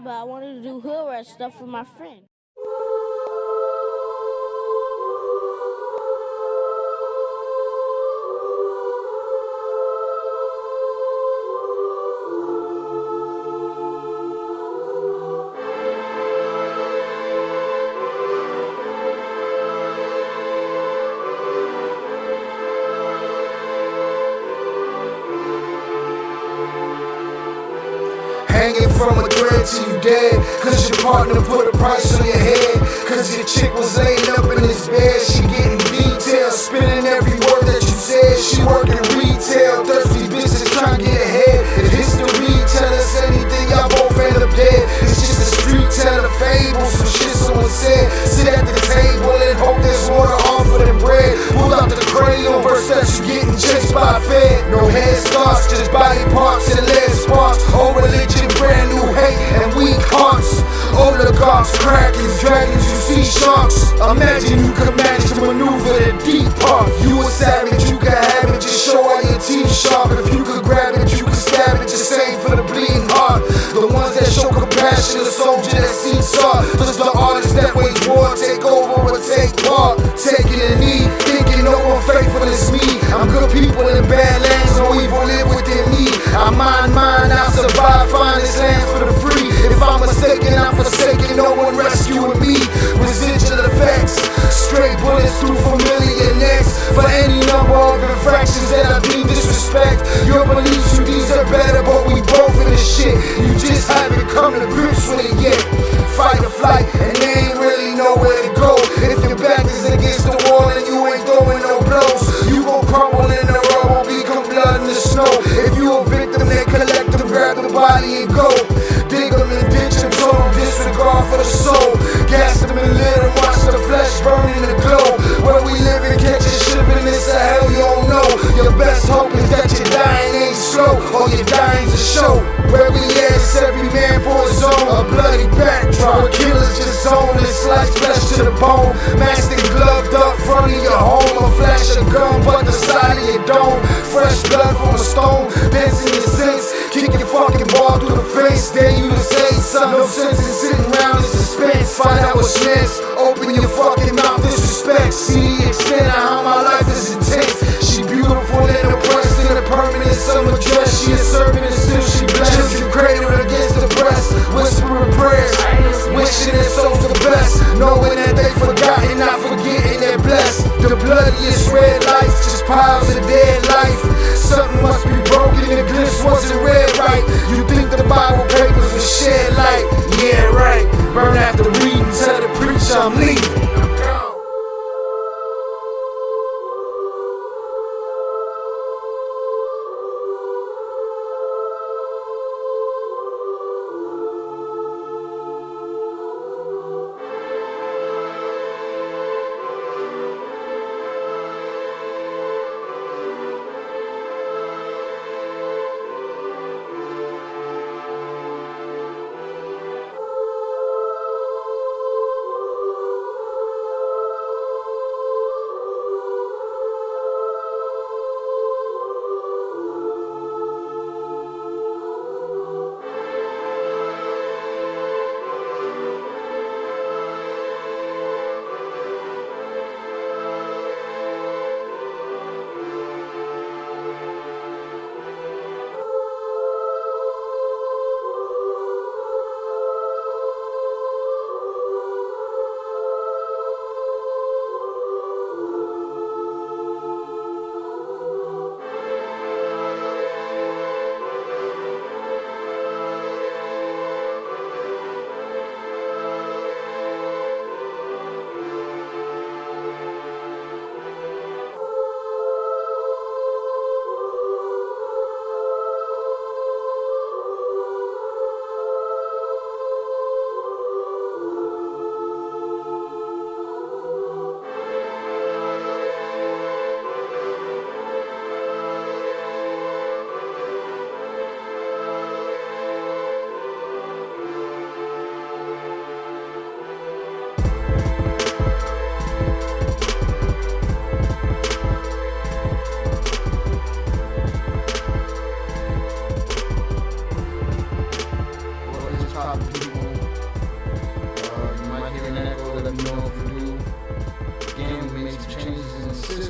But I wanted to do hood rat stuff with my friend. Hanging from a thread till you dead, cause your partner put a price on your head. Cause your chick was laying up in his bed, she getting details, spinning every word that you said. She working retail, thirsty bitches trying to get ahead. If history tell us anything, y'all both end up dead. It's just a street telling fable, some shit someone said. Sit at the table and hope there's water off of the bread. Pull out the crayon verse that you getting chased by a fed. No head starts, just body parts and lead sparks. Old religion, brand new hate and weak hearts. Oligarchs, krakens, dragons, you see sharks. Imagine you could manage to maneuver the deep part. You a savage, you can have it, just show all your teeth sharp. If you could grab it, you could stab it, just aim for the bleeding heart. The ones that show compassion, the soldier that seeks art. Just the artists that wage war, take over or take part. Taking a knee, thinking no one faithful is me. I'm good people in bad lands, no evil live within me. I mind mine, I survive, find this land for the free. If I'm mistaken, I'm forsaken, no one rescuing me. Residual effects, straight bullets through familiar necks. For any number of infractions that I deem disrespect. Your beliefs, you deserve better, but we both in this shit. You just haven't come to grips with it yet. Fight or flight, and they ain't really know where to go. If your back is against the wall and you ain't throwing no blows, you gon' crumble in the rubble, become blood in the snow. If you a victim, then collect them, grab the body and go. Dig them and ditch them, total disregard for the soul. Gas them and lit them, watch the flesh burn in the glow. Where we live and catch a shipping, it's a hell you don't know. Your best hope is that your dying ain't slow, or your dying's a show. Where we at, it's every man for his own. A bloody backdrop, where killers just zone and slice flesh to the bone. Masked and gloved up front of your home, a flash of gun, but the side of your dome. Fresh blood from a stone, dancing your sense. Kick your fucking ball through the face, dare you to say something. No sense in sitting around in suspense. Find out what's next, open your fucking mouth, disrespect. See the extent of how my life is intense. She beautiful and oppressed in a permanent summer dress. She a servant and still she blessed. Children cradled against the breast, whispering prayers, wishing their souls the best, knowing that they forgotten, not forgetting they're blessed. The bloodiest red lights, just piles of dead life. Something must be broken, the glimpse wasn't read right. You think the Bible papers will shed light? Yeah, right. Burn after reading, tell the preacher I'm leaving.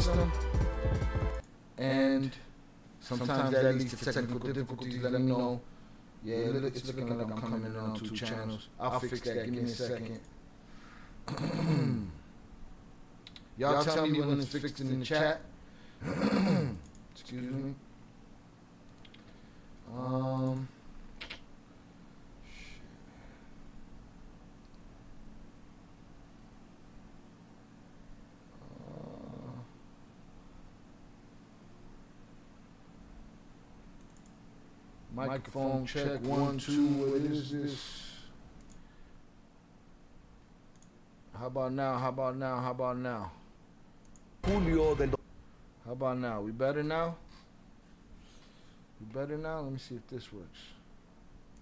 system, and sometimes that leads to technical difficulties. Let me know. Yeah, it's looking like I'm coming in on 2 channels. I'll fix that. Give me a second. Y'all tell me when it's fixed in the chat. Excuse me. Microphone check 1 2. What is this? How about now? How about now? How about now? Julio del. How about now? We better now? We better now? Let me see if this works.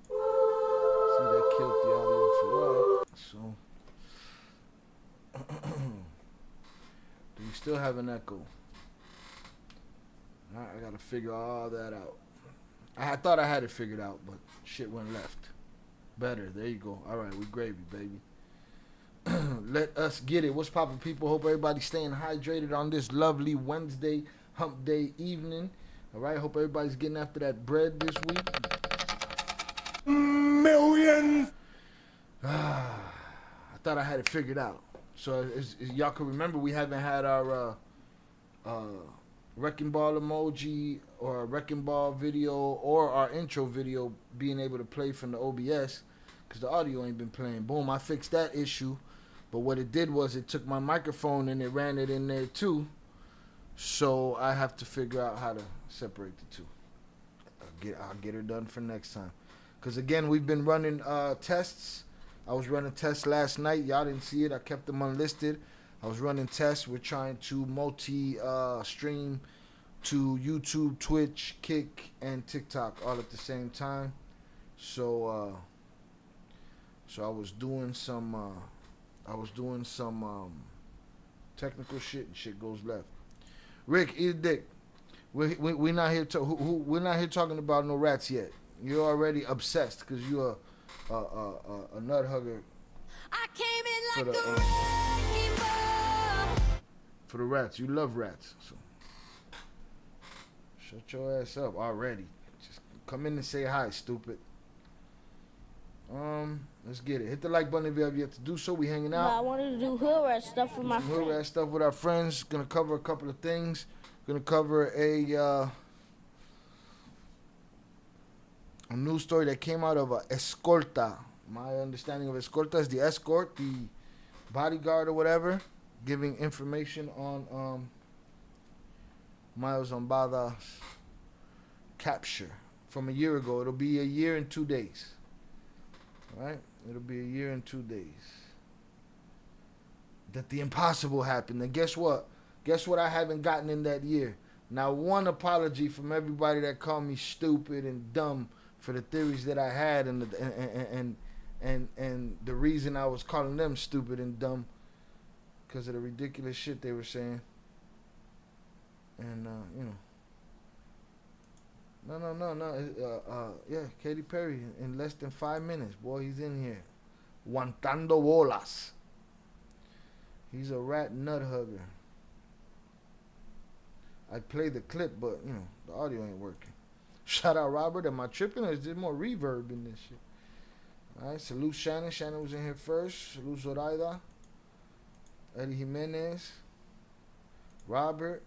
See, that killed the audio for that. So, do we still have an echo? Alright, I gotta figure all that out. I thought I had it figured out, but shit went left. Better. There you go. Alright, we gravy, baby. Let us get it. What's poppin', people? Hope everybody's staying hydrated on this lovely Wednesday hump day evening. Alright, hope everybody's getting after that bread this week. Millions! I thought I had it figured out. So, as y'all can remember, we haven't had our wrecking ball emoji or a wrecking ball video or our intro video being able to play from the OBS because the audio ain't been playing. Boom, I fixed that issue. But what it did was it took my microphone and it ran it in there too. So I have to figure out how to separate the two. I'll get her done for next time. Because again, we've been running tests. I was running tests last night. Y'all didn't see it. I kept them unlisted. I was running tests. We're trying to multi-stream to YouTube, Twitch, Kick, and TikTok all at the same time. So I was doing some technical shit, and shit goes left. Rick, eat a dick. We're not here we're not here talking about no rats yet. You're already obsessed because you're a nut hugger. I came in like for the rats. You love rats. So shut your ass up already. Just come in and say hi, stupid. Let's get it. Hit the like button if you have yet to do so. We hanging out. But I wanted to do hood rat stuff with my friends. Hood rat stuff with our friends. Gonna cover a couple of things. Gonna cover a news story that came out of Escorta. My understanding of Escorta is the escort, the bodyguard or whatever, giving information on Mayo'S capture from a year ago. It'll be a year and 2 days. All right? It'll be a year and 2 days that the impossible happened. And guess what? Guess what I haven't gotten in that year? Now, one apology from everybody that called me stupid and dumb for the theories that I had and the reason I was calling them stupid and dumb because of the ridiculous shit they were saying. And no. Yeah, Katy Perry in less than 5 minutes. Boy, he's in here. Guantando bolas. He's a rat nut hugger. I played the clip, but, the audio ain't working. Shout out Robert. Am I tripping or is there more reverb in this shit? All right, salute Shannon. Shannon was in here first. Salute Zoraida. Eddie Jimenez. Robert.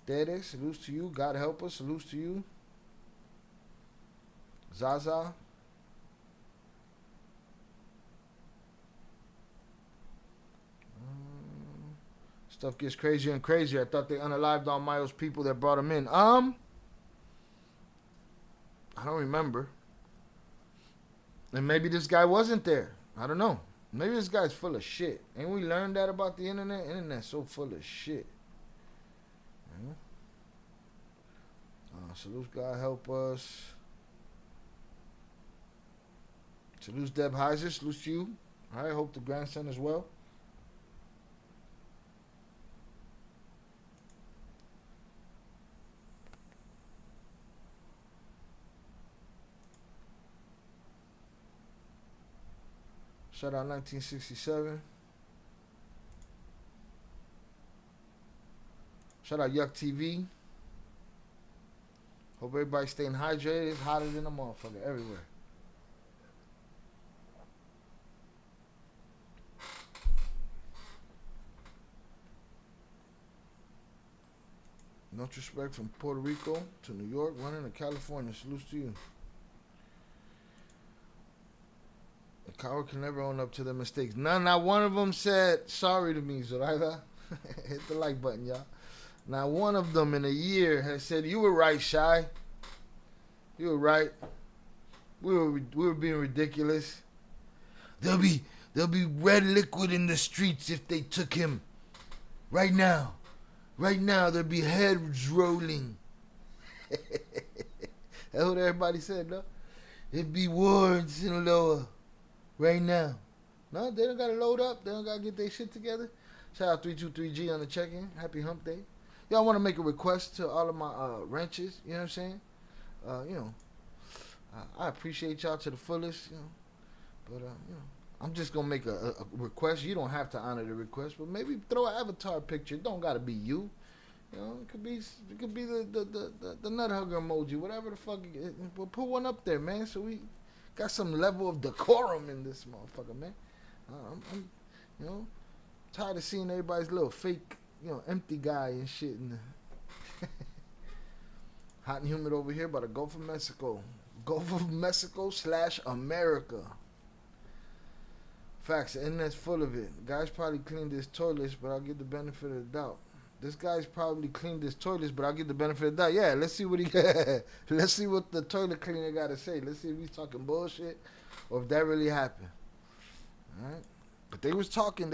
Tere, salutes to you. God help us. Salutes to you. Zaza. Stuff gets crazier and crazier. I thought they unalived all Mayo'S people that brought them in. I don't remember. And maybe this guy wasn't there. I don't know. Maybe this guy's full of shit. Ain't we learned that about the internet? Internet's so full of shit. Salute, God help us. Salute Deb Heiser. Salute to you. All right, hope the grandson as well. Shout out 1967. Shout out Yuck TV. Hope everybody's staying hydrated. It's hotter than a motherfucker everywhere. Much respect from Puerto Rico to New York, running to California. Salute to you. A coward can never own up to their mistakes. Not one of them said sorry to me, Zoraida. Hit the like button, y'all. Not one of them in a year has said, you were right, Shy. You were right. We were being ridiculous. There'll be red liquid in the streets if they took him. Right now. Right now, there'll be heads rolling. That's what everybody said, no? It'd be war in Sinaloa. Right now. No, they don't got to load up. They don't got to get their shit together. Shout out 323G on the check-in. Happy hump day. Y'all want to make a request to all of my ranches. You know what I'm saying? I appreciate y'all to the fullest. But, I'm just going to make a request. You don't have to honor the request, but maybe throw an avatar picture. It don't got to be you. It could be the nut hugger emoji, whatever the fuck. We'll put one up there, man, so we got some level of decorum in this motherfucker, man. I'm tired of seeing everybody's little fake, empty guy and shit. Hot and humid over here by the Gulf of Mexico. Gulf of Mexico / America. Facts, the internet's full of it. Guys probably cleaned his toilets, but I'll give the benefit of the doubt. This guy's probably cleaned his toilets, but I'll give the benefit of the doubt. Yeah, let's see what let's see what the toilet cleaner got to say. Let's see if he's talking bullshit or if that really happened. All right. But they was talking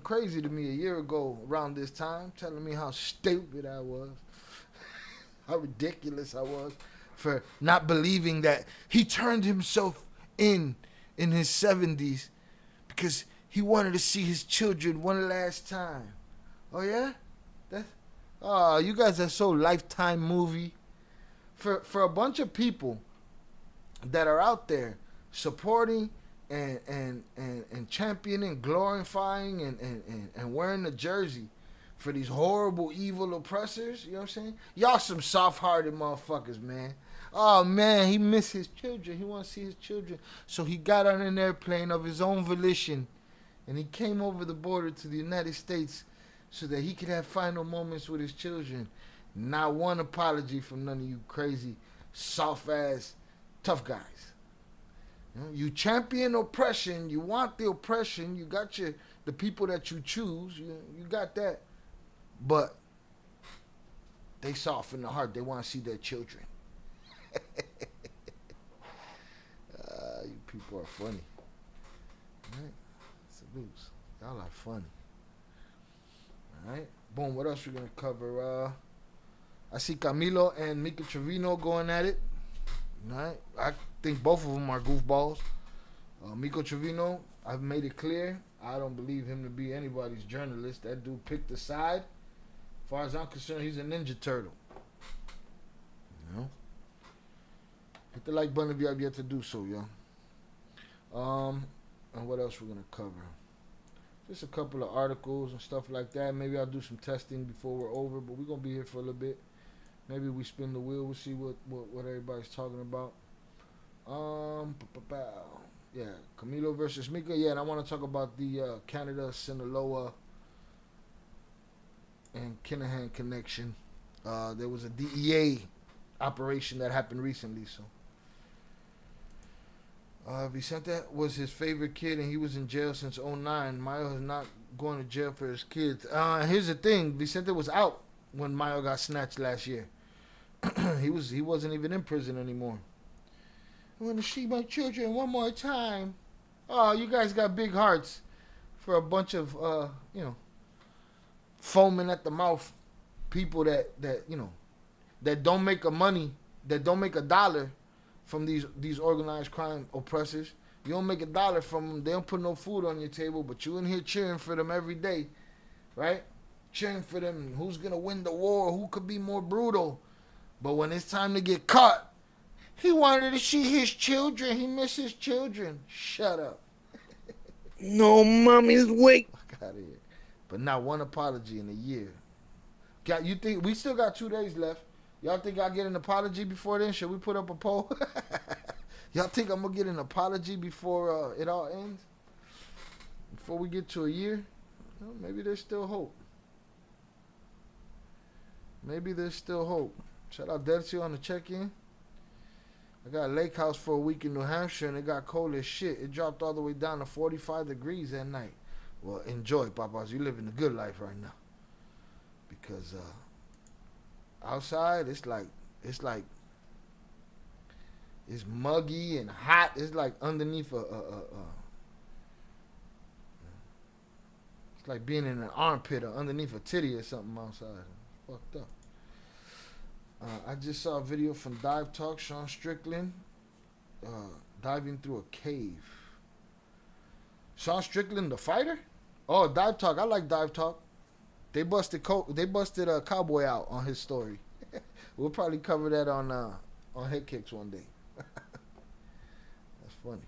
crazy to me a year ago around this time, telling me how stupid I was, how ridiculous I was for not believing that he turned himself in his 70s because he wanted to see his children one last time. Oh yeah? You guys are so Lifetime movie. For a bunch of people that are out there supporting and championing, glorifying and wearing the jersey for these horrible, evil oppressors, you know what I'm saying? Y'all some soft-hearted motherfuckers, man. Oh, man, he missed his children. He wants to see his children. So he got on an airplane of his own volition, and he came over the border to the United States so that he could have final moments with his children. Not one apology from none of you crazy, soft-ass, tough guys. You champion oppression. You want the oppression. You got the people that you choose. You got that. But they soft in the heart. They want to see their children. You people are funny. All right? Salutes. Y'all are funny. All right? Boom. What else we going to cover? I see Camilo and Mica going at it. All right? I think both of them are goofballs. Mica Trevino, I've made it clear. I don't believe him to be anybody's journalist. That dude picked a side. As far as I'm concerned, he's a Ninja Turtle. Hit the like button if you have yet to do so, y'all. And what else we're going to cover? Just a couple of articles and stuff like that. Maybe I'll do some testing before we're over, but we're going to be here for a little bit. Maybe we spin the wheel. We'll see what everybody's talking about. Yeah, Camilo versus Mica. Yeah, and I want to talk about the Canada, Sinaloa, and Kinihan connection. There was a DEA operation that happened recently. So Vicente was his favorite kid, and he was in jail since 2009. Mayo is not going to jail for his kids. Here's the thing: Vicente was out when Mayo got snatched last year. He wasn't even in prison anymore. I want to see my children one more time. Oh, you guys got big hearts for a bunch of foaming at the mouth people that don't make a dollar from these organized crime oppressors. You don't make a dollar from them. They don't put no food on your table, but you in here cheering for them every day, right? Cheering for them. Who's gonna win the war? Who could be more brutal? But when it's time to get caught, he wanted to see his children. He missed his children. Shut up. No, mommy's wait. Fuck out of here. But not one apology in a year. You think we still got 2 days left? Y'all think I'll get an apology before then? Should we put up a poll? Y'all think I'm gonna get an apology before it all ends? Before we get to a year? Well, maybe there's still hope. Maybe there's still hope. Shout out Delcio on the check-in. I got a lake house for a week in New Hampshire, and it got cold as shit. It dropped all the way down to 45 degrees at night. Well, enjoy, Papas. You living the good life right now. Because outside, it's muggy and hot. It's like underneath it's like being in an armpit or underneath a titty or something outside. Fucked up. I just saw a video from Dive Talk, Sean Strickland, diving through a cave. Sean Strickland, the fighter? Oh, Dive Talk. I like Dive Talk. They busted a cowboy out on his story. We'll probably cover that on Head Kicks one day. That's funny.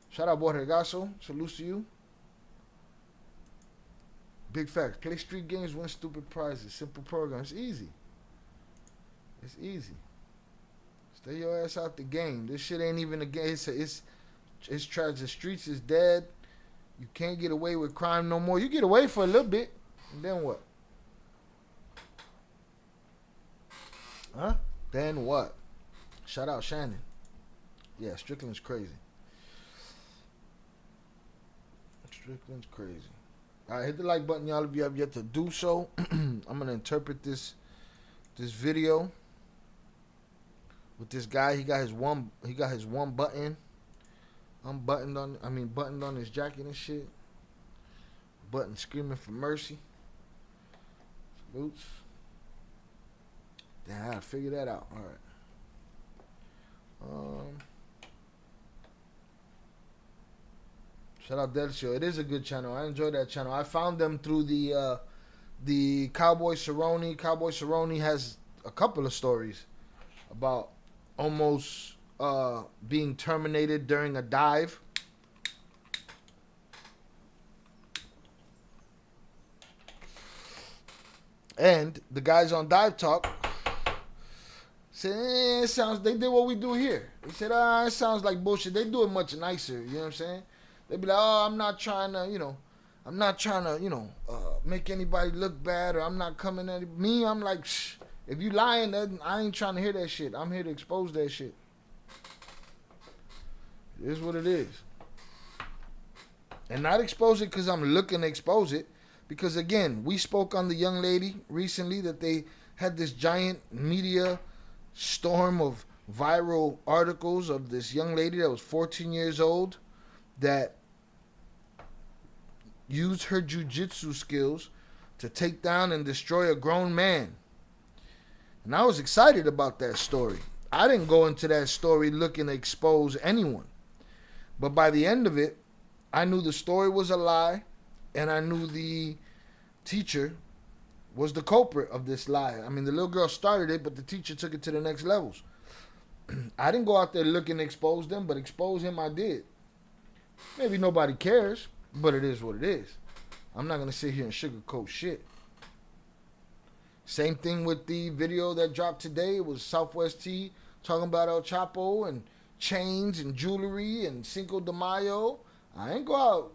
Shout out Borregazo. Salute to you. Big facts. Play street games, win stupid prizes. Simple program. It's easy. It's easy. Stay your ass out the game. This shit ain't even a game. It's trash. The streets is dead. You can't get away with crime no more. You get away for a little bit, and then what? Huh? Then what? Shout out Shannon. Yeah, Strickland's crazy. Strickland's crazy. All right, hit the like button, y'all, if you have yet to do so. I'm gonna interpret this video with this guy. He got his one button buttoned on his jacket and shit. Button screaming for mercy. Salutes. Damn, I gotta figure that out. All right. Shout out Dead Show. It is a good channel. I enjoy that channel. I found them through the Cowboy Cerrone. Cowboy Cerrone has a couple of stories about almost being terminated during a dive. And the guys on Dive Talk said, it sounds, they did what we do here. They said, it sounds like bullshit. They do it much nicer. You know what I'm saying? They be like, I'm not trying to, make anybody look bad, or I'm not coming at me. I'm like, shh. If you lying, then I ain't trying to hear that shit. I'm here to expose that shit. It is what it is. And not expose it because I'm looking to expose it. Because, again, we spoke on the young lady recently that they had this giant media storm of viral articles of this young lady that was 14 years old that used her jujitsu skills to take down and destroy a grown man. And I was excited about that story. I didn't go into that story looking to expose anyone. But by the end of it, I knew the story was a lie, and I knew the teacher was the culprit of this lie. I mean, the little girl started it, but the teacher took it to the next levels. I didn't go out there looking to expose them, but expose him I did. Maybe nobody cares, but it is what it is. I'm not going to sit here and sugarcoat shit. Same thing with the video that dropped today. It was Southwest T talking about El Chapo and chains and jewelry and Cinco de Mayo. I ain't go out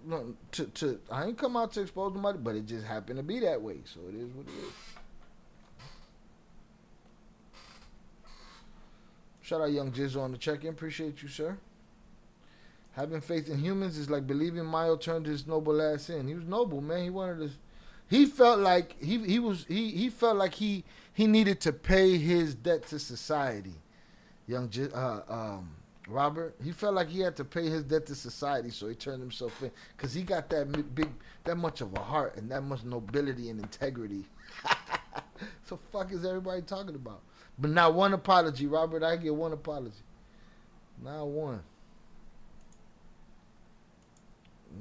I ain't come out to expose nobody, but it just happened to be that way. So it is what it is. Shout out Young Jizzo on the check-in. Appreciate you, sir. Having faith in humans is like believing Mayo turned his noble ass in. He was noble, man. He wanted to. He felt like he felt like he needed to pay his debt to society. Robert, he felt like he had to pay his debt to society, so he turned himself in because he got that much of a heart and that much nobility and integrity. So fuck is everybody talking about? But not one apology, Robert. I get one apology. Not one.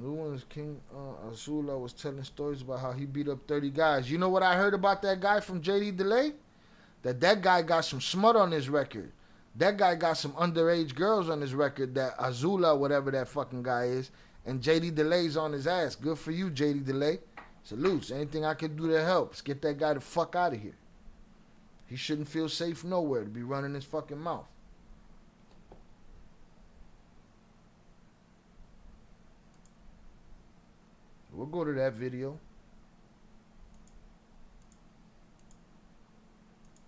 New one's King Azula was telling stories about how he beat up 30 guys. You know what I heard about that guy from JD Delay? That guy got some smut on his record. That guy got some underage girls on his record, that Azula, whatever that fucking guy is. And JD Delay's on his ass. Good for you, JD Delay. Salutes. Anything I can do to help. Let's get that guy the fuck out of here. He shouldn't feel safe nowhere to be running his fucking mouth. We'll go to that video.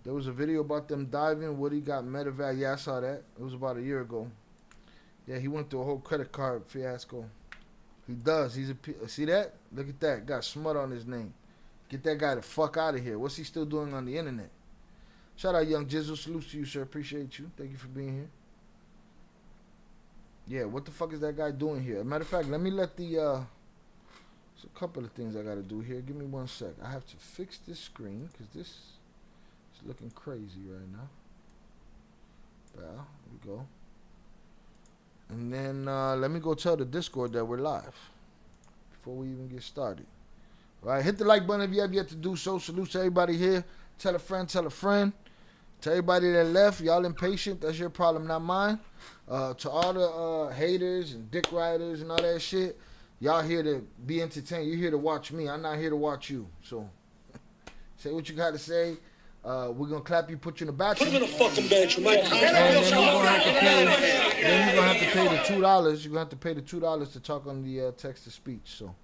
There was a video about them diving. Woody got medevac. Yeah, I saw that. It was about a year ago. Yeah, he went through a whole credit card fiasco. He does. He's a... See that? Look at that. Got smut on his name. Get that guy the fuck out of here. What's he still doing on the internet? Shout out Young Jizzle. Salutes to you, sir. Appreciate you. Thank you for being here. Yeah, what the fuck is that guy doing here? As a matter of fact, let me let the... There's a couple of things I got to do here. Give me 1 sec. I have to fix this screen because this is looking crazy right now. Well, there we go. And then let me go tell the Discord that we're live before we even get started. All right, hit the like button if you have yet to do so. Salute to everybody here. Tell a friend, tell a friend. To everybody that left, y'all impatient. That's your problem, not mine. To all the haters and dick riders and all that shit, y'all here to be entertained. You're here to watch me. I'm not here to watch you. So say what you got to say. We're going to clap you, put you in the bathroom. Put him in the fucking bedroom, man. And then you're going to have to pay the $2. You're going to have to pay the $2 to talk on the text-to-speech. So,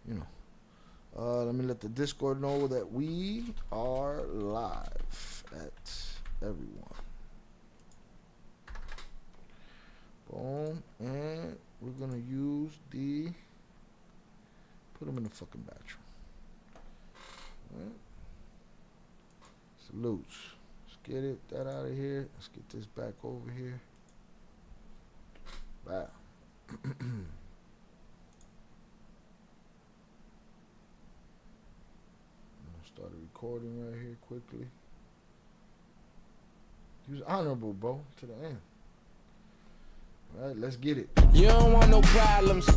you know. Let me let the Discord know that we are live at everyone. Boom. And we're going to use the... Put them in the fucking bathroom. All right. Salutes. Let's get it, that out of here. Let's get this back over here. Wow. I'm gonna start a recording right here quickly. He was honorable, bro, to the end. All right, let's get it. You don't want no problems.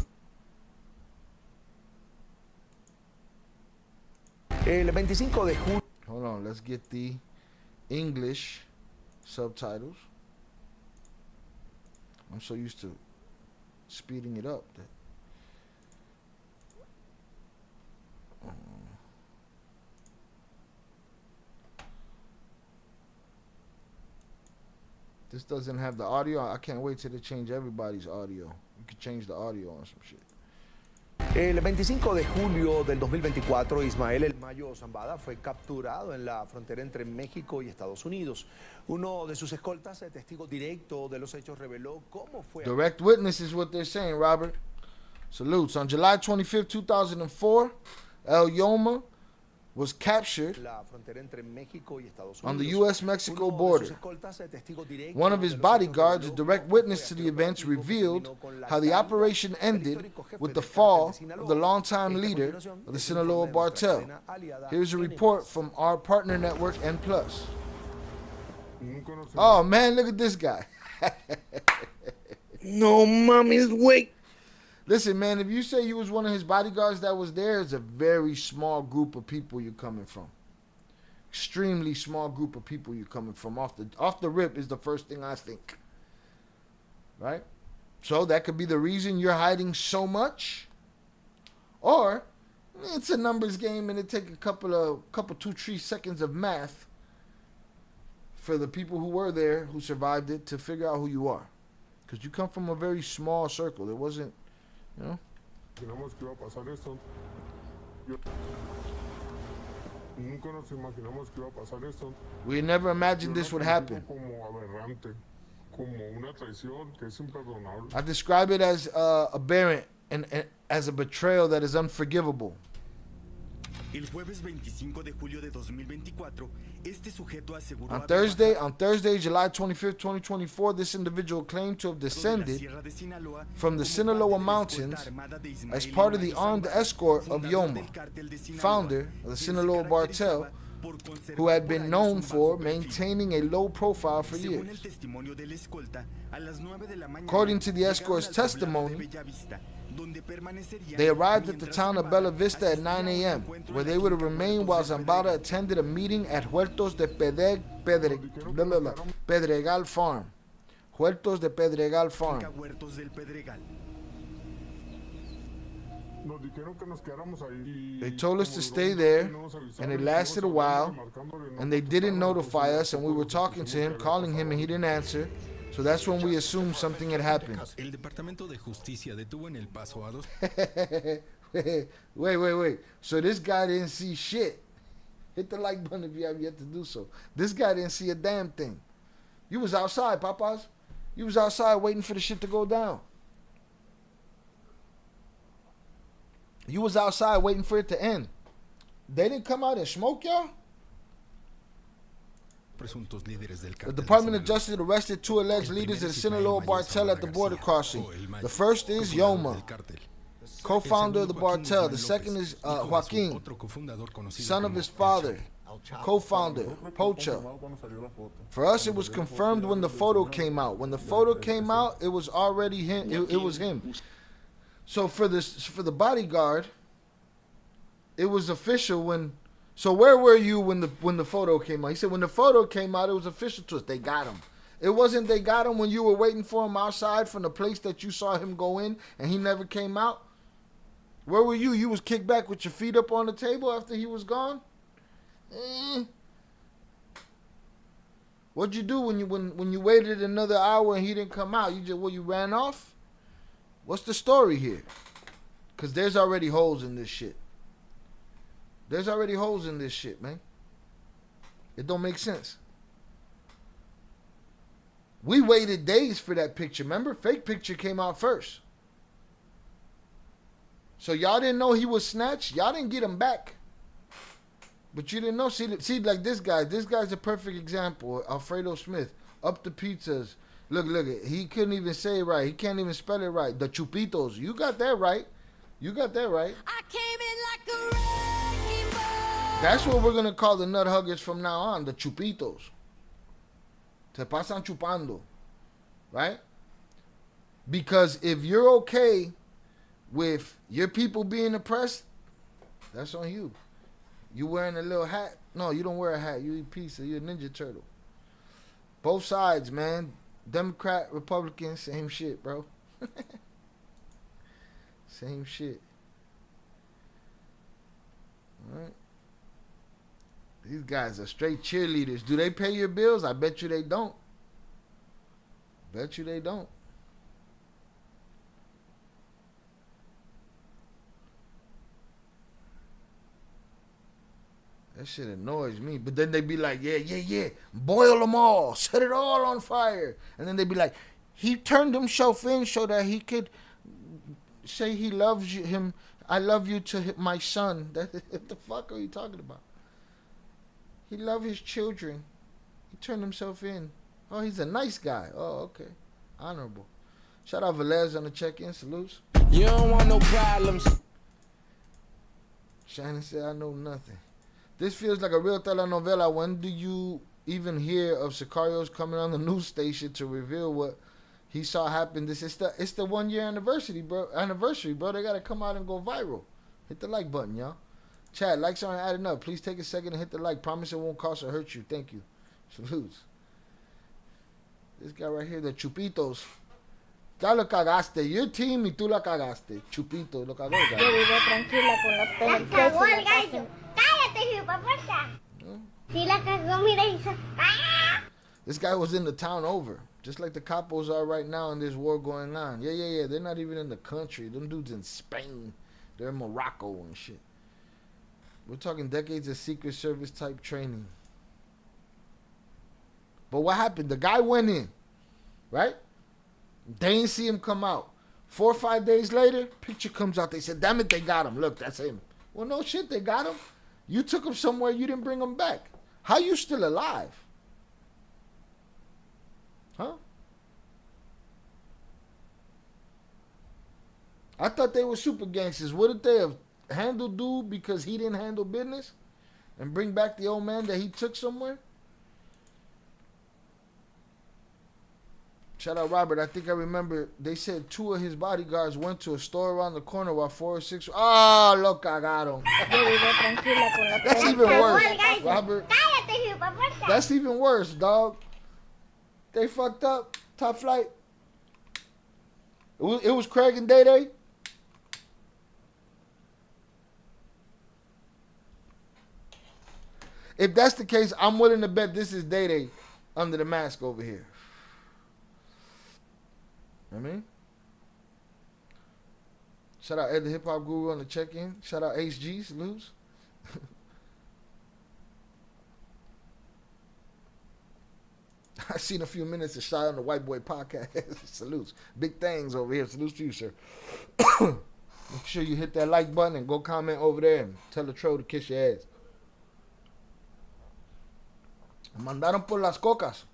El 25 de julio. Hold on, let's get the English subtitles. I'm so used to speeding it up that this doesn't have the audio. I can't wait till they change everybody's audio. You can change the audio on some shit. El 25 de julio del 2024, Ismael El Mayo Zambada fue capturado en la frontera entre México y Estados Unidos. Uno de sus escoltas, el testigo directo de los hechos, reveló cómo fue. Direct witness is what they're saying, Robert. Salutes. On July 25th, 2004, El Yoma was captured on the U.S.-Mexico border. One of his bodyguards, a direct witness to the events, revealed how the operation ended with the fall of the longtime leader of the Sinaloa Cartel. Here's a report from our partner network, N+. Oh, man, look at this guy. No, mommy's wait. Listen, man, if you say you was one of his bodyguards that was there, it's a very small group of people you're coming from. Extremely small group of people you're coming from. Off the rip is the first thing I think. Right? So that could be the reason you're hiding so much. Or it's a numbers game and it take a couple 2-3 seconds of math for the people who were there, who survived it, to figure out who you are. Because you come from a very small circle. It wasn't, you know. We never imagined this would happen. I describe it as aberrant and as a betrayal that is unforgivable. El jueves 25 de julio de 2024, este sujeto aseguró on Thursday, July 25th, 2024, this individual claimed to have descended from the Sinaloa mountains as part of the armed escort of Yoma, founder of the Sinaloa Cartel, who had been known for maintaining a low profile for years. According to the escort's testimony, they arrived at the town of Bella Vista at 9 a.m., where they would remain while Zambada attended a meeting at Huertos de Pedregal Farm. Huertos de Pedregal Farm. They told us to stay there, and it lasted a while, and they didn't notify us, and we were talking to him, calling him, and he didn't answer. So that's when we assumed something had happened. El Departamento de Justicia detuvo en El Paso a dos. Wait. So this guy didn't see shit. Hit the like button if you have yet to do so. This guy didn't see a damn thing. You was outside, Papas. You was outside waiting for the shit to go down. You was outside waiting for it to end. They didn't come out and smoke y'all? Presuntos líderes del The Cartel Department of de Justice arrested 2 alleged leaders of the Sinaloa Cartel at the border crossing. The first is Yoma, co-founder of the Cartel. The second is Joaquin, son of his father, co-founder, poacher. For us, it was confirmed when the photo came out. When the photo came out, it was already him. It was him. So for the Bodyguard, it was official when. So where were you when the photo came out? He said when the photo came out, it was official to us. They got him. It wasn't they got him when you were waiting for him outside from the place that you saw him go in and he never came out. Where were you? You was kicked back with your feet up on the table after he was gone. What'd you do when you waited another hour and he didn't come out? You ran off? What's the story here? Because there's already holes in this shit. There's already holes in this shit, man. It don't make sense. We waited days for that picture. Remember? Fake picture came out first. So y'all didn't know he was snatched. Y'all didn't get him back. But you didn't know. See, like this guy. This guy's a perfect example. Alfredo Smith. Up the pizzas. Look. He couldn't even say it right. He can't even spell it right. The Chupitos. You got that right. I came in like a wrecking ball. That's what we're going to call the nut huggers from now on. The Chupitos. Se pasan chupando. Right? Because if you're okay with your people being oppressed, that's on you. You wearing a little hat? No, you don't wear a hat. You eat pizza. You're a Ninja Turtle. Both sides, man. Democrat, Republican, same shit, bro. Same shit. All right. These guys are straight cheerleaders. Do they pay your bills? I bet you they don't. Bet you they don't. That shit annoys me. But then they be like, yeah. Boil them all. Set it all on fire. And then they be like, he turned himself in so that he could say he loves him. I love you to my son. What the fuck are you talking about? He loved his children. He turned himself in. Oh, he's a nice guy. Oh, okay. Honorable. Shout out Velez on the check-in. Salutes. You don't want no problems. Shannon said, I know nothing. This feels like a real telenovela. When do you even hear of Sicarios coming on the news station to reveal what he saw happen? It's the 1 year anniversary, bro. They gotta come out and go viral. Hit the like button, y'all. Chat, likes aren't adding up. Please take a second and hit the like. Promise it won't cost or hurt you. Thank you. Salutes. This guy right here, the Chupitos. Ya lo cagaste. Your team y tú la cagaste. Chupito, lo cagó. Yo vivo tranquila con los pelos. Cagó el gallo. Cállate, hijo puerta. Si la cagó, mira, hizo. This guy was in the town over. Just like the capos are right now in this war going on. Yeah. They're not even in the country. Them dudes in Spain. They're in Morocco and shit. We're talking decades of Secret Service type training. But what happened? The guy went in. Right? They didn't see him come out. 4 or 5 days later, picture comes out. They said, damn it, they got him. Look, that's him. Well, no shit, they got him. You took him somewhere, you didn't bring him back. How you still alive? Huh? I thought they were super gangsters. Wouldn't they have handled dude because he didn't handle business? And bring back the old man that he took somewhere? Shout out Robert. I think I remember they said 2 of his bodyguards went to a store around the corner while 4 or 6. Oh, lo cagaron. That's even worse, Robert. That's even worse, dog. They fucked up. Top flight. It was Craig and Day Day. If that's the case, I'm willing to bet this is Day Day under the mask over here. I mean, shout out Ed the Hip Hop Guru on the check-in. Shout out HG, salutes. I seen a few minutes of Shy on the White Boy podcast. Salutes. Big things over here. Salutes to you, sir. Make sure you hit that like button and go comment over there and tell the troll to kiss your ass. Mandaron por las cocas.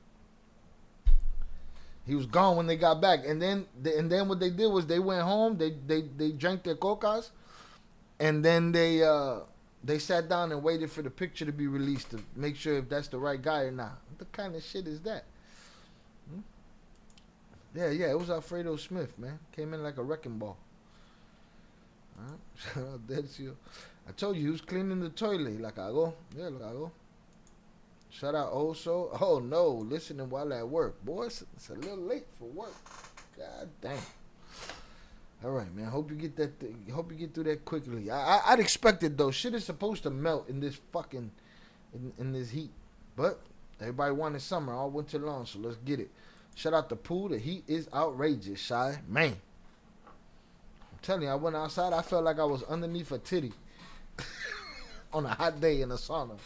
He was gone when they got back, and then what they did was they went home. They drank their cocas, and then they sat down and waited for the picture to be released to make sure if that's the right guy or not. What kind of shit is that? Yeah, it was Alfredo Smith, man. Came in like a wrecking ball. Shout out Decio. I told you he was cleaning the toilet. Like I go. Yeah, like I go. Shout out Oso. Oh no, listening while at work. Boy, it's a little late for work. God damn. All right, man. Hope you get that. Hope you get through that quickly. I'd expect it though. Shit is supposed to melt in this fucking in this heat, but everybody wanted summer all winter long, so let's get it. Shout out to Pooh. The heat is outrageous, Shy. Man, I'm telling you, I went outside. I felt like I was underneath a titty on a hot day in a sauna.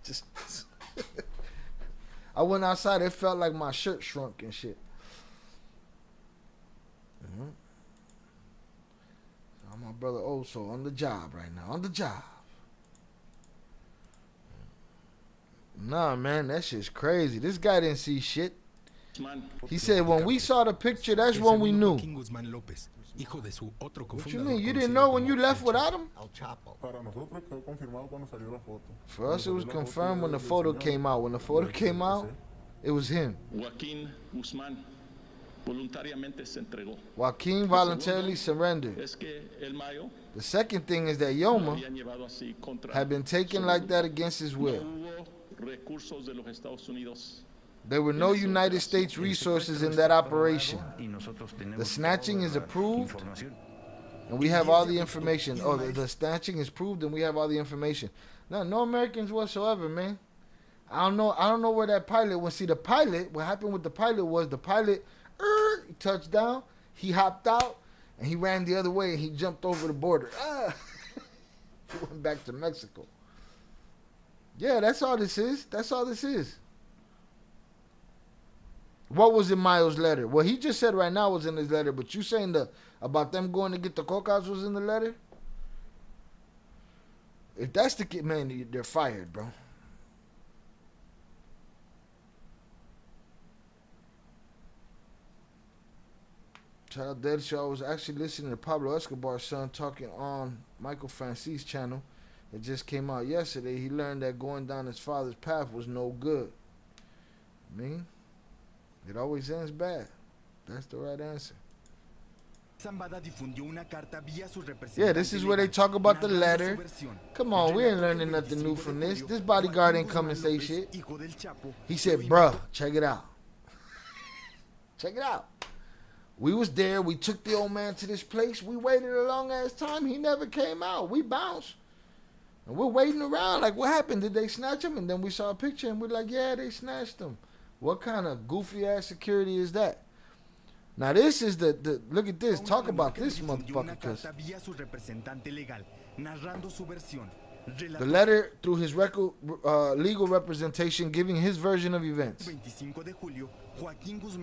Just I went outside. It felt like my shirt shrunk and shit. My brother also on the job right now. On the job. Nah, man, that shit's crazy. This guy didn't see shit. He said when we saw the picture, that's when we knew. What you mean? You didn't know when you left without him? For us, it was confirmed when the photo came out. When the photo came out, it was him. Joaquin voluntarily surrendered. The second thing is that Yoma had been taken like that against his will. There were no United States resources in that operation. The snatching is approved, and we have all the information. Oh, the snatching is proved, and we have all the information. No Americans whatsoever, man. I don't know where that pilot was. See, the pilot, what happened with the pilot was the pilot he touched down, he hopped out, and he ran the other way, and he jumped over the border. He went back to Mexico. Yeah, that's all this is. That's all this is. What was in Mayo's letter? Well, he just said right now was in his letter, but you saying about them going to get the cocas was in the letter? If that's the kid, man, they're fired, bro. Child Dead Show. I was actually listening to Pablo Escobar's son talking on Michael Francis channel. It just came out yesterday. He learned that going down his father's path was no good. I mean, it always ends bad. That's the right answer. Yeah, this is where they talk about the letter. Come on, we ain't learning nothing new from this. This bodyguard ain't come and say shit. He said, bruh, check it out. Check it out. We was there. We took the old man to this place. We waited a long ass time. He never came out. We bounced. And we're waiting around. Like, what happened? Did they snatch him? And then we saw a picture and we're like, yeah, they snatched him. What kind of goofy ass security is that? Now this is the look at this. Talk about this motherfucker. The letter through his legal representation giving his version of events.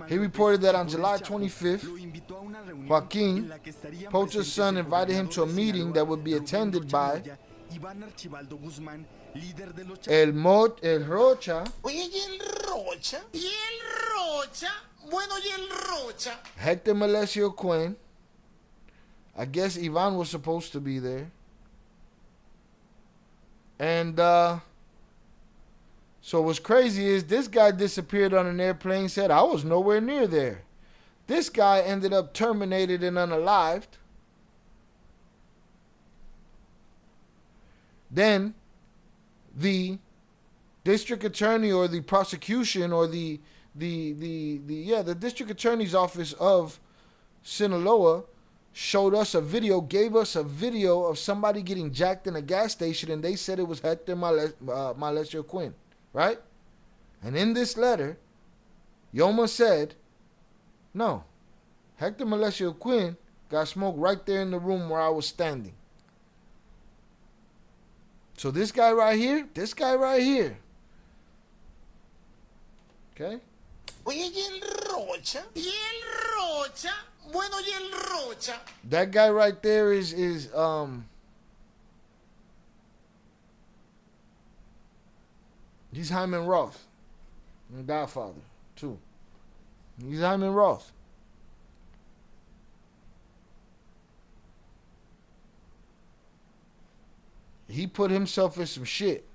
He reported that on July 25th, Joaquin, Pocha's son, invited him to a meeting that would be attended by El Rocha. Oye, ¿y el Rocha? ¿Y el Rocha? Bueno, ¿y el Rocha? Hector Melesio Quinn. I guess Ivan was supposed to be there. And so what's crazy is this guy disappeared on an airplane, said, I was nowhere near there. This guy ended up terminated and unalived. Then the district attorney or the prosecution or the district attorney's office of Sinaloa showed us a video, gave us a video of somebody getting jacked in a gas station, and they said it was Hector Malesio Quinn, right? And in this letter, Yoma said, no, Hector Malesio Quinn got smoked right there in the room where I was standing. So this guy right here, okay? Oye, ¿y el Rocha? ¿Y el Rocha? Bueno, ¿y el Rocha? That guy right there is he's Hyman Roth, and Godfather too. He's Hyman Roth. He put himself in some shit,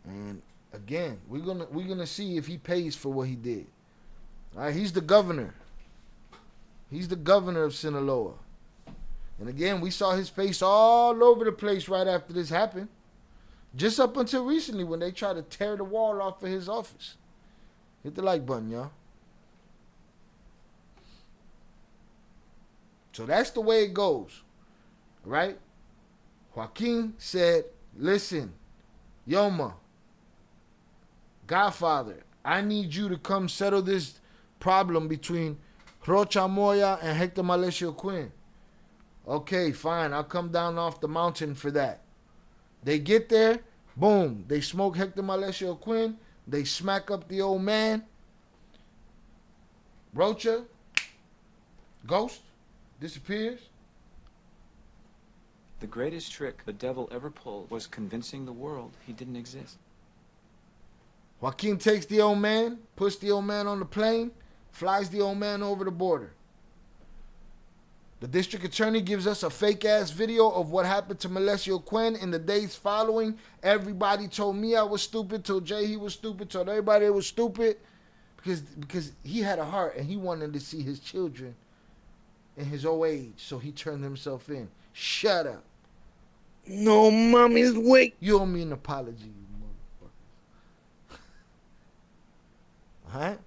and again, we're gonna see if he pays for what he did. All right, he's the governor. He's the governor of Sinaloa, and again, we saw his face all over the place right after this happened, just up until recently when they tried to tear the wall off of his office. Hit the like button, y'all. So that's the way it goes, right? Joaquin said, listen, Yoma, Godfather, I need you to come settle this problem between Rocha Moya and Hector Malesio Quinn. Okay, fine, I'll come down off the mountain for that. They get there, boom, they smoke Hector Malesio Quinn, they smack up the old man. Rocha, ghost, disappears. The greatest trick the devil ever pulled was convincing the world he didn't exist. Joaquin takes the old man, puts the old man on the plane, flies the old man over the border. The district attorney gives us a fake-ass video of what happened to Malesio Quinn in the days following. Everybody told me I was stupid, told Jay he was stupid, told everybody it was stupid, because he had a heart and he wanted to see his children in his old age, so he turned himself in. Shut up. No, mommy's wait. You owe me an apology, you motherfuckers. Alright?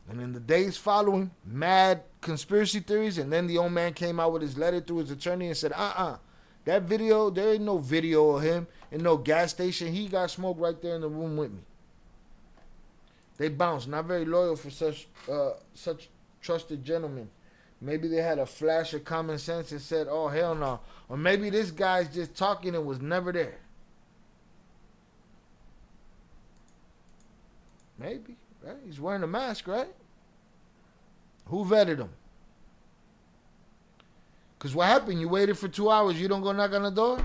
And in the days following, mad conspiracy theories, and then the old man came out with his letter through his attorney and said, that video, there ain't no video of him in no gas station. He got smoked right there in the room with me. They bounced. Not very loyal for such trusted gentlemen. Maybe they had a flash of common sense and said, oh, hell no. Or maybe this guy's just talking and was never there. Maybe, right? He's wearing a mask, right? Who vetted him? Because what happened? You waited for 2 hours. You don't go knock on the door?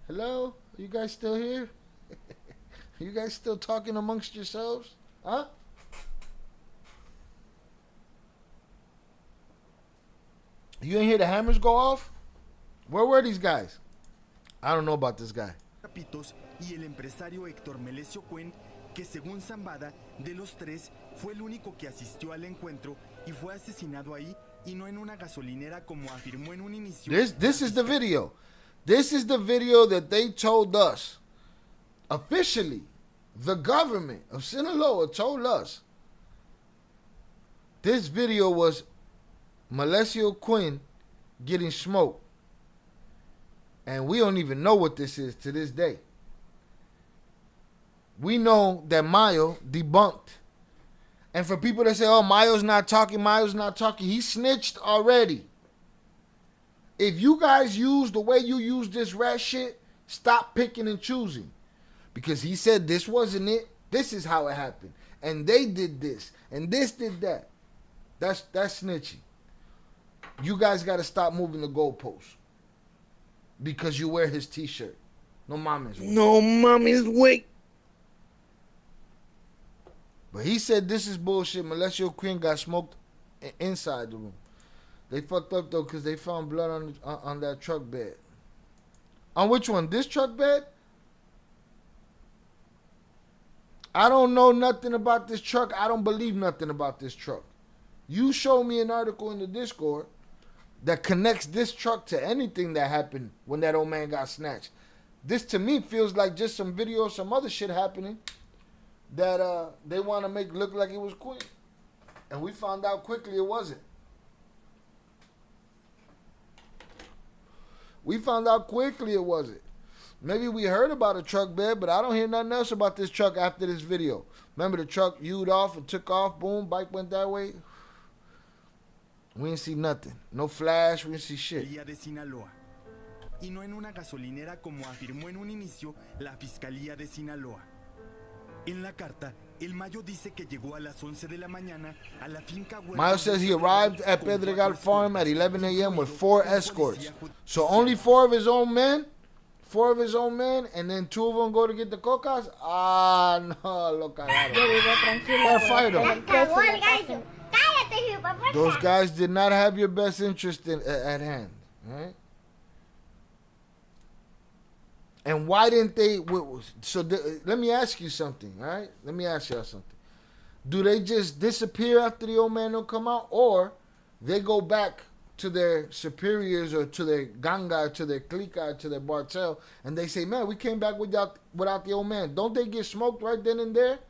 Hello? Are you guys still here? You guys still talking amongst yourselves? Huh? You didn't hear the hammers go off? Where were these guys? I don't know about this guy. Rapitos y el empresario Héctor Melesio Cuen, que según Zambada, de los tres, fue el único que asistió al encuentro y fue asesinado ahí y no en una gasolinera como afirmó en un inicio. This is the video. This is the video that they told us. Officially, the government of Sinaloa told us. This video was Malesio Quinn getting smoked. And we don't even know what this is to this day. We know that Mayo debunked. And for people that say, oh, Mayo's not talking, he snitched already. If you guys use the way you use this rat shit, stop picking and choosing. Because he said this wasn't it. This is how it happened. And they did this. And this did that. That's snitching. You guys got to stop moving the goalposts. Because you wear his t-shirt. No mames. No mommy's wait. But he said this is bullshit. Malesio Quinn got smoked inside the room. They fucked up though because they found blood on that truck bed. On which one? This truck bed? I don't know nothing about this truck. I don't believe nothing about this truck. You show me an article in the Discord that connects this truck to anything that happened when that old man got snatched. This to me feels like just some video of some other shit happening. that they want to make look like it was Queen. And we found out quickly it wasn't. We found out quickly it wasn't. Maybe we heard about a truck bed, but I don't hear nothing else about this truck after this video. Remember the truck U-ed off and took off, boom, bike went that way. We didn't see nothing. No flash, we didn't see shit. De Sinaloa. Y no en una gasolinera como afirmó en un inicio la Fiscalía de Sinaloa. En la carta, el Mayo dice que llegó a las 11 de la mañana a la finca. Mayo says he arrived at Pedregal Farm at 11 a.m. with 4 escorts. So only 4 of his own men? 4 of his own men, and then 2 of them go to get the cocas? Ah, no, lo cagaron. Gotta fire them. Those guys did not have your best interest at hand, right? And why didn't they? Let me ask you something, all right? Let me ask y'all something. Do they just disappear after the old man don't come out, or they go back to their superiors or to their ganga, to their clica, to their cartel, and they say, man, we came back without the old man? Don't they get smoked right then and there?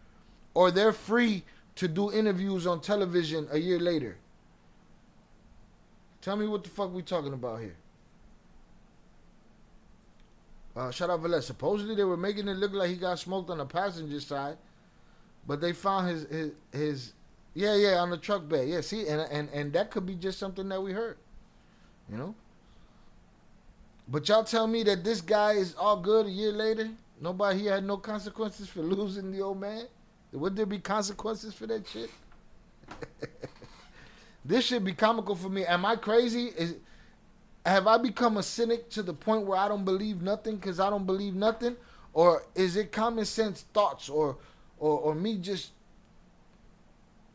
Or they're free to do interviews on television a year later? Tell me what the fuck we talking about here. Shout out Velez. Supposedly they were making it look like he got smoked on the passenger side, but they found his on the truck bed. Yeah, see, and that could be just something that we heard, you know. But y'all tell me that this guy is all good a year later. He had no consequences for losing the old man. Would there be consequences for that shit? This should be comical for me. Am I crazy? Have I become a cynic to the point where I don't believe nothing because I don't believe nothing? Or is it common sense thoughts or me just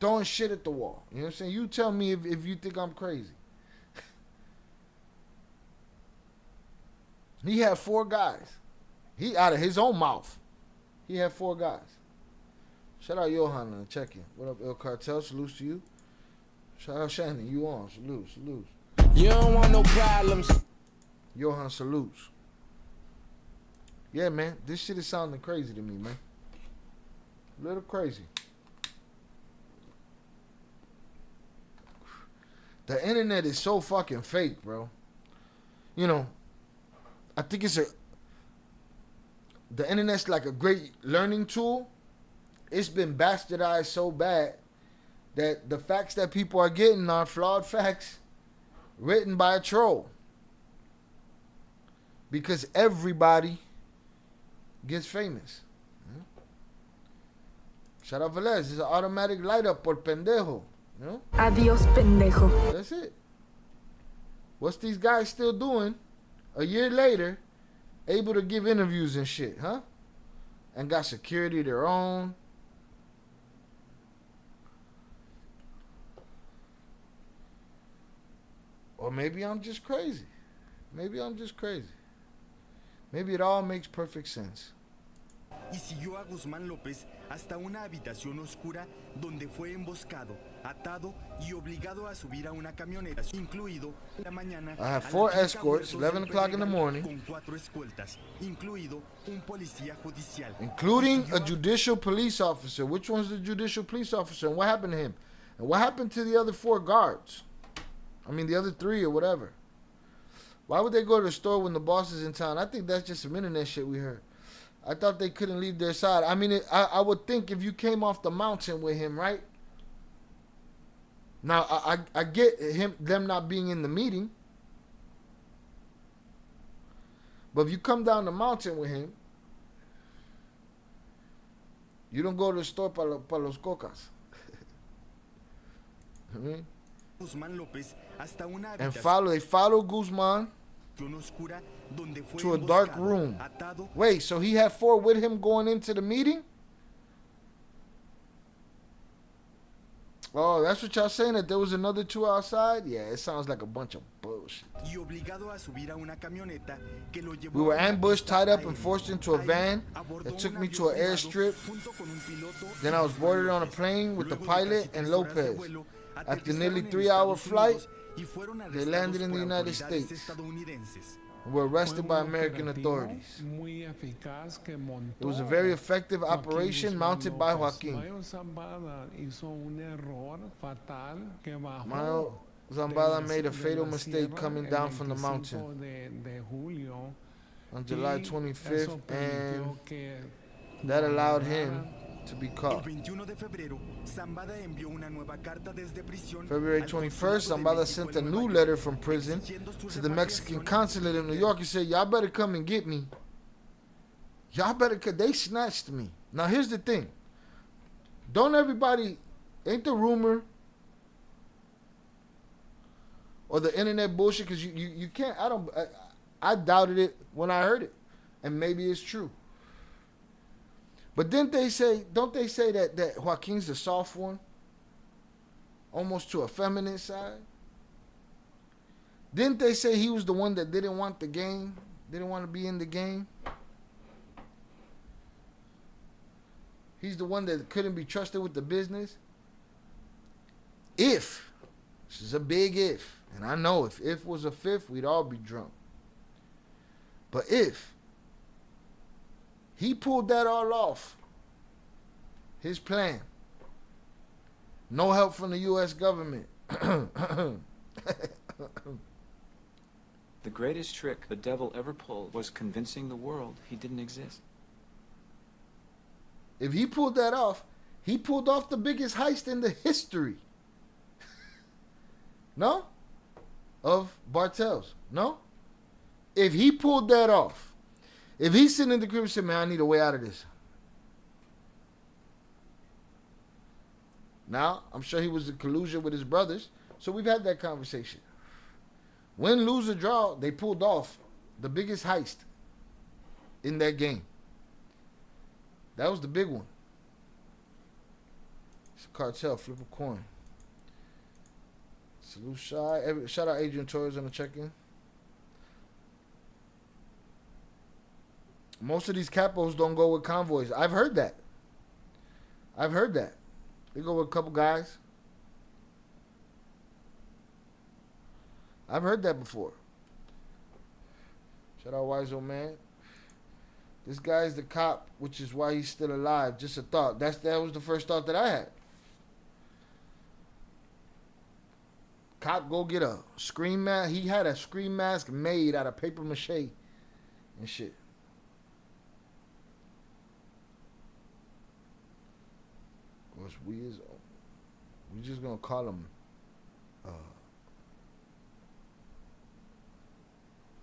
throwing shit at the wall? You know what I'm saying? You tell me if you think I'm crazy. He had 4 guys. He out of his own mouth. He had 4 guys. Shout out Johan on the check-in. What up, El Cartel? Salutes to you. Shout out Shannon. You on. Salutes. You don't want no problems. Johan, salutes. Yeah, man. This shit is sounding crazy to me, man. A little crazy. The internet is so fucking fake, bro. You know, I think the internet's like a great learning tool. It's been bastardized so bad that the facts that people are getting are flawed facts written by a troll. Because everybody gets famous. Shout out Velez. It's an automatic light up por pendejo. You know? Adios pendejo. That's it. What's these guys still doing a year later, able to give interviews and shit, huh? And got security of their own. Or maybe I'm just crazy. Maybe it all makes perfect sense. Y siguió a Guzmán López hasta una habitación oscura donde fue emboscado, atado y obligado a subir a una camioneta, incluido la mañana. I have 4 escorts, 11 o'clock in the morning. Con 4 escoltas, incluido un policía judicial. Including a judicial police officer. Which one's the judicial police officer and what happened to him? And what happened to the other 4 guards? I mean, the other 3 or whatever. Why would they go to the store when the boss is in town? I think that's just some internet shit we heard. I thought they couldn't leave their side. I mean, I would think if you came off the mountain with him, right? Now, I get them not being in the meeting. But if you come down the mountain with him, you don't go to the store para los cocas. I mean, Guzmán López hasta una and they follow Guzman oscura donde fue to a dark room. Atado. Wait, so he had 4 with him going into the meeting? Oh, that's what y'all saying, that there was another 2 outside? Yeah, it sounds like a bunch of bullshit. Y obligado a subir a una camioneta que lo llevó. We were ambushed, tied up, and forced into a van that took me to an airstrip. Then I was boarded on a plane with the pilot and Lopez. After nearly 3-hour flight, they landed in the United States. were arrested by American authorities. It was a very effective operation mounted by Joaquin. Mayo Zambada made a fatal mistake coming down from the mountain on July 25th, and that allowed him to be caught. February 21st, Zambada sent a new letter from prison to the Mexican consulate in New York. He said, y'all better come and get me. Y'all better, cause they snatched me. Now here's the thing. Don't everybody, ain't the rumor or the internet bullshit, because you can't, I doubted it when I heard it. And maybe it's true. But don't they say that Joaquin's the soft one? Almost to a feminine side? Didn't they say he was the one that didn't want the game? Didn't want to be in the game? He's the one that couldn't be trusted with the business? If, this is a big if, and I know if was a fifth, we'd all be drunk. But if he pulled that all off, his plan, no help from the U.S. government. The greatest trick the devil ever pulled was convincing the world he didn't exist. If he pulled that off, he pulled off the biggest heist in the history. No? Of Bartels. No? If he pulled that off, if he's sitting in the crib and said, man, I need a way out of this. Now, I'm sure he was in collusion with his brothers, so we've had that conversation. Win, lose, or draw, they pulled off the biggest heist in that game. That was the big one. It's a cartel, flip a coin. Salute Shy. Shout out Adrian Torres on the check-in. Most of these capos don't go with convoys. I've heard that. They go with a couple guys. I've heard that before. Shout out Wise Old Man. This guy's the cop, which is why he's still alive. Just a thought. That was the first thought that I had. Cop go get a scream mask. He had a scream mask made out of paper mache and shit. Of course, we just gonna call him.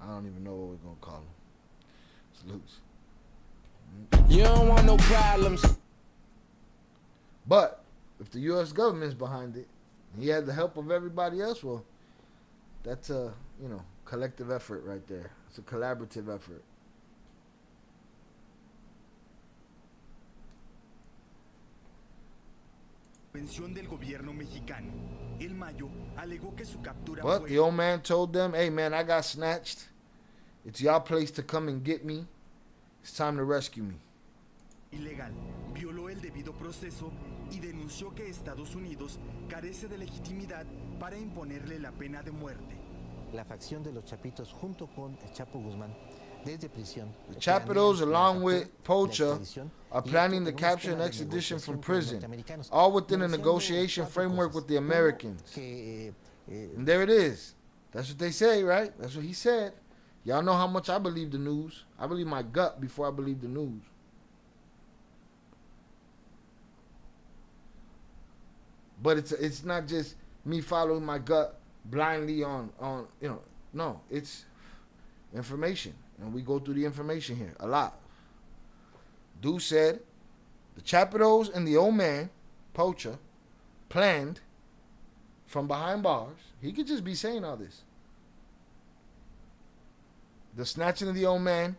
I don't even know what we're gonna call him. Salutes. You don't want no problems. But if the U.S. government's behind it, and he had the help of everybody else, well, that's a collective effort right there. It's a collaborative effort. But the old man told them, hey man, I got snatched. It's y'all place to come and get me. It's time to rescue me. Ilegal, violó el debido proceso y denunció que Estados Unidos carece de legitimidad para imponerle la pena de muerte. La facción de los Chapitos junto con el Chapo Guzmán desde prisión. The Chapitos, along with Pocha, are planning the capture and extradition from prison, all within a negotiation framework with the Americans. And there it is. That's what they say, right? That's what he said. Y'all know how much I believe the news. I believe my gut before I believe the news. But it's not just me following my gut blindly on no, it's information. And we go through the information here a lot. Dude said the Chapitos and the old man, Pocha, planned from behind bars. He could just be saying all this. The snatching of the old man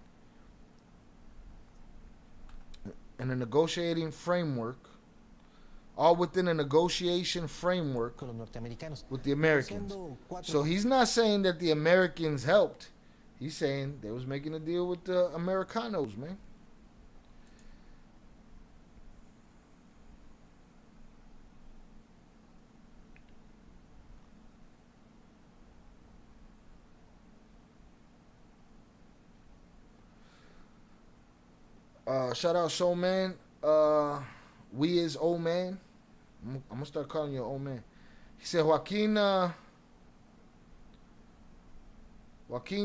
and a negotiating framework, all within a negotiation framework with the Americans. So he's not saying that the Americans helped. He's saying they was making a deal with the Americanos, man. Shout out Soul Man. We is old man. I'm gonna start calling you old man. He said Joaquin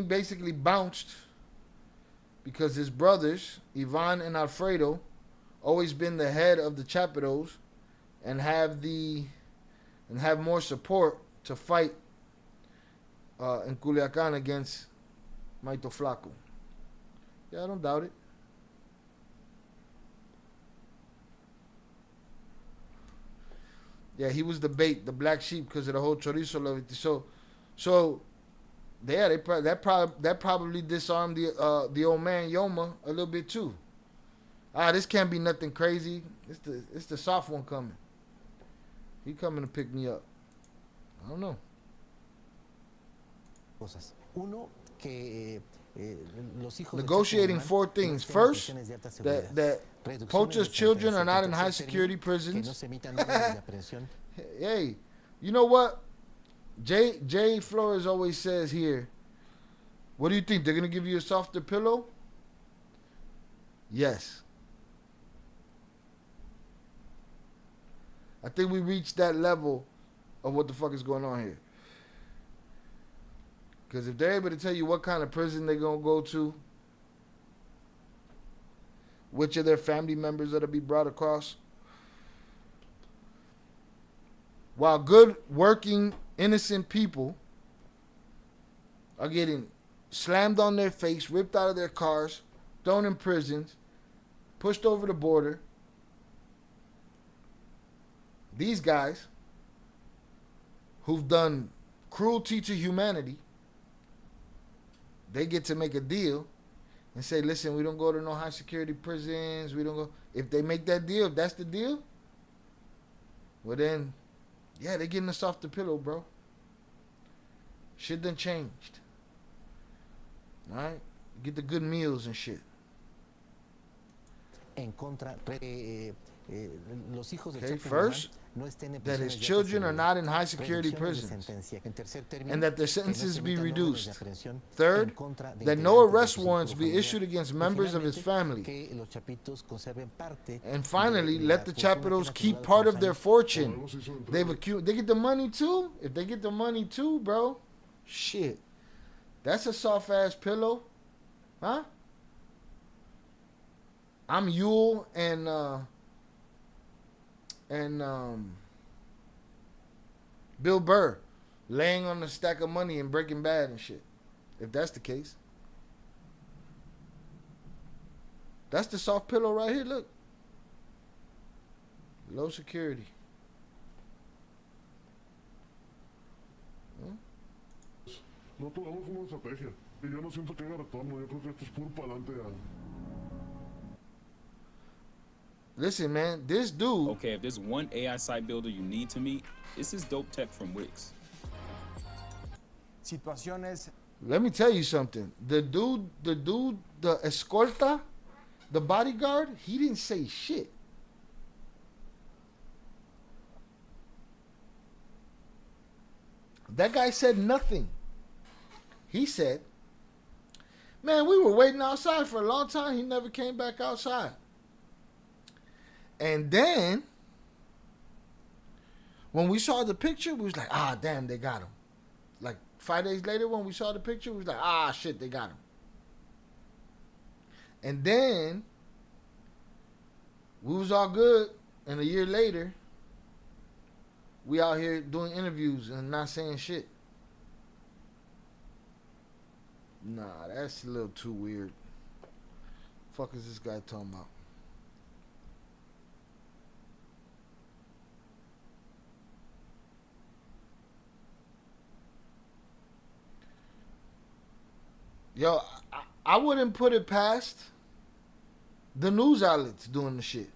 basically bounced because his brothers, Ivan and Alfredo, always been the head of the Chapitos and have more support to fight in Culiacan against Maito Flaco. Yeah, I don't doubt it. Yeah, he was the bait, the black sheep, because of the whole chorizo love. So, yeah, that probably disarmed the old man Yoma a little bit too. This can't be nothing crazy. It's the soft one coming. He coming to pick me up. I don't know. Cosas. Uno, que los hijos negotiating four things. First, that poachers' children are not in high security prisons. Hey, you know what? Jay Flores always says here, what do you think? They're going to give you a softer pillow? Yes. I think we reached that level of what the fuck is going on here. Because if they're able to tell you what kind of prison they're going to go to, which of their family members are to be brought across, while good, working, innocent people are getting slammed on their face, ripped out of their cars, thrown in prisons, pushed over the border, these guys who've done cruelty to humanity, they get to make a deal and say, listen, we don't go to no high security prisons. We don't go. If they make that deal, if that's the deal, well then, yeah, they're getting a softer pillow, bro. Shit done changed. All right? Get the good meals and shit. En contra, los hijos del Okay, Chapo first, no estén en that his prisiones de children alta are not in high security seguridad. prisons. En tercer término, And that their que no sentences se be emitan órdenes de reduced. aprehensión Third, en contra de that no integrantes de arrest su warrants círculo be familiar. issued against Y members of his finalmente, family. que los chapitos conserven parte And finally, de la let the fortuna que Chapitos han keep acumulado part con of their los años. fortune. They get the money too? If they get the money too, bro, shit. That's a soft ass pillow. Huh? I'm Yule and Bill Burr laying on a stack of money in Breaking Bad and shit. If that's the case. That's the soft pillow right here, look. Low security. No tomamos una estrategia. Y yo no siento que haya retorno. Yo creo que esto es puro pa'lante. Listen, man, this dude. Okay, if there's one AI site builder you need to meet, it's this dope tech from Wix. Situaciones. Let me tell you something. The dude, the escorta, the bodyguard, he didn't say shit. That guy said nothing. He said, man, we were waiting outside for a long time. He never came back outside. And then, when we saw the picture, we was like, ah, damn, they got him. Like 5 days later, when we saw the picture, we was like, ah, shit, they got him. And then, we was all good. And a year later, we out here doing interviews and not saying shit. Nah, that's a little too weird. Fuck is this guy talking about? Yo, I wouldn't put it past the news outlets doing the shit.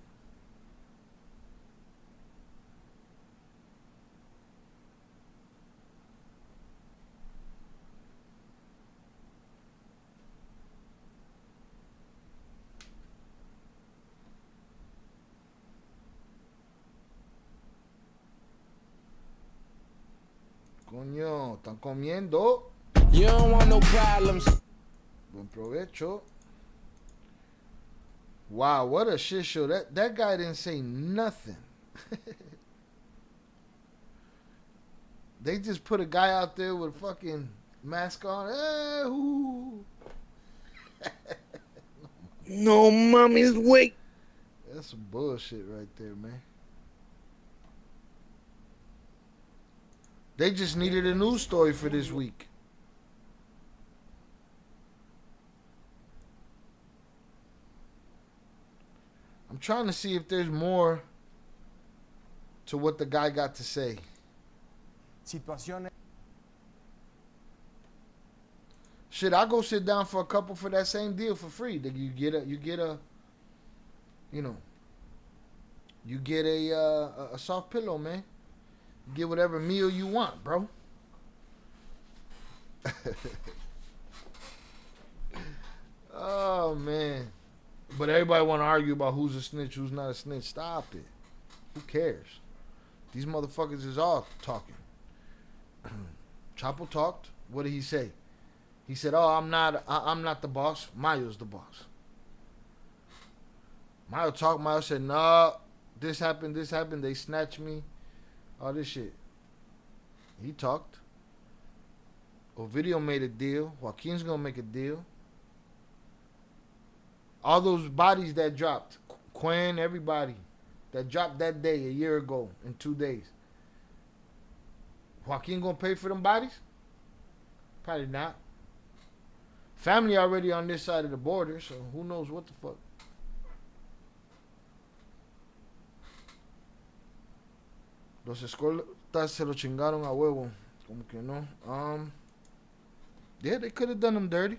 Coño, están comiendo. You don't want no problems. Buen provecho. Wow, what a shit show. That guy didn't say nothing. They just put a guy out there with a fucking mask on. Hey, ooh. No mommy's wait. That's some bullshit right there, man. They just needed a news story for this week. I'm trying to see if there's more to what the guy got to say. Situaciones. Shit, I'll go sit down for a couple for that same deal for free. You get a soft pillow, man. You get whatever meal you want, bro. Oh man. But everybody want to argue about who's a snitch, who's not a snitch. Stop it. Who cares? These motherfuckers is all talking. Chapo talked. What did he say? He said, "Oh, I'm not the boss. Mayo's the boss." Mayo talked. Mayo said, "No, this happened. They snatched me. All this shit." He talked. Ovidio made a deal. Joaquin's gonna make a deal. All those bodies that dropped, Quinn, everybody that dropped that day a year ago in 2 days. Joaquin gonna pay for them bodies? Probably not. Family already on this side of the border, so who knows what the fuck. Los escoltas se lo chingaron a huevo. Como que no. Yeah, they could have done them dirty.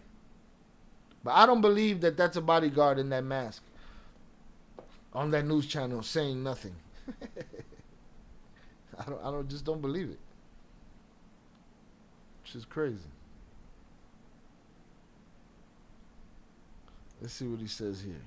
But I don't believe that that's a bodyguard in that mask on that news channel saying nothing. I just don't believe it. Which is crazy. Let's see what he says here.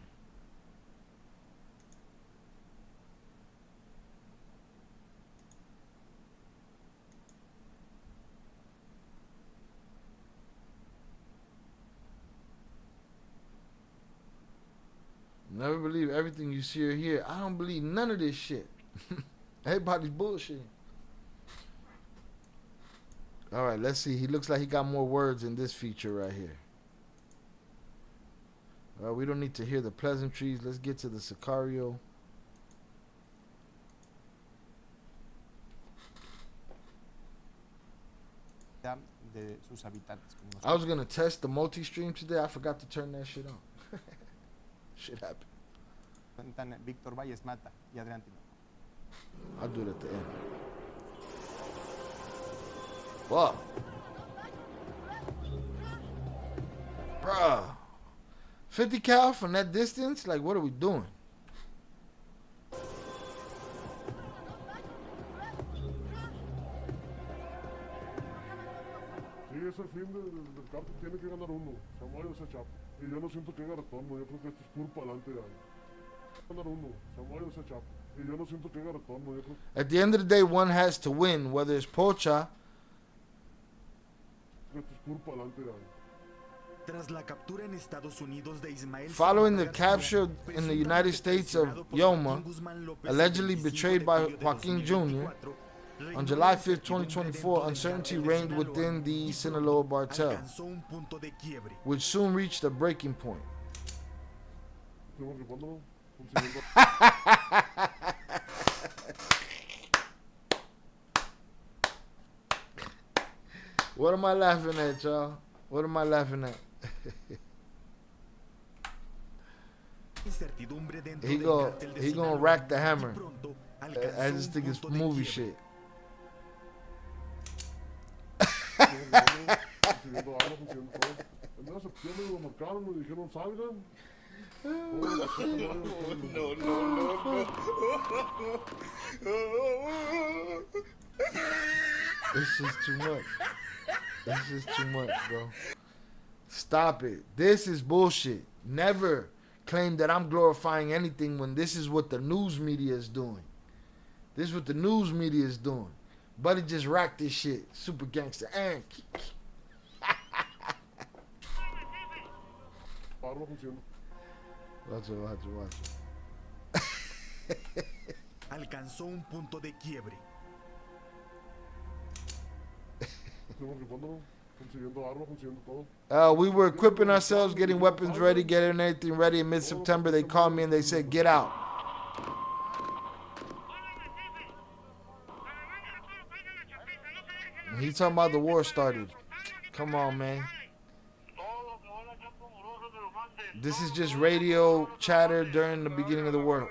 Never believe everything you see or hear. I don't believe none of this shit. Everybody's bullshit. All right, let's see. He looks like he got more words in this feature right here. We don't need to hear the pleasantries. Let's get to the Sicario. De sus habitantes, como I was going to test the multi-stream today. I forgot to turn that shit on. Shit happened. Víctor Valles Mata y Adrián Tino. I'll do it at the end. Whoa. Bruh. 50 cal from that distance? Like, what are we doing? Sí, ese fin del Cartel tiene que ganar uno. Samuel ese Chapo. Y yo no siento que gane todo. Yo creo que esto es puro para adelante. Ganar uno. Samuel ese Chapo. Y yo no siento que gane todo. At the end of the day, one has to win, whether it's Pocha. Esto es puro para adelante. Tras la captura en Estados Unidos de Ismael Following the capture in the United States of Yoma, allegedly betrayed by Joaquin Jr., on July 5th, 2024, uncertainty reigned within the Sinaloa cartel, which soon reached a breaking point. What am I laughing at, y'all? What am I laughing at? he gonna rack the hammer. I just think it's movie shit. This is too much. This is too much, bro. Stop it. This is bullshit. Never claim that I'm glorifying anything when this is what the news media is doing. This is what the news media is doing. Buddy just racked this shit. Super gangster. And Watch it. alcanzó un punto de quiebre. We were equipping ourselves, getting weapons ready, getting everything ready. In mid-September, they called me and they said, get out. And he's talking about the war started. Come on, man. This is just radio chatter during the beginning of the war.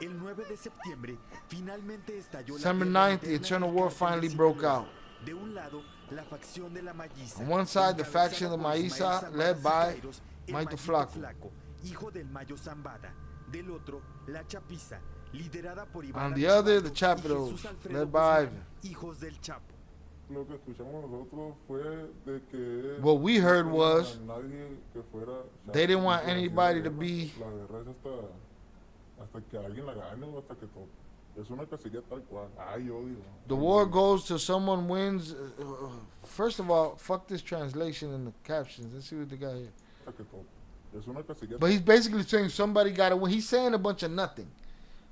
El 9 de septiembre, finalmente estalló December 9th, the Eternal War finally broke out. De un lado, la facción de la Malliza. On one side, the faction of Mayo'S, led by Maito Flaco. Hijo del Mayo Zambada. Del otro, la Chapiza, liderada por Iván. On the other, the Chapitos, led by Ivan. Hijos del Chapo. What we heard was they didn't want anybody to be. The war goes till someone wins. First of all, fuck this translation in the captions. Let's see what the guy here. But he's basically saying somebody got to win. He's saying a bunch of nothing.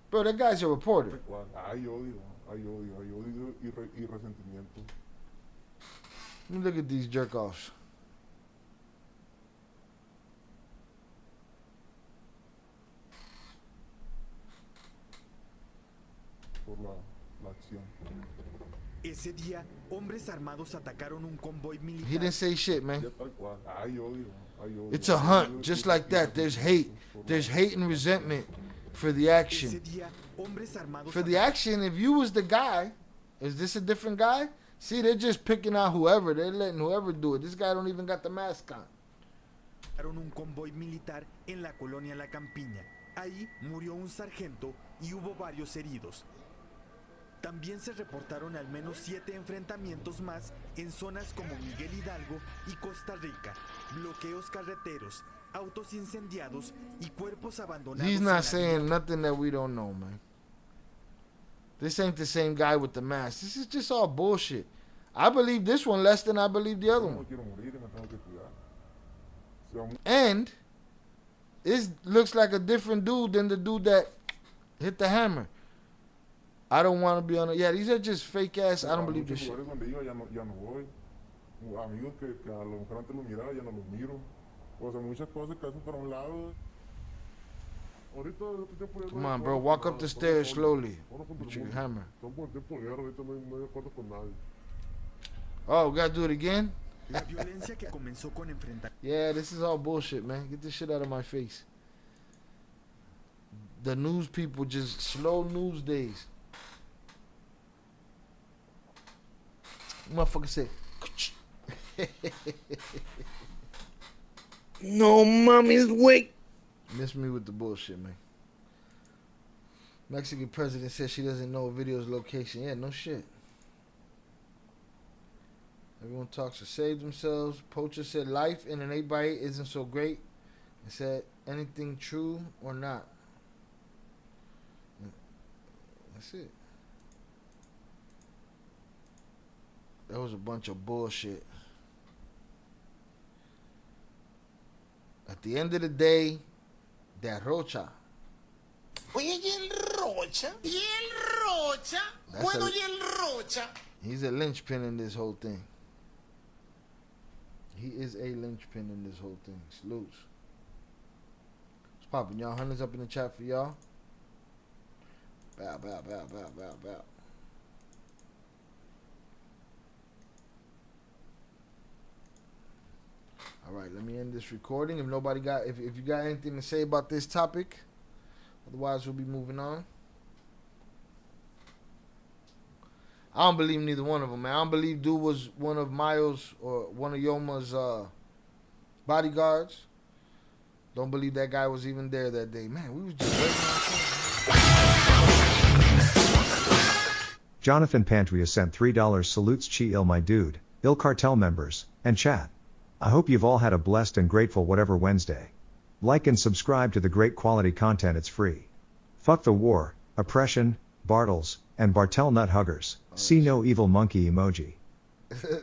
Bro, that guy's a reporter. Let me look at these jerk-offs. Ese día, hombres armados atacaron un convoy militar. He didn't say shit, man. It's a hunt, just like that. There's hate. There's hate and resentment for the action. For the action, if you was the guy, is this a different guy? See, they're just picking out whoever. They're letting whoever do it. This guy don't even got the mask on. Un convoy militar en la colonia La Campiña. Ahí murió un sargento y hubo varios heridos. También se reportaron al menos 7 enfrentamientos más en zonas como Miguel Hidalgo y Costa Rica, bloqueos carreteros, autos incendiados y cuerpos abandonados. He's not saying nothing that we don't know, man. This ain't the same guy with the mask. This is just all bullshit. I believe this one less than I believe the other one. And it looks like a different dude than the dude that hit the hammer. I don't want to be on it. Yeah, these are just fake ass. I don't believe this shit. Come on, bro. Walk up the stairs slowly with your hammer. Oh, we gotta do it again? Yeah, this is all bullshit, man. Get this shit out of my face. The news people just slow news days. Motherfucker said. No, mommy's wait. Miss me with the bullshit, man. Mexican president says she doesn't know a video's location. Yeah, no shit. Everyone talks to save themselves. Poacher said life in an 8x8 isn't so great. It said anything true or not. That's it. That was a bunch of bullshit. At the end of the day, that Rocha. Oye, ¿y el Rocha? ¿Y el Rocha? Bueno, ¿y el Rocha? He's a linchpin in this whole thing. He is a linchpin in this whole thing. Salutes. What's poppin', y'all? Hundreds up in the chat for y'all. Bow, bow, bow, bow, bow, bow. All right, let me end this recording. If nobody got, if you got anything to say about this topic, otherwise we'll be moving on. I don't believe neither one of them, man. I don't believe dude was one of Mayo'S or one of Yoma's bodyguards. Don't believe that guy was even there that day. Man, we was just waiting on Jonathan Pantria sent $3 salutes Chi Il my dude, Il Cartel members, and chat. I hope you've all had a blessed and grateful whatever Wednesday. Like and subscribe to the great quality content, it's free. Fuck the war, oppression, Bartles, and Bartel nut huggers. See no evil monkey emoji.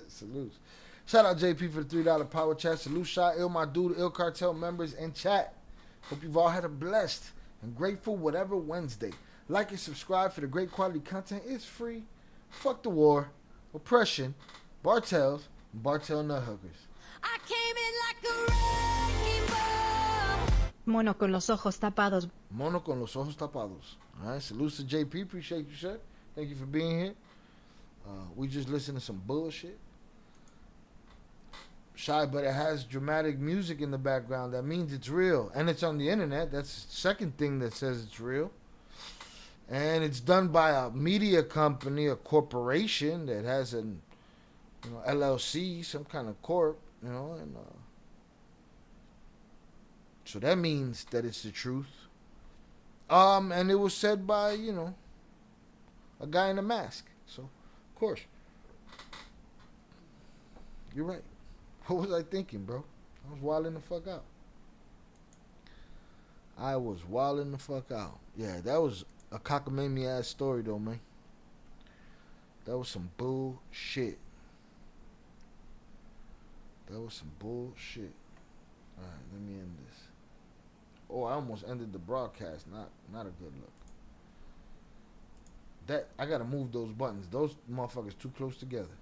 Salutes. Shout out JP for the $3 power chat. Salute Shot Il my dude, Il Cartel members, and chat. Hope you've all had a blessed and grateful whatever Wednesday. Like and subscribe for the great quality content. It's free. Fuck the war, oppression, Bartels, and Bartel nut hookers. I came in like a wrecking ball. Mono con los ojos tapados. Mono con los ojos tapados. All right, salutes to JP. Appreciate you, sir. Thank you for being here. We just listened to some bullshit. Shy, but it has dramatic music in the background. That means it's real. And it's on the internet. That's the second thing that says it's real. And it's done by a media company, a corporation that has an LLC, some kind of corp, and so that means that it's the truth. And it was said by, a guy in a mask. So, of course. You're right. What was I thinking, bro? I was wilding the fuck out. Yeah, that was a cockamamie ass story though, man. That was some bullshit. Alright, let me end this. Oh, I almost ended the broadcast. Not a good look. That I gotta move those buttons. Those motherfuckers too close together.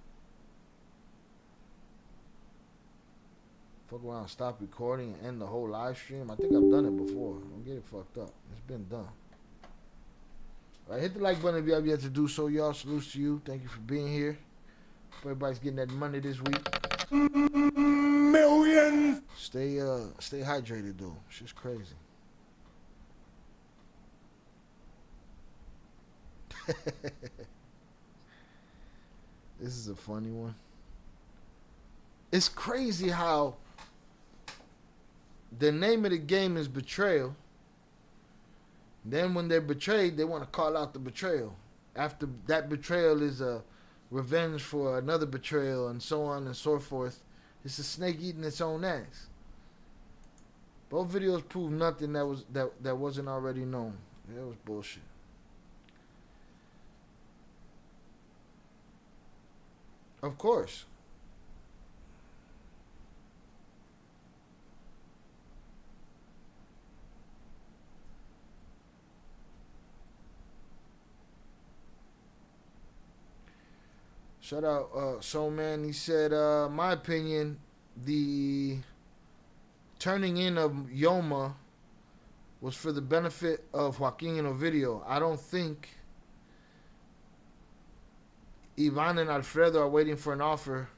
Fuck around, stop recording, and end the whole live stream. I think I've done it before. Don't get it fucked up. It's been done. Alright, hit the like button if you have yet to do so, y'all. Salutes to you. Thank you for being here. Hope everybody's getting that money this week. Millions. Stay hydrated though. Shit's crazy. This is a funny one. It's crazy how the name of the game is betrayal. Then when they're betrayed, they want to call out the betrayal. After that betrayal is a revenge for another betrayal, and so on and so forth. It's a snake eating its own ass. Both videos prove nothing that wasn't already known. That was bullshit. Of course. Shout out Soul Man. He said, my opinion, the turning in of Yoma was for the benefit of Joaquin and Ovidio. I don't think Ivan and Alfredo are waiting for an offer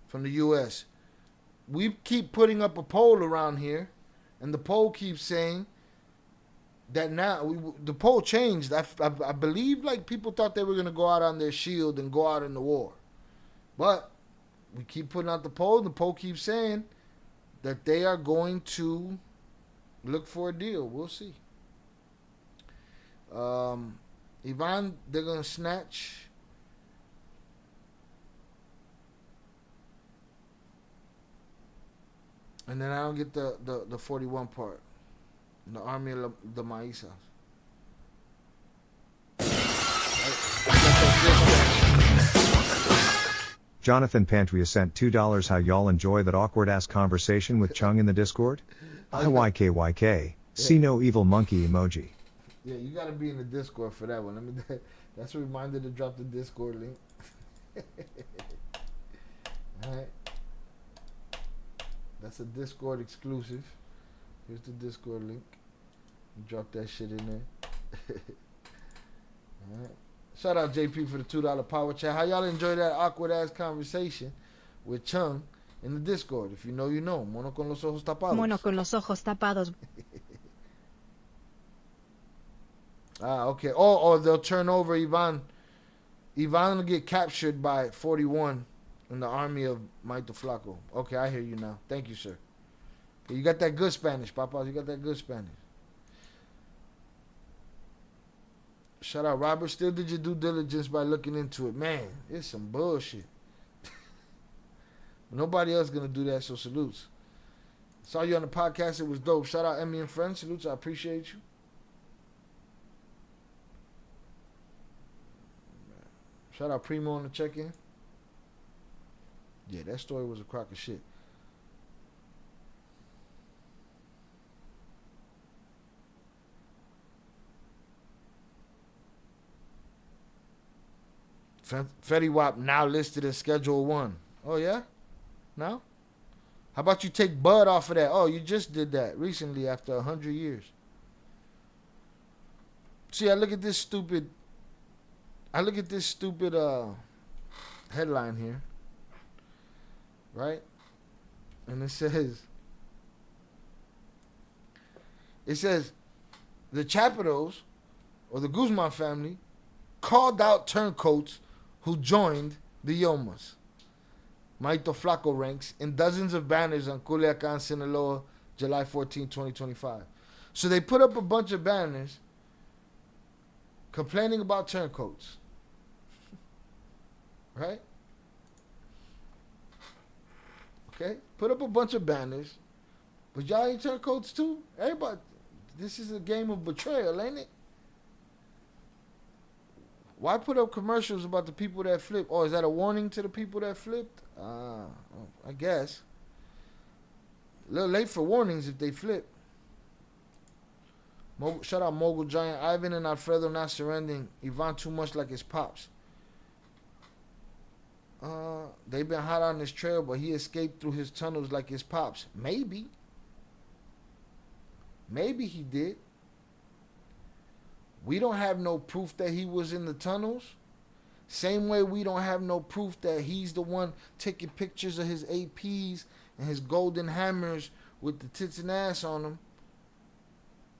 from the U.S. We keep putting up a poll around here, and the poll keeps saying that now the poll changed. I believe like people thought they were going to go out on their shield and go out in the war. But we keep putting out the poll, and the poll keeps saying that they are going to look for a deal. We'll see. Ivan, they're going to snatch. And then I don't get the 41 part. The army of the Mayo'S. Jonathan Pantria sent $2. How y'all enjoy that awkward ass conversation with Chung in the Discord? IYKYK. See no evil monkey emoji. Yeah, you gotta be in the Discord for that one. That's a reminder to drop the Discord link. Alright. That's a Discord exclusive. Here's the Discord link. Drop that shit in there. Alright. Shout out JP for the $2 power chat. How y'all enjoy that awkward ass conversation with Chung in the Discord? If you know, you know. Mono con los ojos tapados. Mono con los ojos tapados. Okay. Or they'll turn over Ivan. Ivan will get captured by 41 in the army of Maito Flaco. Okay, I hear you now. Thank you, sir. You got that good Spanish, Papas. You got that good Spanish. Shout out, Robert. Still did your due diligence by looking into it. Man, it's some bullshit. Nobody else gonna do that, so salutes. Saw you on the podcast. It was dope. Shout out, Emmy and friends. Salutes. I appreciate you. Shout out Primo on the check-in. Yeah, that story was a crock of shit. Fetty Wap now listed as Schedule 1. Oh, yeah? Now? How about you take Bud off of that? Oh, you just did that recently after 100 years. See, I look at this stupid headline here. Right? And it says, the Chapitos, or the Guzman family, called out turncoats who joined the Yomas. Maito Flaco ranks in dozens of banners on Culiacan, Sinaloa, July 14, 2025. So they put up a bunch of banners complaining about turncoats. Right? Okay? Put up a bunch of banners. But y'all ain't turncoats too? Everybody, this is a game of betrayal, ain't it? Why put up commercials about the people that flipped? Oh, is that a warning to the people that flipped? I guess. A little late for warnings if they flip. Shout out Mogul Giant. Ivan and Alfredo not surrendering. Ivan too much like his pops. They've been hot on his trail, but he escaped through his tunnels like his pops. Maybe. Maybe he did. We don't have no proof that he was in the tunnels. Same way we don't have no proof that he's the one taking pictures of his APs and his golden hammers with the tits and ass on them.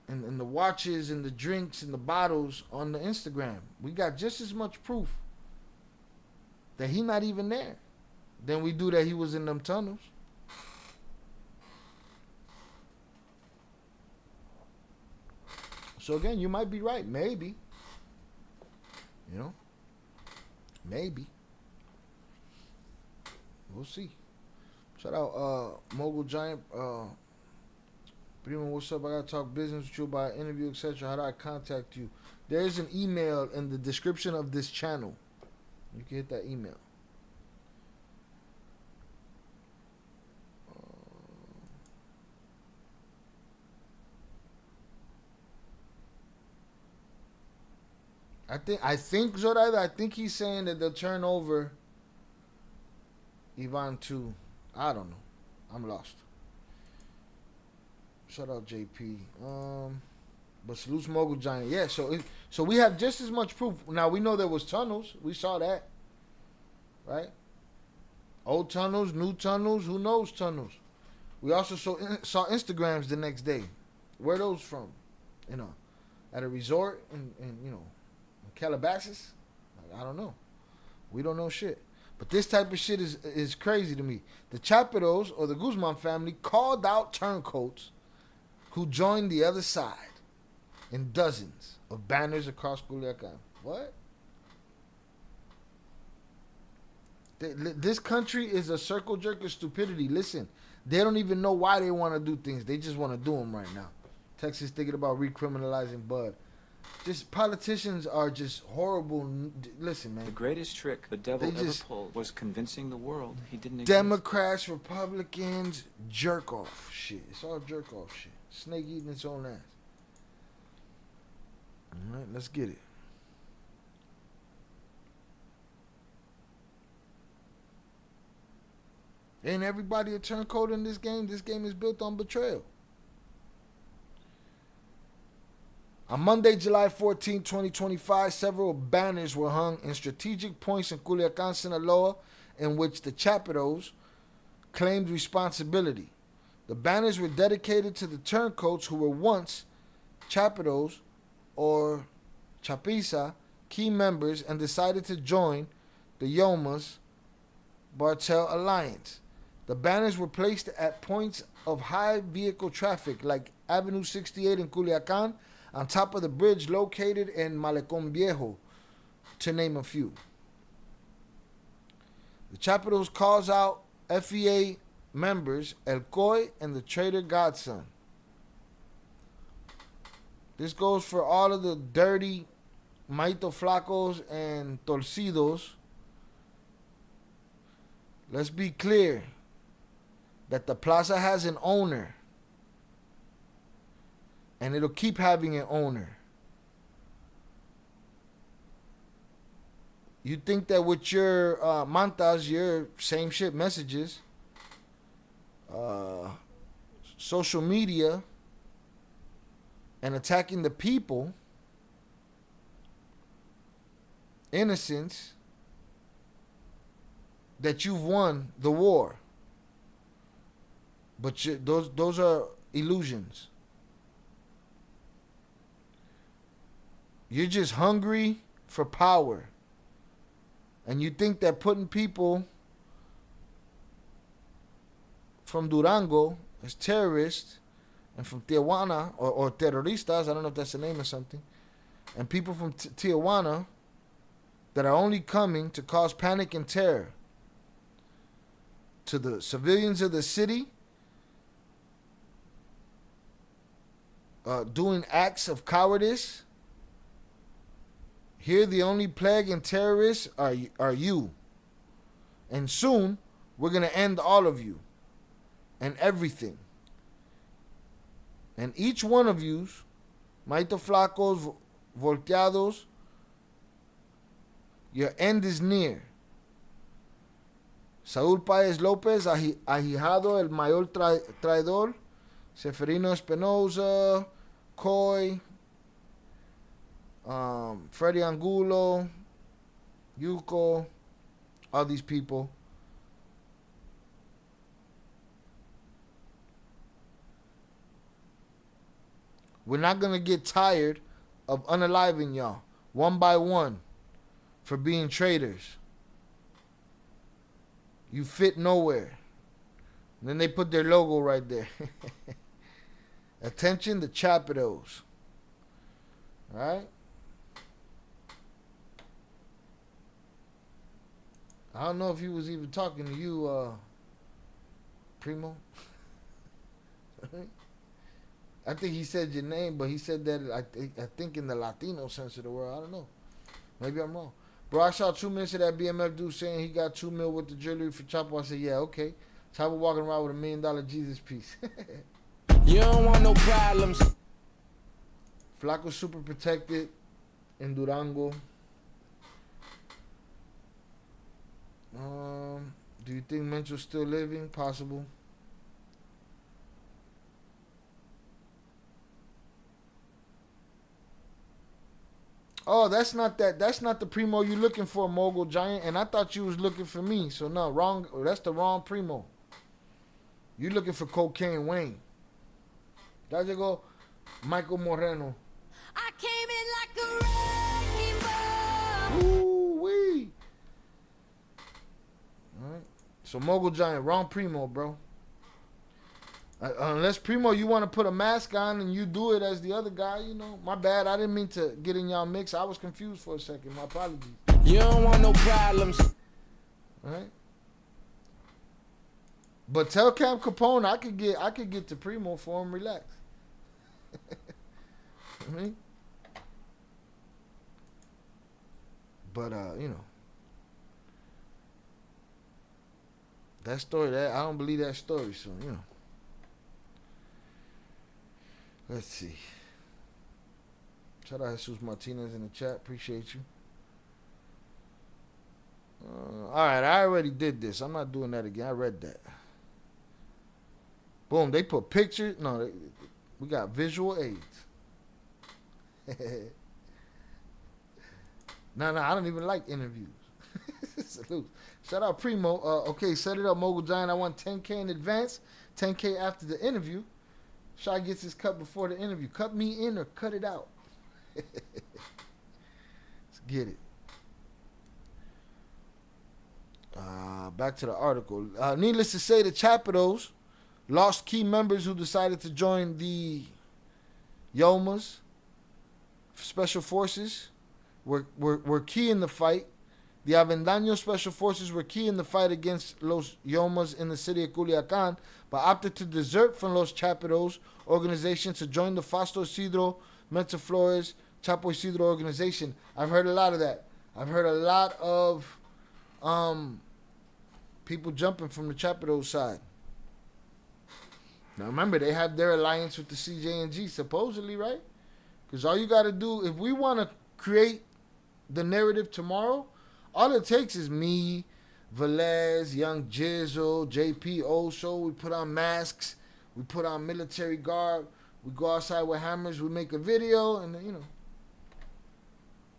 And the watches and the drinks and the bottles on the Instagram. We got just as much proof that he not even there than we do that he was in them tunnels. So again, you might be right. Maybe. You know? Maybe. We'll see. Shout out Mogul Giant. Primo, what's up? I gotta talk business with you about an interview, etc. How do I contact you? There's an email in the description of this channel. You can hit that email. I think Zoraida, I think he's saying that they'll turn over Ivan to, I don't know. I'm lost. Shout out JP. But salute Mogul Giant. Yeah, so we have just as much proof. Now we know there was tunnels. We saw that. Right? Old tunnels, new tunnels, who knows tunnels. We also saw Instagrams the next day. Where are those from? You know, at a resort in you know, Calabasas? I don't know. We don't know shit. But this type of shit is crazy to me. The Chapitos, or the Guzman family, called out turncoats who joined the other side in dozens of banners across Culiacan. What? This country is a circle jerk of stupidity. Listen, they don't even know why they want to do things. They just want to do them right now. Texas thinking about recriminalizing bud. Just politicians are just horrible. Listen, man. The greatest trick the devil ever pulled was convincing the world he didn't exist. Democrats, Republicans, jerk off shit. It's all jerk off shit. Snake eating its own ass. All right, let's get it. Ain't everybody a turncoat in this game? This game is built on betrayal. On Monday, July 14, 2025, several banners were hung in strategic points in Culiacan, Sinaloa, in which the Chapitos claimed responsibility. The banners were dedicated to the turncoats who were once Chapitos or Chapisa key members and decided to join the Yomas Cartel alliance. The banners were placed at points of high vehicle traffic like Avenue 68 in Culiacan, on top of the bridge located in Malecón Viejo, to name a few. The Chapitos calls out FEA members El Coy and the traitor Godson. This goes for all of the dirty Maito Flacos and Torcidos. Let's be clear that the plaza has an owner. And it'll keep having an owner. You think that with your mantas, your same shit messages, social media, and attacking the people, innocents, that you've won the war. But those are illusions. You're just hungry for power. And you think that putting people from Durango as terrorists and from Tijuana, or terroristas, I don't know if that's the name or something, and people from Tijuana that are only coming to cause panic and terror to the civilians of the city, doing acts of cowardice. Here, the only plague and terrorists are you. And soon, we're going to end all of you and everything. And each one of yous, Maito Flacos, Volteados, your end is near. Saúl Páez López, ahijado, el mayor traidor, Seferino Espinosa, Coy, Freddie Angulo, Yuko, all these people. We're not going to get tired of unaliving y'all one by one for being traitors. You fit nowhere. And then they put their logo right there. Attention, the Chapitos. All right? I don't know if he was even talking to you, Primo. I think he said your name, but he said that I think in the Latino sense of the word. I don't know. Maybe I'm wrong. Bro, I saw 2 minutes of that BMF dude saying he got $2 million with the jewelry for Chapo. I said, yeah, okay. Chapo walking around with $1 million Jesus piece. You don't want no problems. Flaco super protected in Durango. Do you think Mencho's still living? Possible. Oh, that's not the Primo you looking for, Mogul Giant. And I thought you was looking for me. So no, wrong. That's the wrong Primo. You looking for Cocaine Wayne. There you go, Michael Moreno. I came in like a wrecking ball. Ooh wee. All right. So Mogul Giant, wrong Primo, bro. Unless Primo, you want to put a mask on and you do it as the other guy, you know. My bad. I didn't mean to get in y'all mix. I was confused for a second. My apologies. You don't want no problems. All right. But tell Cam Capone I could get to Primo for him. Relax. I mean, but you know, that story, that I don't believe that story. So you know. Let's see. Shout out Jesus Martinez in the chat. Appreciate you. All right, I already did this. I'm not doing that again. I read that. Boom, they put pictures. No, we got visual aids. No, I don't even like interviews. Salute. Shout out Primo. Okay, set it up, Mogul Giant. I want 10K in advance, 10K after the interview. Shy gets his cut before the interview. Cut me in or cut it out. Let's get it. Back to the article. Needless to say, the Chapitos lost key members who decided to join the Yomas. Special forces were key in the fight. The Avendaño Special Forces were key in the fight against Los Yomas in the city of Culiacan, but opted to desert from Los Chapitos organization to join the Fausto Isidro Menta Flores Chapo Isidro organization. I've heard a lot of that. I've heard a lot of people jumping from the Chapitos side. Now remember, they have their alliance with the CJNG, supposedly, right? Because all you got to do, if we want to create the narrative tomorrow, All it takes is me, Velez, Young Jizzle, JP Oso. We put on masks. We put on military garb. We go outside with hammers. We make a video, and you know.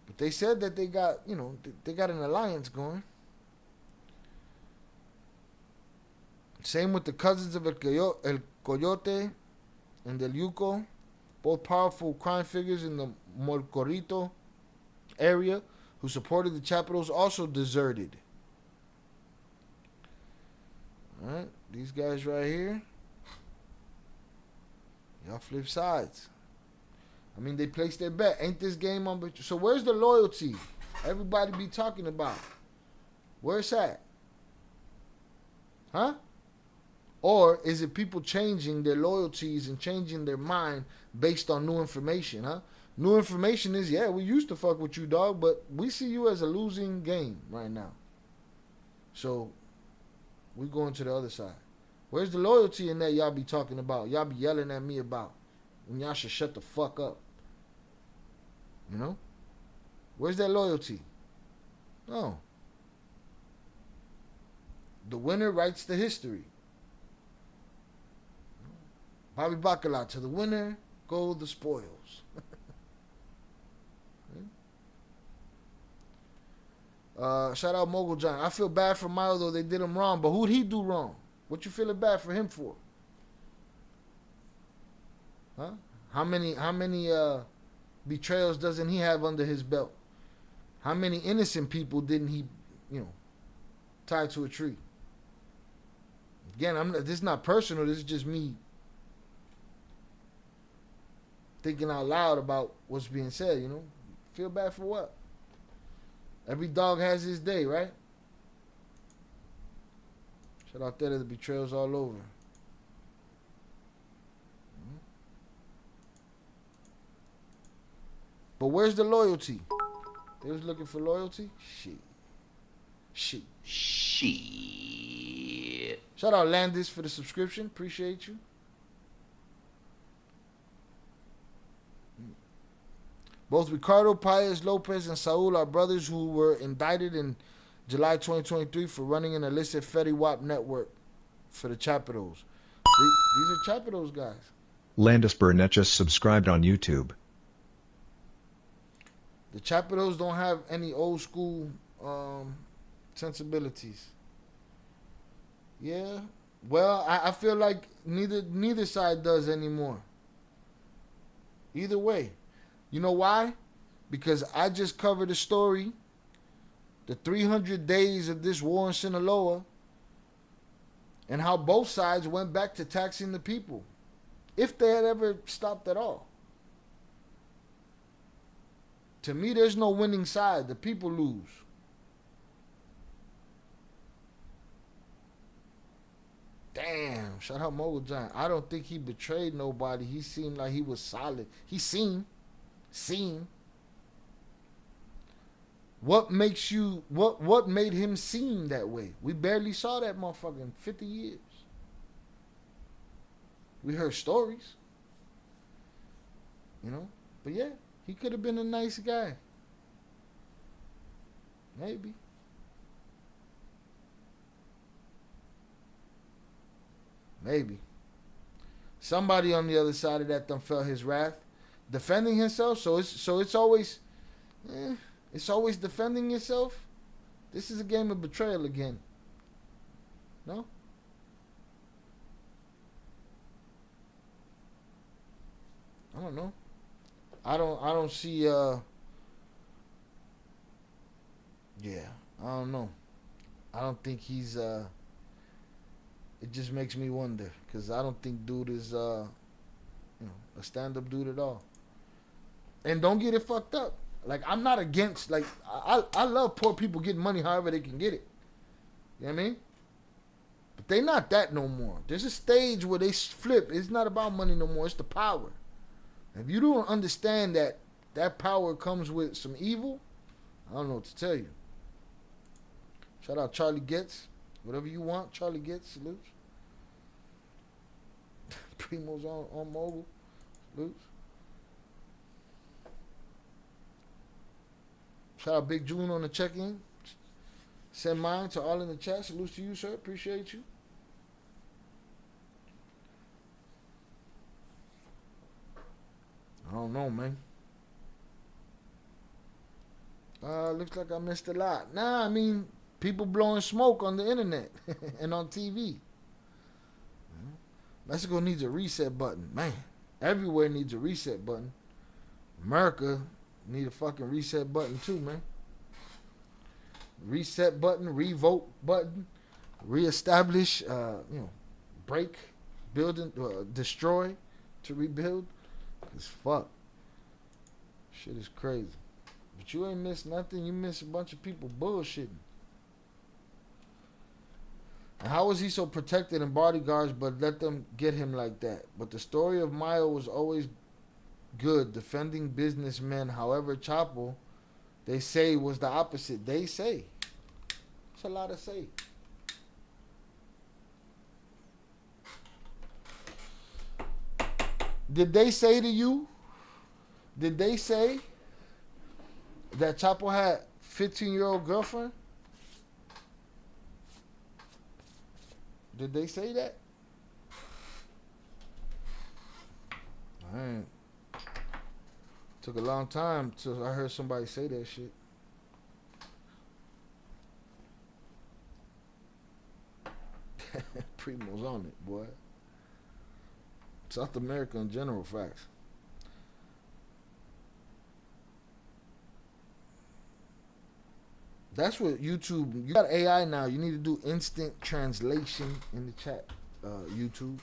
But they said that they got, you know, they got an alliance going. Same with the cousins of El Coyote and Del Yuco, both powerful crime figures in the Morcorito area who supported the Chapitos, also deserted. All right, these guys right here, y'all flip sides. I mean, they placed their bet. Ain't this game on? So where's the loyalty everybody be talking about? Where's that? Huh? Or is it people changing their loyalties and changing their mind based on new information, huh? New information is, yeah, we used to fuck with you, dog, but we see you as a losing game right now. So we going to the other side. Where's the loyalty in that y'all be talking about? Y'all be yelling at me about when y'all should shut the fuck up. You know? Where's that loyalty? No. The winner writes the history. Bobby Bacala, to the winner go the spoils. Shout out Mogul John. I feel bad for Mayo, though they did him wrong, but who'd he do wrong? What you feeling bad for him for? Huh? How many betrayals doesn't he have under his belt? How many innocent people didn't he, you know, tie to a tree? Again, this is not personal. This is just me thinking out loud about what's being said, you know. Feel bad for what? Every dog has his day, right? Shout out there to the betrayals all over. But where's the loyalty? They was looking for loyalty? Shit. Shout out Landis for the subscription. Appreciate you. Both Ricardo Paez Lopez and Saul are brothers who were indicted in July 2023 for running an illicit Fetty Wap network for the Chapitos. These are Chapitos guys. Landis Burnett just subscribed on YouTube. The Chapitos don't have any old school sensibilities. Yeah. Well, I feel like neither side does anymore. Either way. You know why? Because I just covered a story, the 300 days of this war in Sinaloa, and how both sides went back to taxing the people, if they had ever stopped at all. To me, there's no winning side. The people lose. Damn, shout out Mogul Giant. I don't think he betrayed nobody. He seemed like he was solid. He seen. What makes you, what made him seem that way? We barely saw that motherfucker in 50 years. We heard stories. You know? But yeah, he could have been a nice guy. Maybe. Somebody on the other side of that done felt his wrath. Defending himself, so it's always defending yourself. This is a game of betrayal again. No? I don't know. I don't see I don't know. I don't think he's it just makes me wonder, because I don't think dude is a stand-up dude at all. And don't get it fucked up. Like, I'm not against, like, I love poor people getting money however they can get it. You know what I mean? But they not that no more. There's a stage where they flip. It's not about money no more. It's the power. If you don't understand that that power comes with some evil, I don't know what to tell you. Shout out Charlie Getz. Whatever you want, Charlie Getz. Salutes. Primo's on mobile. Salutes. Shout out Big June on the check-in. Send mine to all in the chat. Salute to you, sir. Appreciate you. I don't know, man. Looks like I missed a lot. Nah, I mean, people blowing smoke on the internet and on TV. Mexico needs a reset button. Man, everywhere needs a reset button. America need a fucking reset button too, man. Reset button, revoke button, reestablish, break, build, destroy to rebuild. Cause fuck, shit is crazy. But you ain't missed nothing. You missed a bunch of people bullshitting. And how was he so protected in bodyguards but let them get him like that? But the story of Mayo was always good, defending businessmen. However, Chapo, they say, was the opposite. They say. It's a lot to say. Did they say to you? Did they say that Chapo had 15-year-old girlfriend? Did they say that? Man, took a long time till I heard somebody say that shit. Primo's on it, boy. South America in general, facts. That's what YouTube. You got AI now. You need to do instant translation in the chat. YouTube.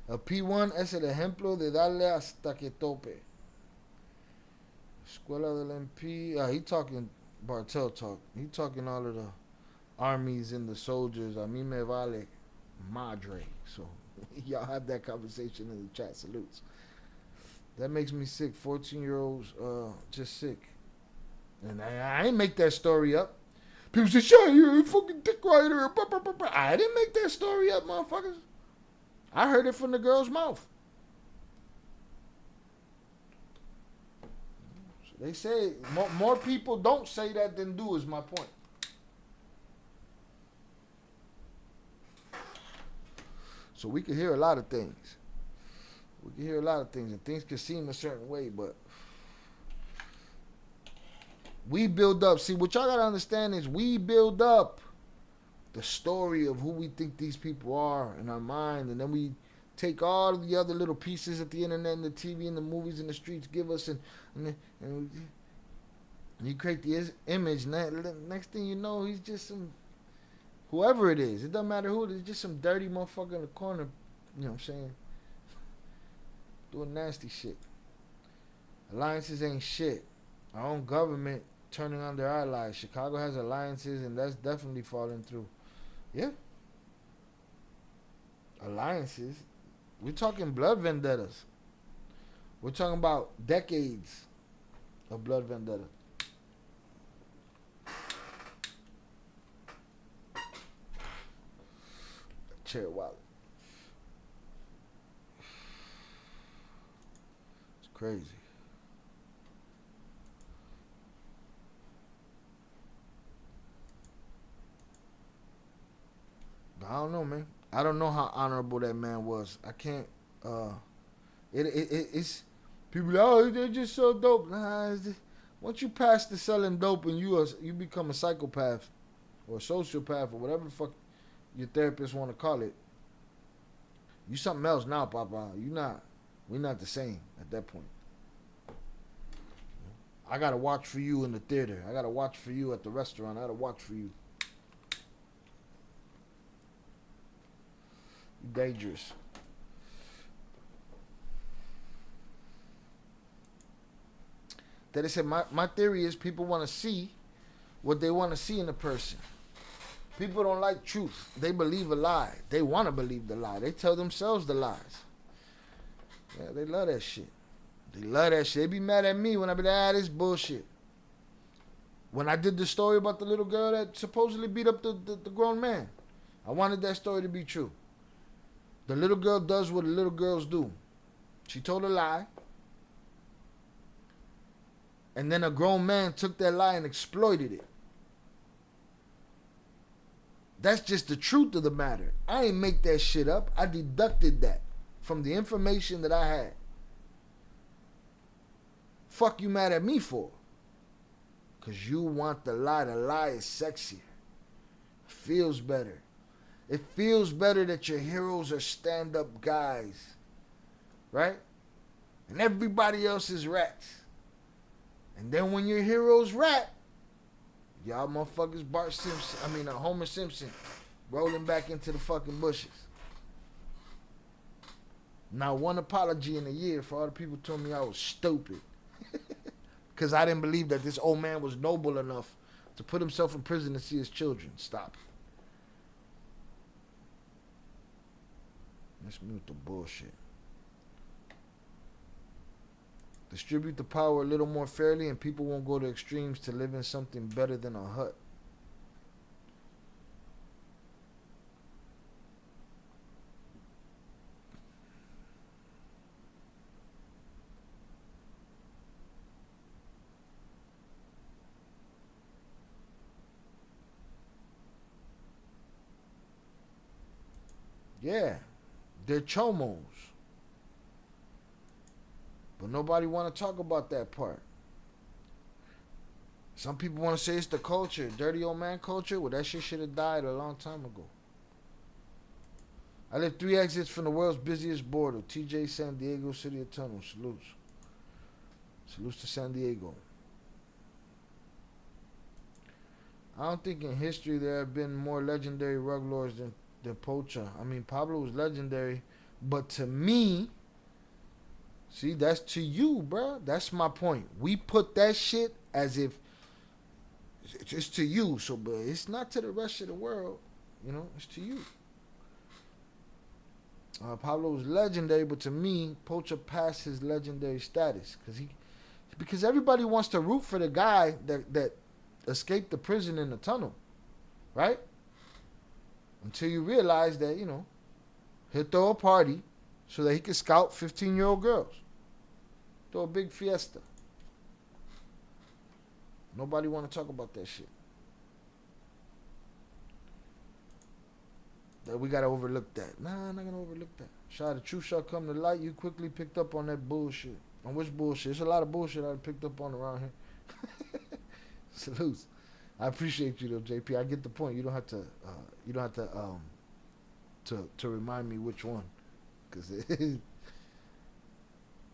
P1 es el ejemplo de darle hasta que tope. Escuela del MP. He talking Bartel talk. He talking all of the armies and the soldiers. A mí me vale madre. So y'all have that conversation in the chat. Salutes. That makes me sick. 14-year-olds just sick. And I ain't make that story up. People say, "Shut you fucking dick rider." I didn't make that story up, motherfuckers. I heard it from the girl's mouth. So they say more people don't say that than do is my point. So we can hear a lot of things. We can hear a lot of things, and things can seem a certain way, but we build up. See, what y'all gotta understand is we build up the story of who we think these people are in our mind, and then we take all the other little pieces that the internet and the TV and the movies and the streets give us, and you create the image. And next thing you know, he's just some, whoever it is. It doesn't matter who it is, just some dirty motherfucker in the corner. You know what I'm saying? Doing nasty shit. Alliances ain't shit. Our own government turning on their allies. Chicago has alliances, and that's definitely falling through. Yeah. Alliances. We're talking blood vendettas. We're talking about decades of blood vendetta. Chair wallet. It's crazy. I don't know, man. I don't know how honorable that man was. I can't. It's people. Oh, they just sell dope. Nah, once you pass the selling dope and you become a psychopath or a sociopath or whatever the fuck your therapist want to call it, you something else now, Papa. You not. We're not the same at that point. I gotta watch for you in the theater. I gotta watch for you at the restaurant. I gotta watch for you. Dangerous. That they said my theory is people want to see what they want to see in a person. People don't like truth. They believe a lie. They want to believe the lie. They tell themselves the lies. Yeah, they love that shit. They love that shit. They be mad at me when I be like, this bullshit. When I did the story about the little girl that supposedly beat up the grown man, I wanted that story to be true. The little girl does what little girls do. She told a lie. And then a grown man took that lie and exploited it. That's just the truth of the matter. I ain't make that shit up. I deducted that from the information that I had. Fuck you mad at me for? Because you want the lie. The lie is sexier. Feels better. It feels better that your heroes are stand-up guys. Right? And everybody else is rats. And then when your heroes rat, y'all motherfuckers Homer Simpson rolling back into the fucking bushes. Not one apology in a year for all the people who told me I was stupid. Because I didn't believe that this old man was noble enough to put himself in prison to see his children. Stop it. Let's mute the bullshit. Distribute the power a little more fairly and people won't go to extremes to live in something better than a hut. Yeah, they're chomos. But nobody want to talk about that part. Some people want to say it's the culture. Dirty old man culture. Well, that shit should have died a long time ago. I live 3 exits from the world's busiest border. TJ, San Diego, City of Tunnel. Salutes. Salutes to San Diego. I don't think in history there have been more legendary rug lords than Pocha. I mean, Pablo was legendary. But to me... See, that's to you, bro. That's my point. We put that shit as if it's to you. So, but it's not to the rest of the world. You know, it's to you. Pablo was legendary, but to me, Pocha passed his legendary status because everybody wants to root for the guy that escaped the prison in the tunnel, right? Until you realize that, you know, he'll throw a party so that he can scout 15-year-old girls. Throw a big fiesta. Nobody want to talk about that shit. That we got to overlook that. Nah, I'm not going to overlook that. The truth shall come to light. You quickly picked up on that bullshit. On which bullshit? There's a lot of bullshit I picked up on around here. Salutes. I appreciate you though, JP. I get the point. You don't have to remind me which one. Because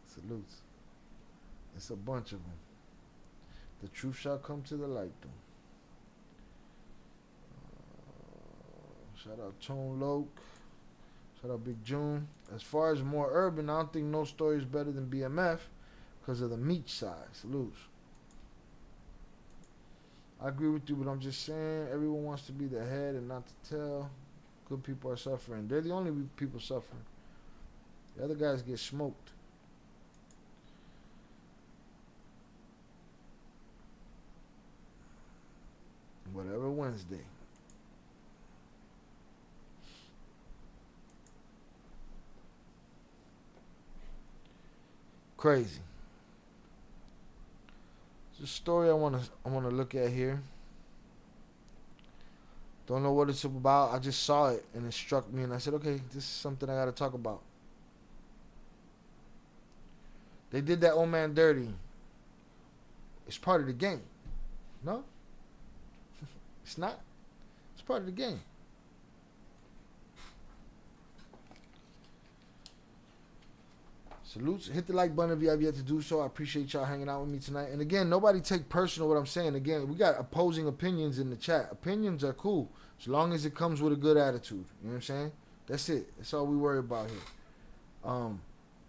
salutes. It's a bunch of them. The truth shall come to the light, though. Shout out Tone Loke. Shout out Big June. As far as more urban, I don't think no story is better than BMF because of the meat size. Salutes. I agree with you, but I'm just saying everyone wants to be the head and not to tell. Good people are suffering. They're the only people suffering. The other guys get smoked. Whatever Wednesday. Crazy. It's a story I wanna look at here. Don't know what it's about. I just saw it and it struck me and I said, okay, this is something I gotta talk about. They did that old man dirty. It's part of the game. No? It's not. It's part of the game. Salutes. Hit the like button if you have yet to do so. I appreciate y'all hanging out with me tonight. And again, nobody take personal what I'm saying. Again, we got opposing opinions in the chat. Opinions are cool as long as it comes with a good attitude. You know what I'm saying? That's it. That's all we worry about here.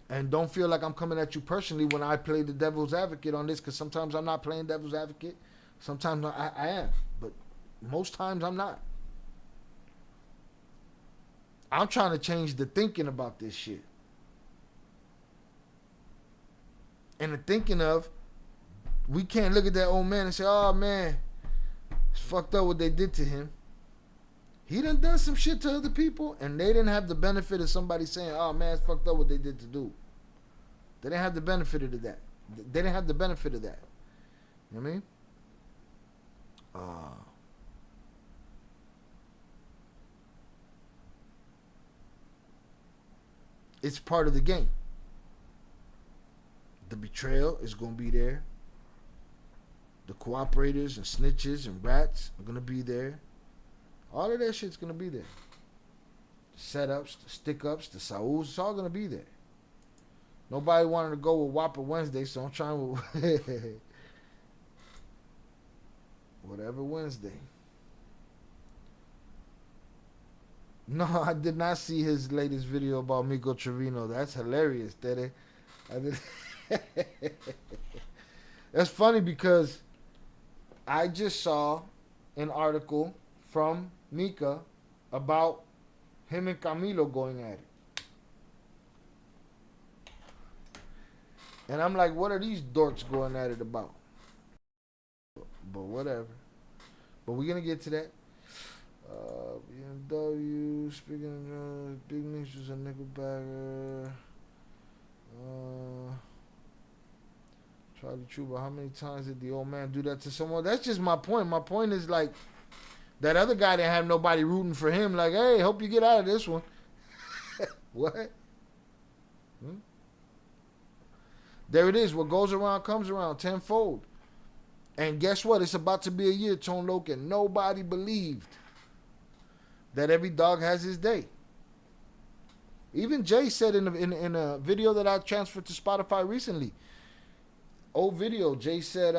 And don't feel like I'm coming at you personally when I play the devil's advocate on this, because sometimes I'm not playing devil's advocate. Sometimes I am. But most times I'm not. I'm trying to change the thinking about this shit. And the thinking of, we can't look at that old man and say, oh man, it's fucked up what they did to him. He done some shit to other people, and they didn't have the benefit of somebody saying, oh man, it's fucked up what they did to do. They didn't have the benefit of that. They didn't have the benefit of that. You know what I mean? it's part of the game. The betrayal is going to be there. The cooperators and snitches and rats are going to be there. All of that shit's going to be there. The setups, the stick-ups, the Sauls, it's all going to be there. Nobody wanted to go with Whopper Wednesday, so I'm trying with whatever Wednesday. No, I did not see his latest video about Mico Trevino. That's hilarious, Daddy. That's funny because I just saw an article from Mica about him and Camilo going at it. And I'm like, what are these dorks going at it about? But whatever. But we're going to get to that. BMW, speaking of drugs, Big Meech was a nickelbacker. Charlie Trouba, how many times did the old man do that to someone? That's just my point. My point is like, that other guy didn't have nobody rooting for him. Like, hey, hope you get out of this one. What? There it is. What goes around comes around tenfold. And guess what? It's about to be a year, Tone Loc, and nobody believed that every dog has his day. Even Jay said in a video that I transferred to Spotify recently, old video, Jay said,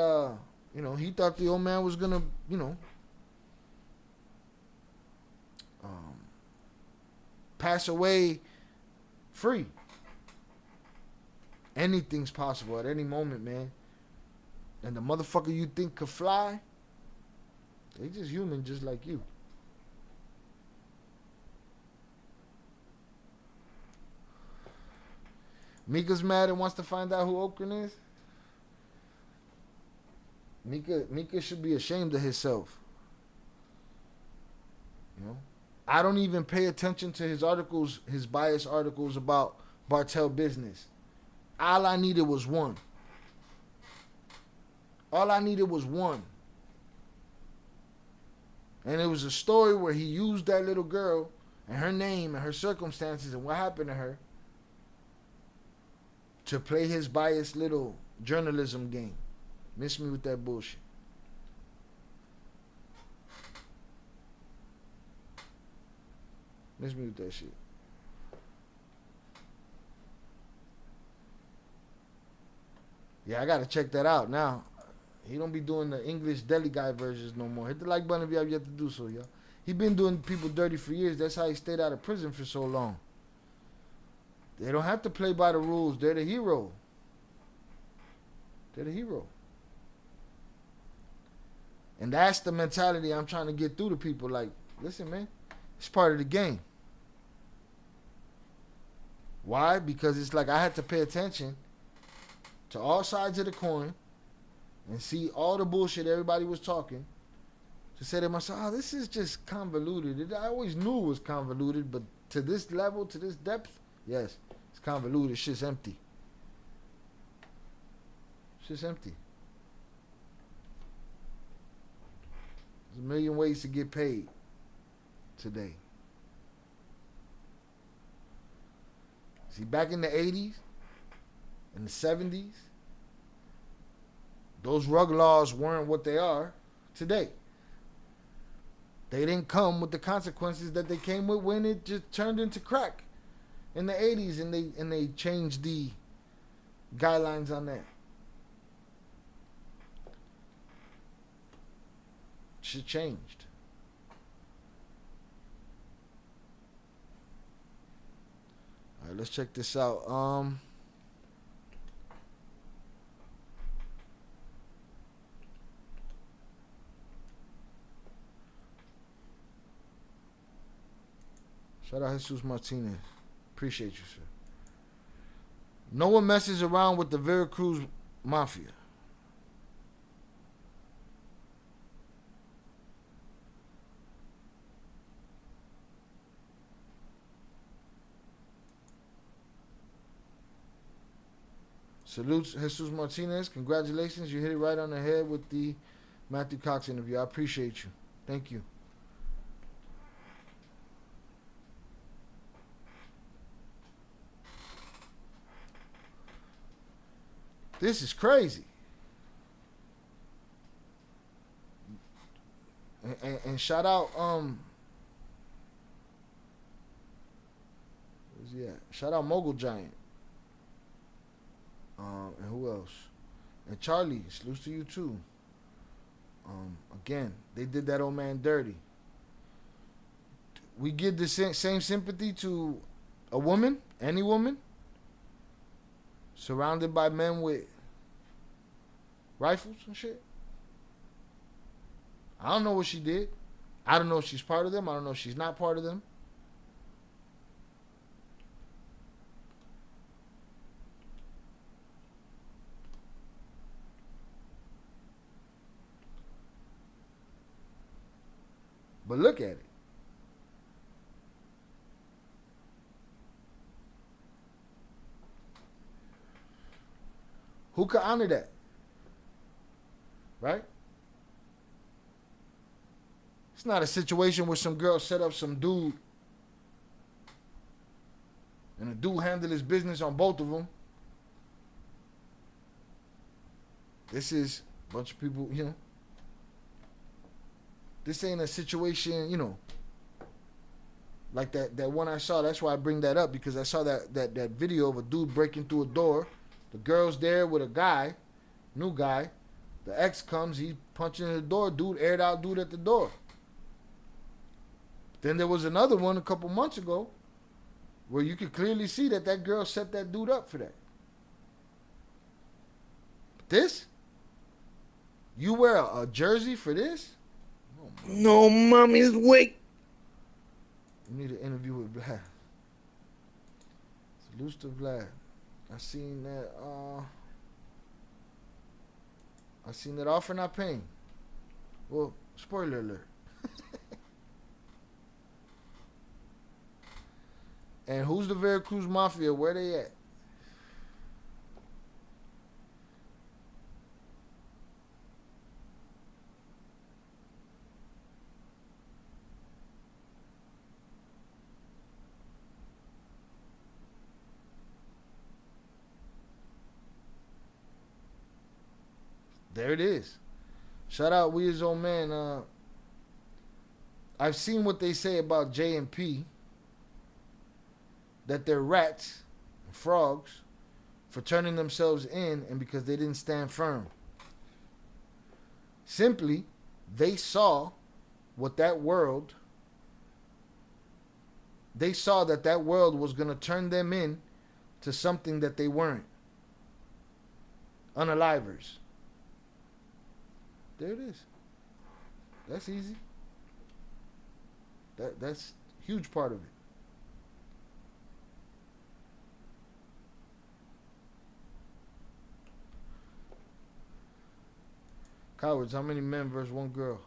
he thought the old man was gonna, pass away free. Anything's possible at any moment, man. And the motherfucker you think could fly, they just human, just like you. Mica's mad and wants to find out who Okran is. Mica should be ashamed of himself. I don't even pay attention to his articles, his biased articles about Bartel business. All I needed was one. All I needed was one. And it was a story where he used that little girl and her name and her circumstances and what happened to her to play his biased little journalism game. Miss me with that bullshit. Miss me with that shit. Yeah, I gotta check that out now. He don't be doing the English deli guy versions no more. Hit the like button if you have yet to do so, y'all. He been doing people dirty for years. That's how he stayed out of prison for so long. They don't have to play by the rules. They're the hero. They're the hero. And that's the mentality I'm trying to get through to people. Like, listen, man, it's part of the game. Why? Because it's like I had to pay attention to all sides of the coin and see all the bullshit everybody was talking to say to myself, oh, this is just convoluted. I always knew it was convoluted, but to this level, to this depth, yes, it's convoluted. Shit's empty. Shit's empty. There's a million ways to get paid today. See, back in the 80s, in the 70s, those rug laws weren't what they are today. They didn't come with the consequences that they came with when it just turned into crack in the 80s, and they changed the guidelines on that. Shit changed. All right, let's check this out. Shout out Jesus Martinez. Appreciate you, sir. No one messes around with the Veracruz Mafia. Salutes, Jesus Martinez. Congratulations. You hit it right on the head with the Matthew Cox interview. I appreciate you. Thank you. This is crazy. And shout out, where's he at? Shout out Mogul Giant. And who else? And Charlie, salute to you too. Again, they did that old man dirty. We give the same sympathy to a woman, any woman, surrounded by men with rifles and shit. I don't know what she did. I don't know if she's part of them. I don't know if she's not part of them. But look at it. Who could honor that? Right? It's not a situation where some girl set up some dude and the dude handled his business on both of them. This is a bunch of people, you know. This ain't a situation, you know, like that one I saw. That's why I bring that up, because I saw that video of a dude breaking through a door. The girl's there with a guy, new guy. The ex comes, he's punching in the door. Dude aired out dude at the door. Then there was another one a couple months ago where you could clearly see that girl set that dude up for that. But this? You wear a jersey for this? No mommy's way. We need an interview with Vlad. Salute to Vlad. I seen that offer not paying. Well, spoiler alert. And who's the Veracruz Mafia? Where they at? There it is. Shout out We His Old Man. I've seen what they say about J and P. That they're rats, frogs, for turning themselves in and because they didn't stand firm. Simply, they saw what that world, they saw that world was going to turn them in to something that they weren't. Unalivers. There it is. That's easy. That's a huge part of it. Cowards, how many men versus one girl?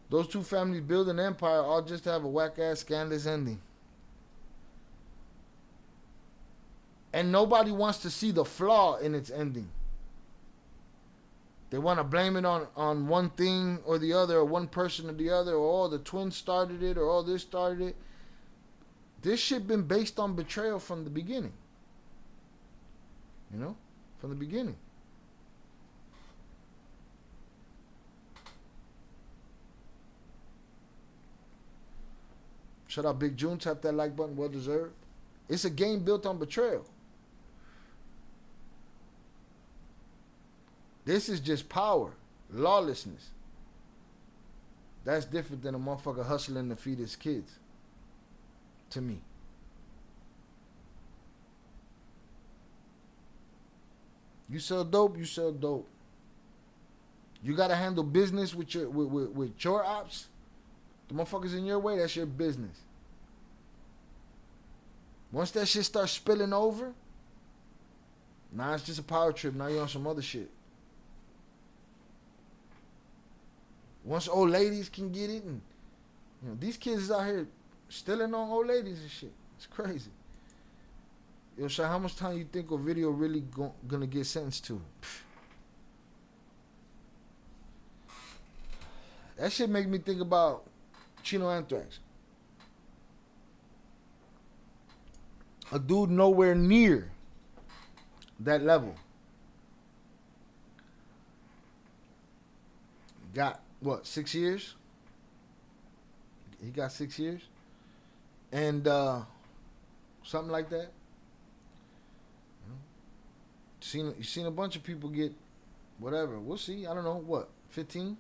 Those two families build an empire all just to have a whack-ass scandalous ending. And nobody wants to see the flaw in its ending. They want to blame it on one thing or the other, or one person or the other, or the twins started it, or this started it. This shit been based on betrayal from the beginning. You know? From the beginning. Shout out Big June. Tap that like button. Well deserved. It's a game built on betrayal. This is just power. Lawlessness. That's different than a motherfucker hustling to feed his kids. To me. You sell dope, you sell dope. You gotta handle business with your ops. The motherfuckers in your way, that's your business. Once that shit starts spilling over, now it's just a power trip. Now you're on some other shit. Once old ladies can get it, and you know, these kids is out here stealing on old ladies and shit. It's crazy. Yo, Shay, how much time you think a video really gonna get sentenced to? That shit make me think about Chino Anthrax. A dude nowhere near that level. got, what, 6 years? He got 6 years? And something like that. You've seen a bunch of people get whatever. We'll see. I don't know. What? 15?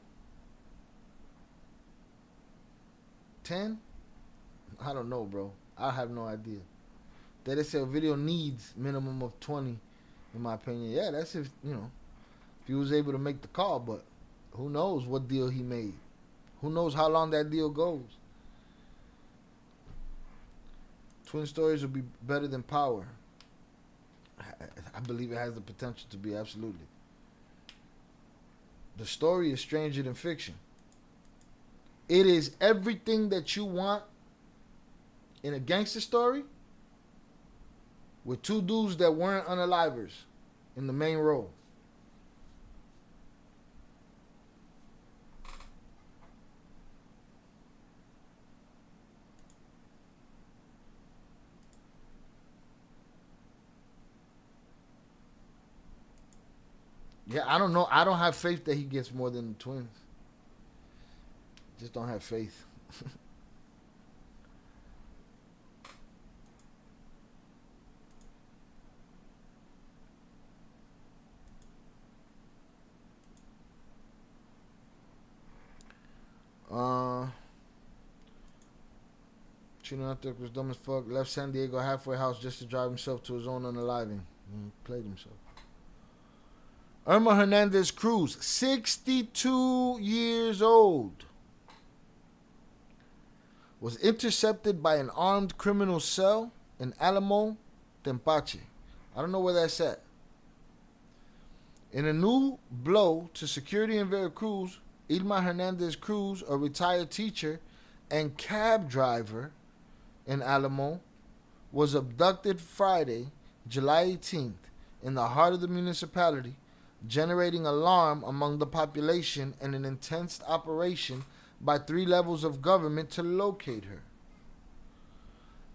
10? I don't know, bro. I have no idea. They say a video needs minimum of 20, in my opinion. Yeah, that's if he was able to make the call, but who knows what deal he made. Who knows how long that deal goes. Twin stories will be better than power. I believe it has the potential to be, absolutely. The story is stranger than fiction. It is everything that you want in a gangster story with two dudes that weren't unalivers in the main role. Yeah, I don't know. I don't have faith that he gets more than the twins. Just don't have faith. Chino was dumb as fuck. Left San Diego halfway house just to drive himself to his own unaliving. Played himself. Irma Hernandez Cruz, 62 years old, was intercepted by an armed criminal cell in Alamo, Tempache. I don't know where that's at. In a new blow to security in Veracruz, Irma Hernandez Cruz, a retired teacher and cab driver in Alamo, was abducted Friday, July 18th, in the heart of the municipality, generating alarm among the population and an intense operation by 3 levels of government to locate her.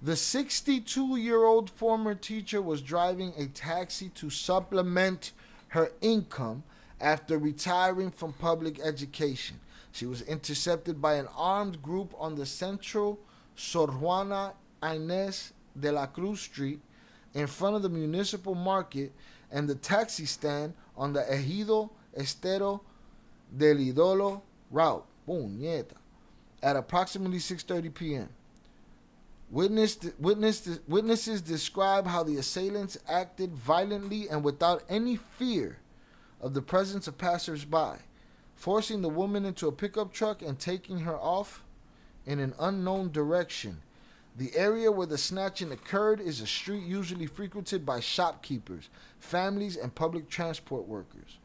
The 62-year-old former teacher was driving a taxi to supplement her income after retiring from public education. She was intercepted by an armed group on the central Sor Juana Inés de la Cruz Street in front of the municipal market and the taxi stand on the Ejido Estero del Idolo route, Puñeta, at approximately 6:30 p.m. Witnesses describe how the assailants acted violently and without any fear of the presence of passers-by, forcing the woman into a pickup truck and taking her off in an unknown direction. The area where the snatching occurred is a street usually frequented by shopkeepers, families, and public transport workers.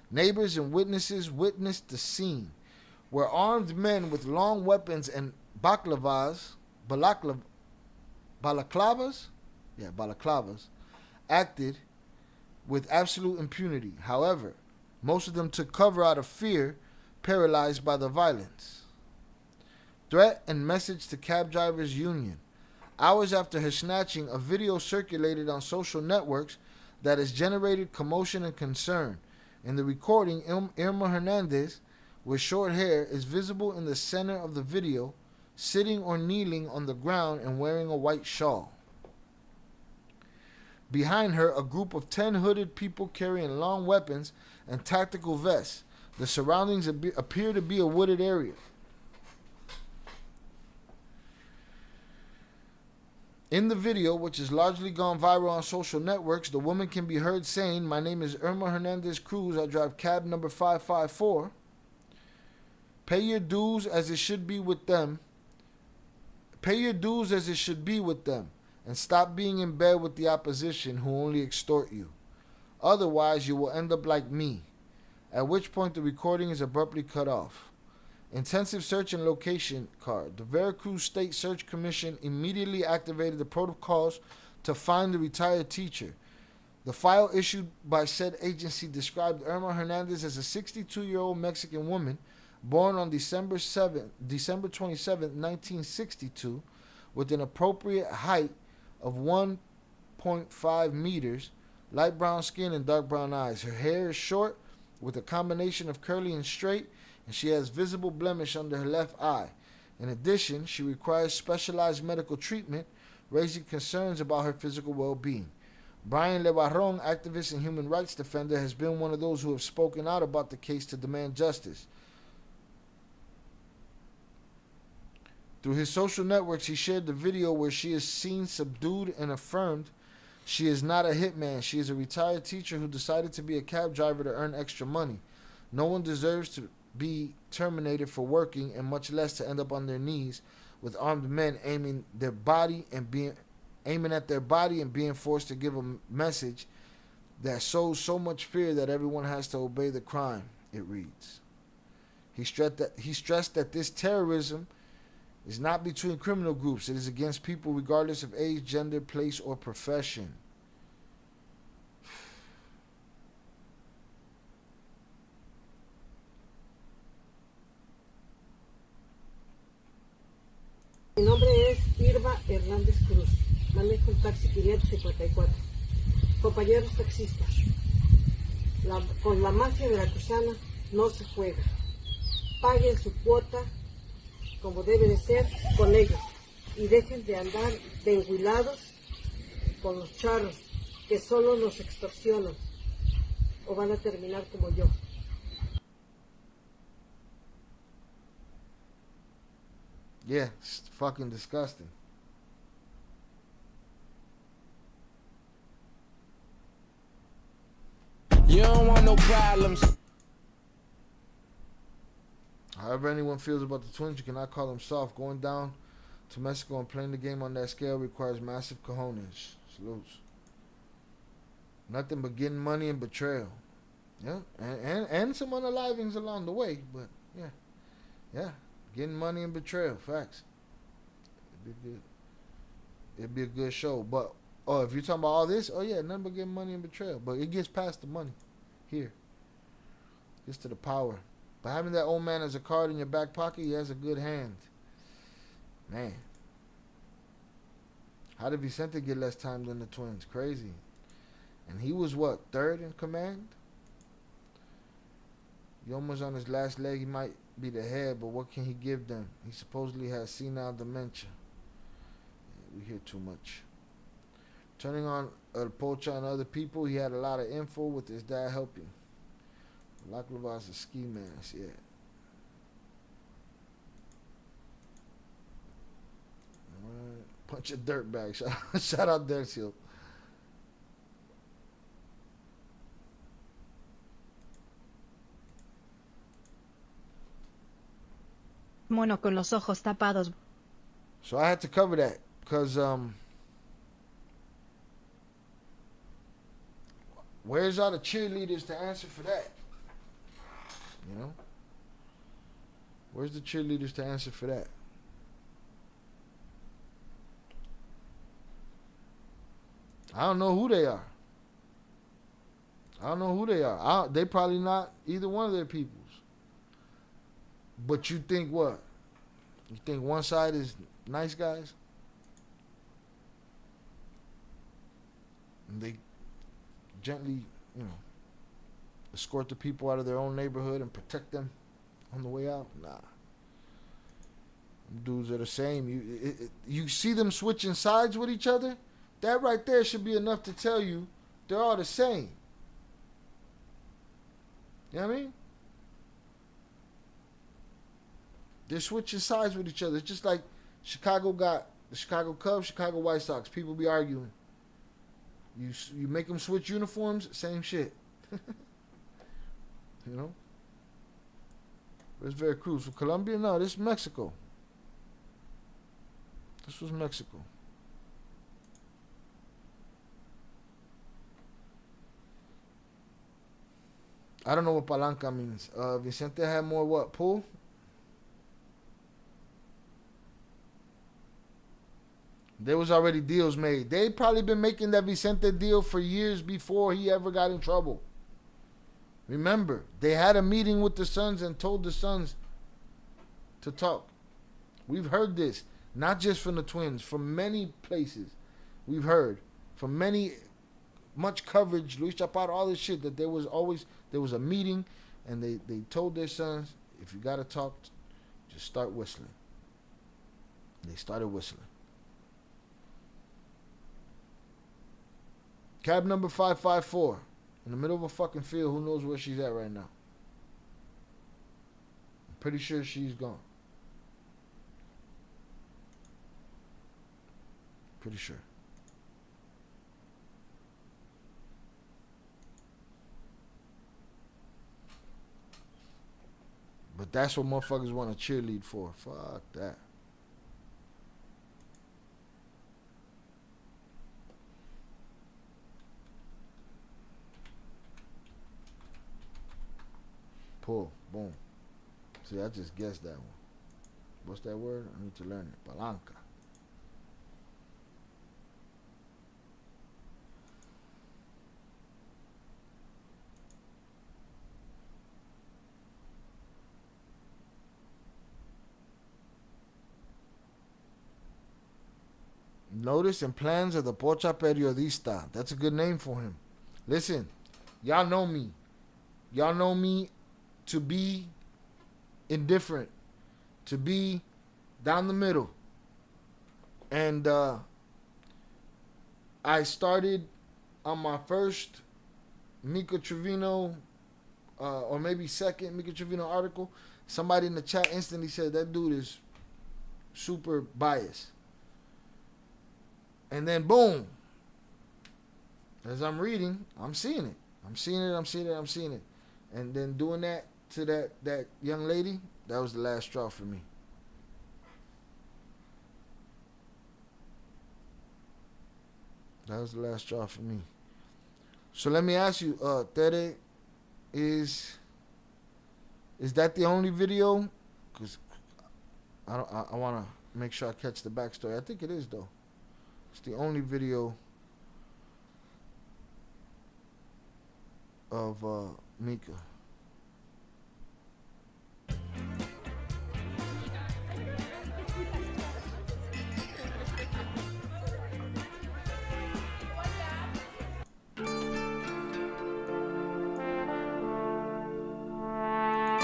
Neighbors and witnesses witnessed the scene, where armed men with long weapons and balaclavas, acted with absolute impunity. However, most of them took cover out of fear, paralyzed by the violence. Threat and message to cab drivers union. Hours after her snatching, a video circulated on social networks that has generated commotion and concern. In the recording, Irma Hernandez, with short hair, is visible in the center of the video, sitting or kneeling on the ground and wearing a white shawl. Behind her, a group of 10 hooded people carrying long weapons and tactical vests. The surroundings appear to be a wooded area. In the video, which has largely gone viral on social networks, the woman can be heard saying, "My name is Irma Hernandez Cruz. I drive cab number 554. Pay your dues as it should be with them. Pay your dues as it should be with them. And stop being in bed with the opposition who only extort you. Otherwise, you will end up like me." At which point the recording is abruptly cut off. Intensive search and location card. The Veracruz State Search Commission immediately activated the protocols to find the retired teacher. The file issued by said agency described Irma Hernandez as a 62-year-old Mexican woman born on December 27, 1962, with an appropriate height of 1.5 meters, light brown skin and dark brown eyes. Her hair is short with a combination of curly and straight, and she has visible blemish under her left eye. In addition, she requires specialized medical treatment, raising concerns about her physical well-being. Brian Lebarron, activist and human rights defender, has been one of those who have spoken out about the case to demand justice. Through his social networks, he shared the video where she is seen subdued and affirmed she is not a hitman. She is a retired teacher who decided to be a cab driver to earn extra money. No one deserves to be terminated for working, and much less to end up on their knees with armed men aiming at their body and being forced to give a message that sows so much fear that everyone has to obey the crime, it reads. He stressed that this terrorism is not between criminal groups. It is against people regardless of age, gender, place, or profession. Mi nombre es Irma Hernández Cruz. Manejo un taxi 554. Compañeros taxistas, con la mafia veracruzana no se juega. Paguen su cuota como debe de ser con ellos y dejen de andar de enguilados con los charros que solo nos extorsionan o van a terminar como yo. Yeah, it's fucking disgusting. You don't want no problems. However anyone feels about the twins, you cannot call them soft. Going down to Mexico and playing the game on that scale requires massive cojones. Salutes. Nothing but getting money and betrayal. Yeah, and some unalivings along the way, but yeah. Getting money and betrayal, facts. It'd be good. It'd be a good show. But if you're talking about all this, nothing but getting money and betrayal. But it gets past the money. Here. Gets to the power. But having that old man as a card in your back pocket, he has a good hand. Man. How did Vicente get less time than the twins? Crazy. And he was what, third in command? Yoma's on his last leg. He might be the head, but what can he give them? He supposedly has senile dementia. Yeah, we hear too much. Turning on El Pocha and other people, he had a lot of info with his dad helping. Laclavas a ski mask, yeah. Alright. Punch a dirtbag. Shout out Dercio. Mono con los ojos tapados. So I had to cover that because where's all the cheerleaders to answer for that? You know? Where's the cheerleaders to answer for that? I don't know who they are. They probably not either one of their peoples. But you think what? You think one side is nice guys? And they gently, escort the people out of their own neighborhood and protect them on the way out? Nah. Them dudes are the same. You see them switching sides with each other? That right there should be enough to tell you they're all the same. You know what I mean? They're switching sides with each other. It's just like Chicago got the Chicago Cubs, Chicago White Sox. People be arguing. You make them switch uniforms, same shit. You know? But it's Veracruz. For Colombia, no, this is Mexico. This was Mexico. I don't know what palanca means. Vicente had more what? Pull? There was already deals made. They probably been making that Vicente deal for years before he ever got in trouble. Remember, they had a meeting with the sons and told the sons to talk. We've heard this, not just from the twins, from many places. We've heard from much coverage, Luis Chaparro, all this shit, that there was a meeting and they told their sons, If you gotta talk, just start whistling. They started whistling. Cab number 554. In the middle of a fucking field. Who knows where she's at right now? I'm pretty sure she's gone. Pretty sure. But that's what motherfuckers want to cheerlead for. Fuck that. Pull. Boom. See, I just guessed that one. What's that word? I need to learn it. Palanca. Notice and plans of the Pocha Periodista. That's a good name for him. Listen, y'all know me. Y'all know me to be indifferent, to be down the middle. And I started on my first Mica Trevino, or maybe second Mica Trevino article. Somebody in the chat instantly said that dude is super biased. And then boom, as I'm reading, I'm seeing it. I'm seeing it. And then doing that to that young lady, that was the last straw for me. That was the last straw for me. So let me ask you, Tere, is that the only video? Because I want to make sure I catch the backstory. I think it is, though. It's the only video of Mica.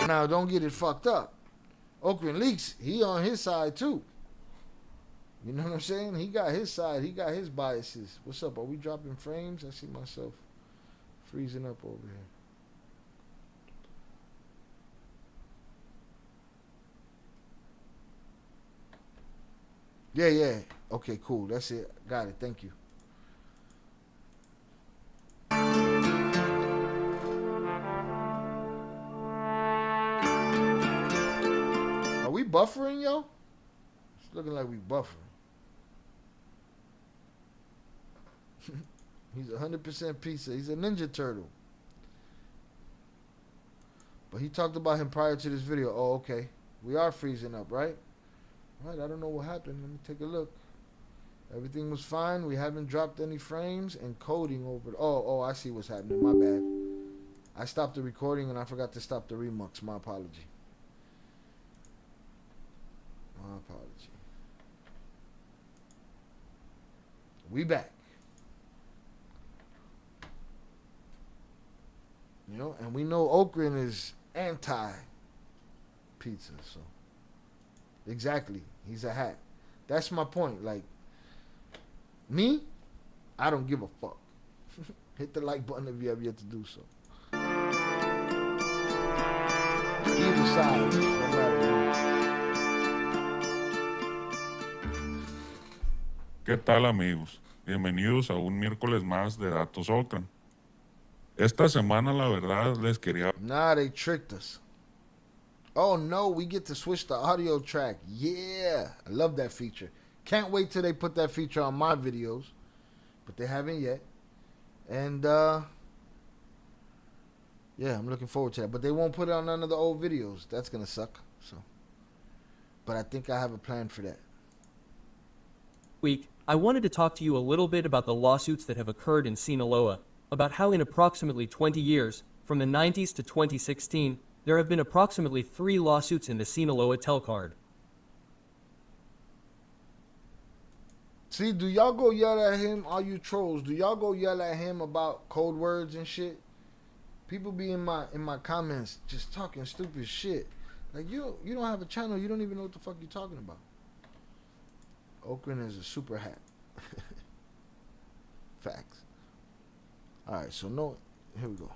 Now, don't get it fucked up. Okran Leaks, he on his side too. You know what I'm saying? He got his side. He got his biases. What's up? Are we dropping frames? I see myself freezing up over here. Yeah. Okay, cool. That's it. Got it. Thank you. Are we buffering, yo? It's looking like we buffering. He's 100% pizza. He's a Ninja Turtle. But he talked about him prior to this video. Oh, okay. We are freezing up, right? Right, I don't know what happened. Let me take a look. Everything was fine. We haven't dropped any frames. And coding over. Oh, I see what's happening. My bad. I stopped the recording and I forgot to stop the remux. My apology. My apology. We back. You know, and we know Okran is anti-pizza, so. Exactly. He's a hack. That's my point. Like, me, I don't give a fuck. Hit the like button if you have yet to do so. Either side, no matter what. ¿Qué tal, amigos? Bienvenidos a un miércoles más de Datos Okran. Esta semana, la verdad, les quería... Nah, they tricked us. Oh, no, we get to switch the audio track. Yeah, I love that feature. Can't wait till they put that feature on my videos. But they haven't yet. And, yeah, I'm looking forward to that. But they won't put it on none of the old videos. That's going to suck. So, but I think I have a plan for that. Week, I wanted to talk to you a little bit about the lawsuits that have occurred in Sinaloa, about how in approximately 20 years, from the 90s to 2016, there have been approximately 3 lawsuits in the Sinaloa Telcard. See, do y'all go yell at him, all you trolls? Do y'all go yell at him about code words and shit? People be in my comments just talking stupid shit. Like you don't have a channel. You don't even know what the fuck you're talking about. Oakland is a super hat. Facts. All right, so no, here we go.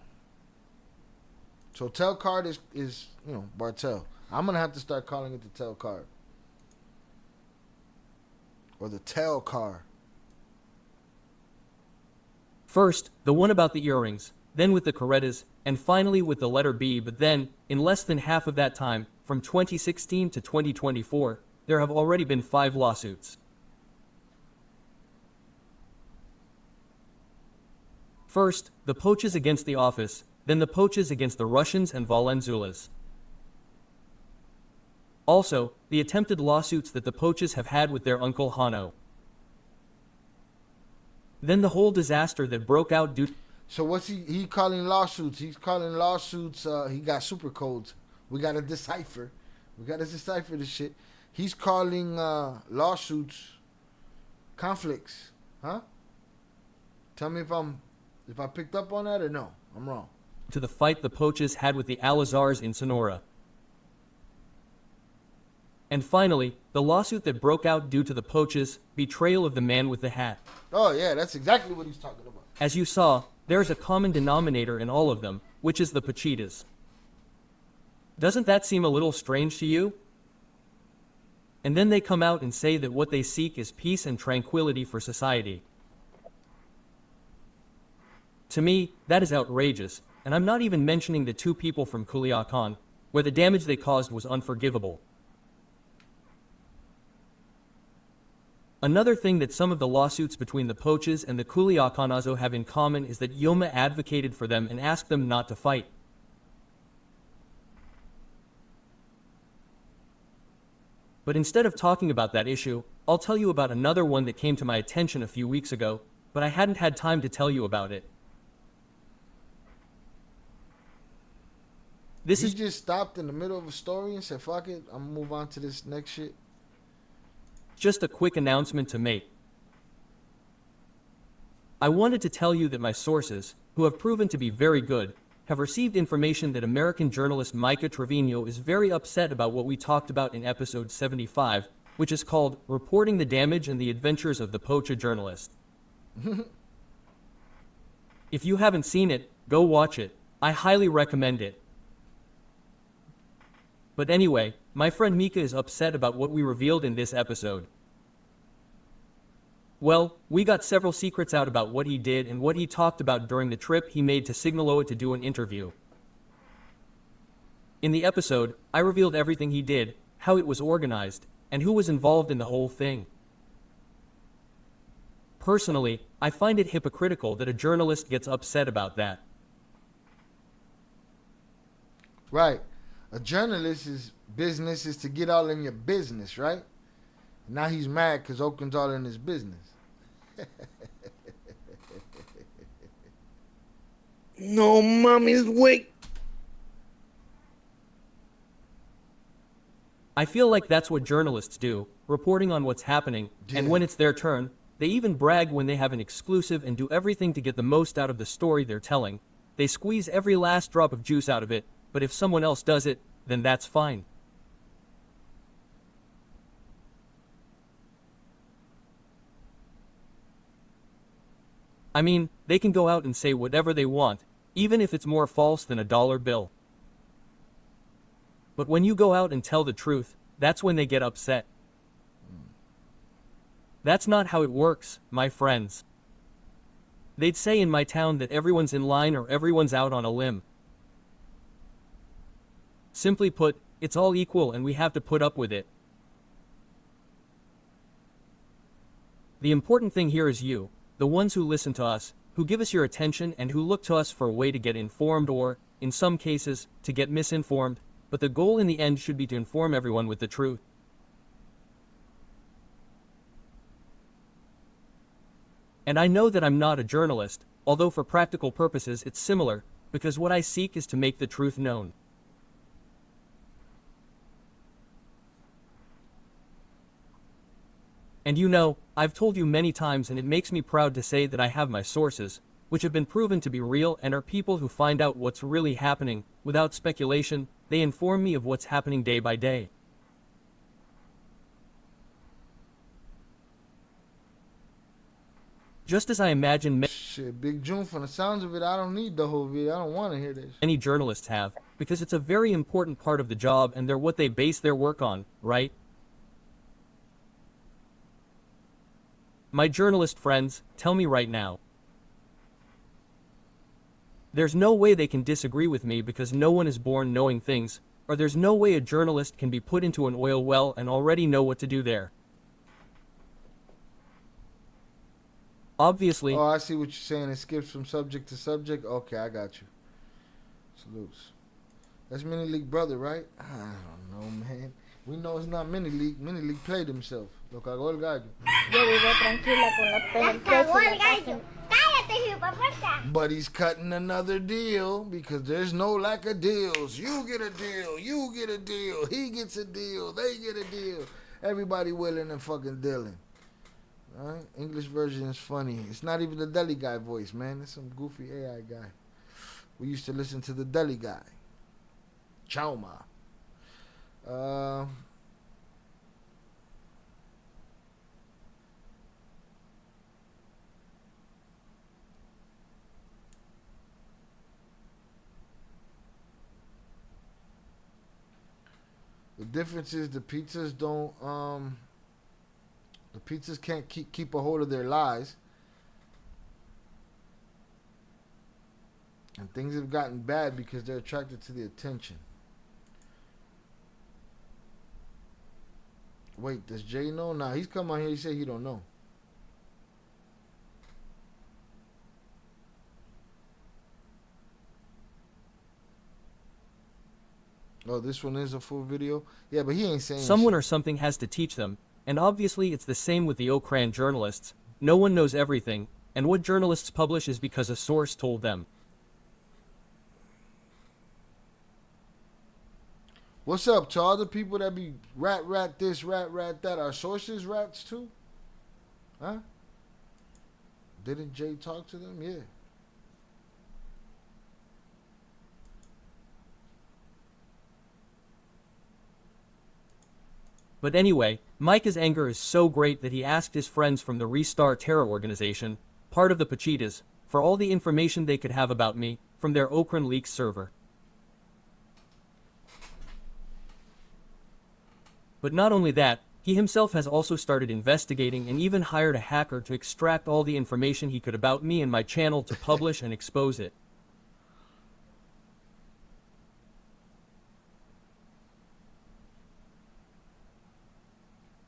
So Tel card is Bartel. I'm gonna have to start calling it the Tel card or the Tel car. First, the one about the earrings, then with the Corettas, and finally with the letter B. But then, in less than half of that time, from 2016 to 2024, there have already been 5 lawsuits. First, the poaches against the office, then the poaches against the Russians and Valenzuelas. Also, the attempted lawsuits that the poaches have had with their uncle Hano. Then the whole disaster that broke out due. So what's he calling lawsuits? He's calling lawsuits. He got super codes. We gotta decipher. We gotta decipher this shit. He's calling lawsuits conflicts, huh? Tell me if I picked up on that or no. I'm wrong. To the fight the poaches had with the Alazars in Sonora. And finally, the lawsuit that broke out due to the poaches' betrayal of the man with the hat. Oh yeah, that's exactly what he's talking about. As you saw, there is a common denominator in all of them, which is the Pachitas. Doesn't that seem a little strange to you? And then they come out and say that what they seek is peace and tranquility for society. To me, that is outrageous, and I'm not even mentioning the 2 people from Culiacan, where the damage they caused was unforgivable. Another thing that some of the lawsuits between the poaches and the Culiacanazo have in common is that Yoma advocated for them and asked them not to fight. But instead of talking about that issue, I'll tell you about another one that came to my attention a few weeks ago, but I hadn't had time to tell you about it. He just stopped in the middle of a story and said, fuck it, I'm gonna move on to this next shit. Just a quick announcement to make. I wanted to tell you that my sources, who have proven to be very good, have received information that American journalist Mica Trevino is very upset about what we talked about in episode 75, which is called Reporting the Damage and the Adventures of the Poacher Journalist. If you haven't seen it, go watch it. I highly recommend it. But anyway, my friend Mica is upset about what we revealed in this episode. Well, we got several secrets out about what he did and what he talked about during the trip he made to Sinaloa to do an interview. In the episode, I revealed everything he did, how it was organized, and who was involved in the whole thing. Personally, I find it hypocritical that a journalist gets upset about that. Right. A journalist's business is to get all in your business, right? Now he's mad because Oakland's all in his business. No mommy's wait. I feel like that's what journalists do, reporting on what's happening, and when it's their turn, they even brag when they have an exclusive and do everything to get the most out of the story they're telling. They squeeze every last drop of juice out of it, but if someone else does it, then that's fine. I mean, they can go out and say whatever they want, even if it's more false than a dollar bill. But when you go out and tell the truth, that's when they get upset. That's not how it works, my friends. They'd say in my town that everyone's in line or everyone's out on a limb. Simply put, it's all equal and we have to put up with it. The important thing here is you, the ones who listen to us, who give us your attention and who look to us for a way to get informed or, in some cases, to get misinformed, but the goal in the end should be to inform everyone with the truth. And I know that I'm not a journalist, although for practical purposes it's similar, because what I seek is to make the truth known. And you know, I've told you many times and it makes me proud to say that I have my sources, which have been proven to be real and are people who find out what's really happening, without speculation. They inform me of what's happening day by day. Just as I imagine shit, Big June, from the sounds of it, I don't need the whole video. I don't want to hear this. Many journalists have, because it's a very important part of the job and they're what they base their work on, right? My journalist friends, tell me right now. There's no way they can disagree with me because no one is born knowing things, or there's no way a journalist can be put into an oil well and already know what to do there. Obviously. Oh, I see what you're saying. It skips from subject to subject. Okay, I got you. Salutes. That's Mini League brother, right? I don't know, man. We know it's not Mini League. Mini League played himself. Lo cagó el gallo. Yo vivo tranquila con la pena en pecho y la casa en- Cállate, hijo puerta. But he's cutting another deal because there's no lack of deals. You get a deal. You get a deal. He gets a deal. They get a deal. Everybody willing and fucking dealing. All right? English version is funny. It's not even the deli guy voice, man. It's some goofy AI guy. We used to listen to the deli guy. Chauma. The difference is the pizzas don't the pizzas can't keep a hold of their lies. And things have gotten bad because they're attracted to the attention. Wait, does Jay know? Nah, he's come on here, he said he don't know. Oh, this one is a full video? Yeah, but he ain't saying someone shit. or something has to teach them, and obviously it's the same with the Okran journalists. No one knows everything, and what journalists publish is because a source told them. What's up to all the people that be rat this, rat that? Are sources rats too? Huh? Didn't Jay talk to them? Yeah. But anyway, Mica's anger is so great that he asked his friends from the Restart terror organization, part of the Pachitas, for all the information they could have about me, from their Okran leaks server. But not only that, he himself has also started investigating and even hired a hacker to extract all the information he could about me and my channel to publish and expose it.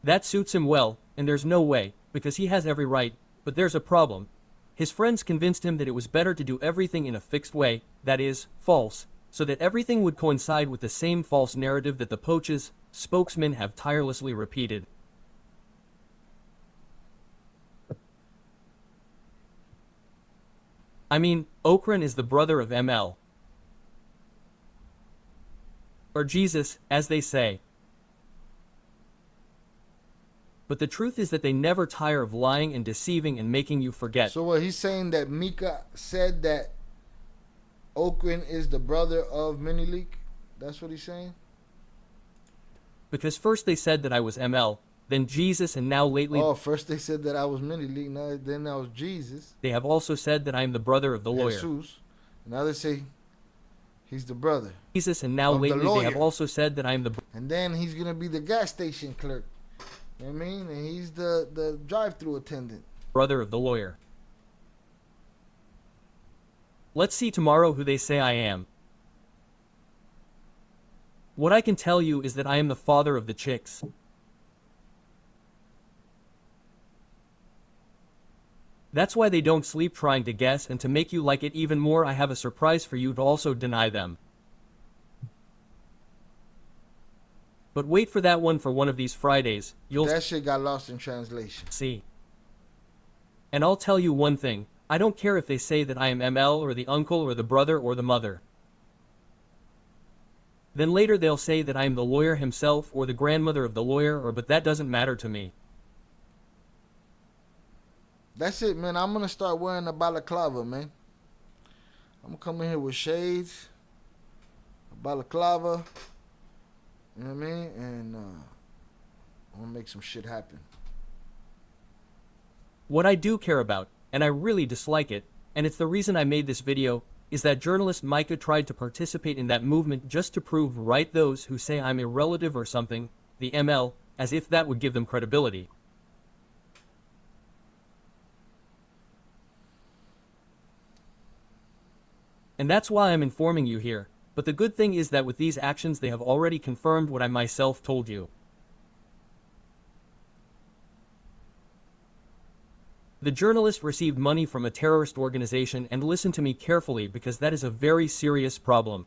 That suits him well, and there's no way, because he has every right, but there's a problem. His friends convinced him that it was better to do everything in a fixed way, that is, false, so that everything would coincide with the same false narrative that the Poch's spokesmen have tirelessly repeated. I mean, Okran is the brother of ML. Or Jesus, as they say. But the truth is that they never tire of lying and deceiving and making you forget. So what he's saying that Mica said that Okran is the brother of Minileak? That's what he's saying? Because first they said that I was ML, then Jesus, and now lately... Oh, first they said that I was Minileak, then I was Jesus. They have also said that I am the brother of the lawyer. Jesus. Now they say he's the brother. Jesus, and now lately they have also said that I am the... And then he's going to be the gas station clerk. You know what I mean? And he's the drive-through attendant. Brother of the lawyer. Let's see tomorrow who they say I am. What I can tell you is that I am the father of the chicks. That's why they don't sleep trying to guess, and to make you like it even more, I have a surprise for you to also deny them. But wait for that one for one of these Fridays. That shit got lost in translation. See. And I'll tell you one thing. I don't care if they say that I am ML or the uncle or the brother or the mother. Then later they'll say that I am the lawyer himself or the grandmother of the lawyer, but that doesn't matter to me. That's it, man. I'm gonna start wearing a balaclava, man. I'm gonna come in here with shades, a balaclava, you know what I mean? And I'm gonna make some shit happen. What I do care about, and I really dislike it, and it's the reason I made this video, is that journalist Mica tried to participate in that movement just to prove right those who say I'm a relative or something, the ML, as if that would give them credibility. And that's why I'm informing you here, but the good thing is that with these actions they have already confirmed what I myself told you. The journalist received money from a terrorist organization, and listen to me carefully because that is a very serious problem.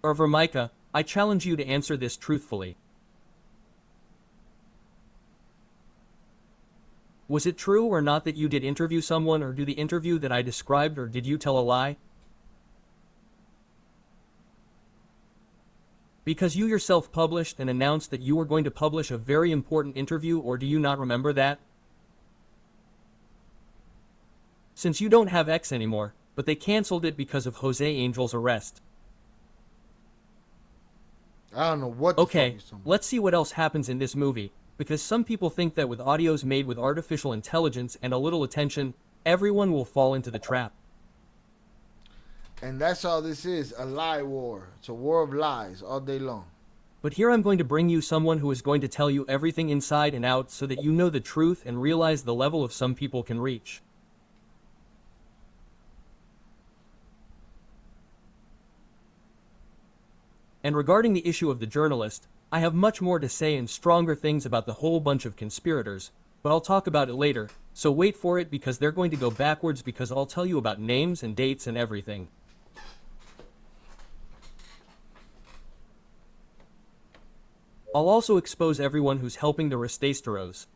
However, Mica, I challenge you to answer this truthfully. Was it true or not that you did interview someone or do the interview that I described, or did you tell a lie? Because you yourself published and announced that you were going to publish a very important interview, or do you not remember that? Since you don't have X anymore, but they cancelled it because of Jose Angel's arrest. I don't know what the fuck you're talking about. Let's see what else happens in this movie, because some people think that with audios made with artificial intelligence and a little attention, everyone will fall into the trap. And that's all this is, a lie war. It's a war of lies all day long. But here I'm going to bring you someone who is going to tell you everything inside and out so that you know the truth and realize the level of some people can reach. And regarding the issue of the journalist, I have much more to say and stronger things about the whole bunch of conspirators, but I'll talk about it later, so wait for it because they're going to go backwards because I'll tell you about names and dates and everything. I'll also expose everyone who's helping the Restausteros.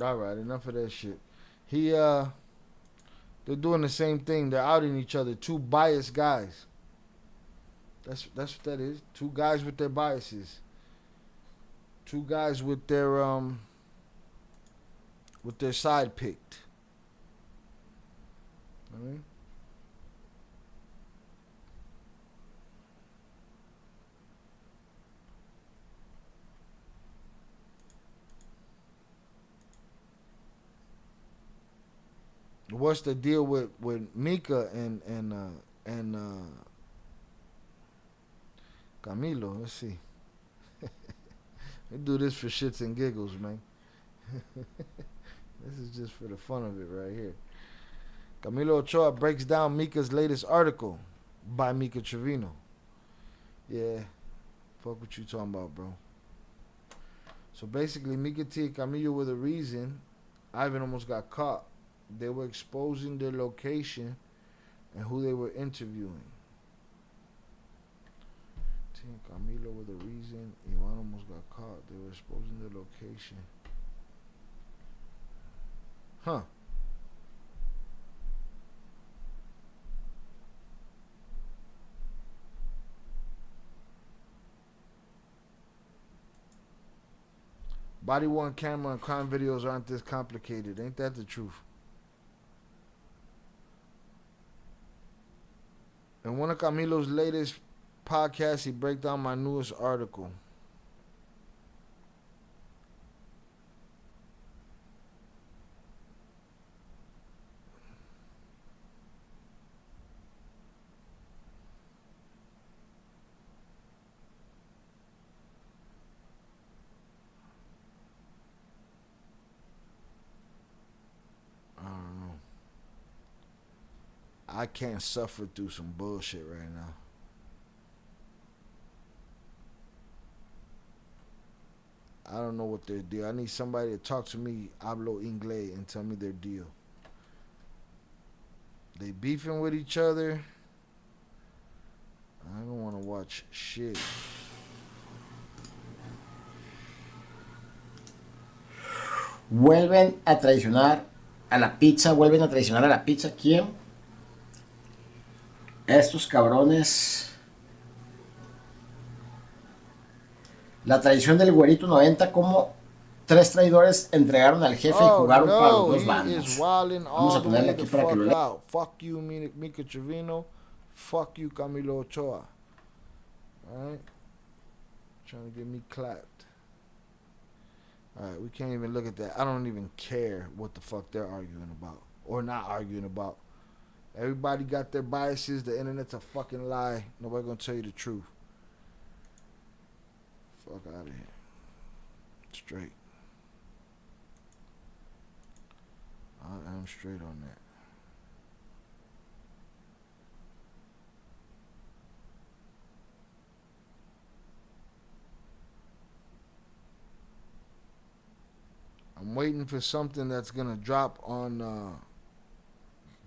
Alright, enough of that shit. They're doing the same thing. They're outing each other. Two biased guys. That's what that is. Two guys with their biases. Two guys with their side picked. Alright? What's the deal with Mica and Camilo? Let's see. We do this for shits and giggles, man. This is just for the fun of it right here. Camilo Ochoa breaks down Mica's latest article by Mica Trevino. Yeah, fuck what you talking about, bro. So basically, Mica T and Camilo were the reason Ivan almost got caught. They were exposing their location and who they were interviewing. T and Camilo were the reason Ivan almost got caught. They were exposing their location. Huh. Body-worn camera and crime videos aren't this complicated. Ain't that the truth? In one of Camilo's latest podcasts, he breaks down my newest article. I can't suffer through some bullshit right now. I don't know what their deal. I need somebody to talk to me, hablo inglés, and tell me their deal. They beefing with each other. I don't want to watch shit. Vuelven a traicionar a la pizza. Vuelven a traicionar a la pizza. ¿Quién? Estos cabrones. La traición del güerito 90, como tres traidores entregaron al jefe y jugaron para los dos He is bandos. wilding Vamos all a the way ponerle the aquí para que lo fuck lean. out. Fuck you, Mica Trevino. Fuck you, Camilo Ochoa. Alright? Trying to get me clapped. Alright, we can't even look at that. I don't even care what the fuck they're arguing about. Or not arguing about. Everybody got their biases. The internet's a fucking lie. Nobody gonna tell you the truth. Fuck out of here. Straight. I am straight on that. I'm waiting for something that's gonna drop on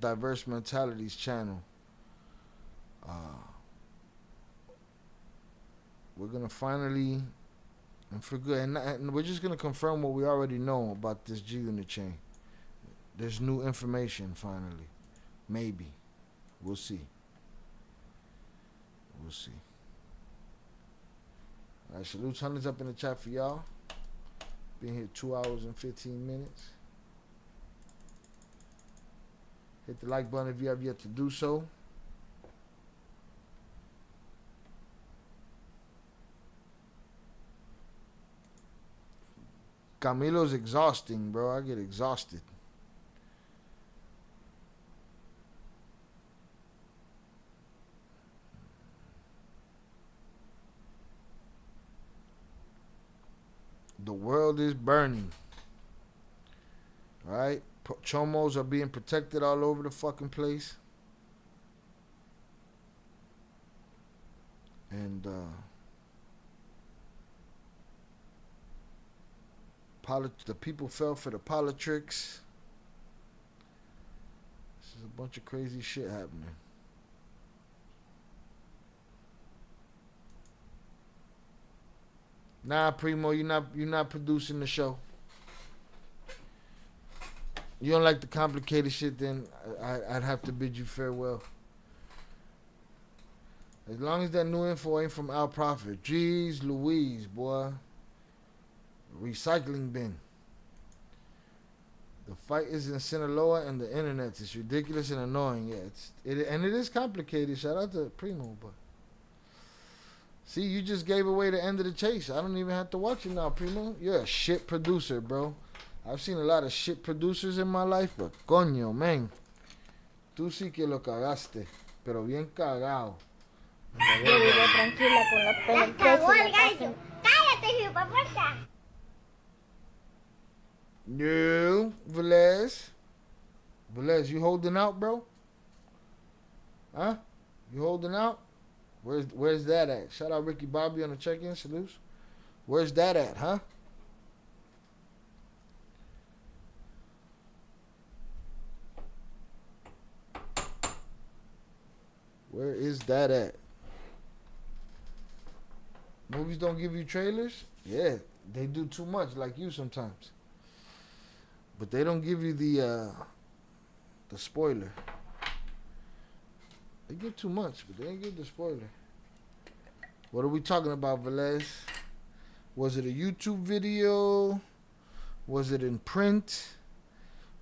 Diverse Mentality's channel. We're gonna finally, and for good, and we're just gonna confirm what we already know about this G Unit chain. There's new information finally. Maybe. We'll see. We'll see. Alright, salutes, hundreds up in the chat for y'all. Been here 2 hours and 15 minutes. Hit the like button if you have yet to do so. Camilo's exhausting, bro. I get exhausted. The world is burning. Alright? Chomos are being protected all over the fucking place. And the people fell for the politics. This is a bunch of crazy shit happening. Nah, Primo, you're not producing the show. You don't like the complicated shit, then I'd have to bid you farewell. As long as that new info ain't from Al Prophet. Jeez Louise, boy. Recycling bin. The fight is in Sinaloa and the internet. It's ridiculous and annoying. Yeah, and it is complicated. Shout out to Primo, but see, you just gave away the end of the chase. I don't even have to watch it now, Primo. You're a shit producer, bro. I've seen a lot of shit producers in my life, but coño, man. Tú sí que lo cagaste, pero bien cagado. Yo vivo tranquila con la penetration. Cagó el gallo. Cállate, hijo puerta. No, Velez. Velez, you holding out, bro? Huh? You holding out? Where's that at? Shout out Ricky Bobby on the check-in. Salutes. Where's that at, huh? Where is that at? Movies don't give you trailers? Yeah, they do too much, like you sometimes. But they don't give you the spoiler. They give too much, but they ain't give the spoiler. What are we talking about, Velez? Was it a YouTube video? Was it in print?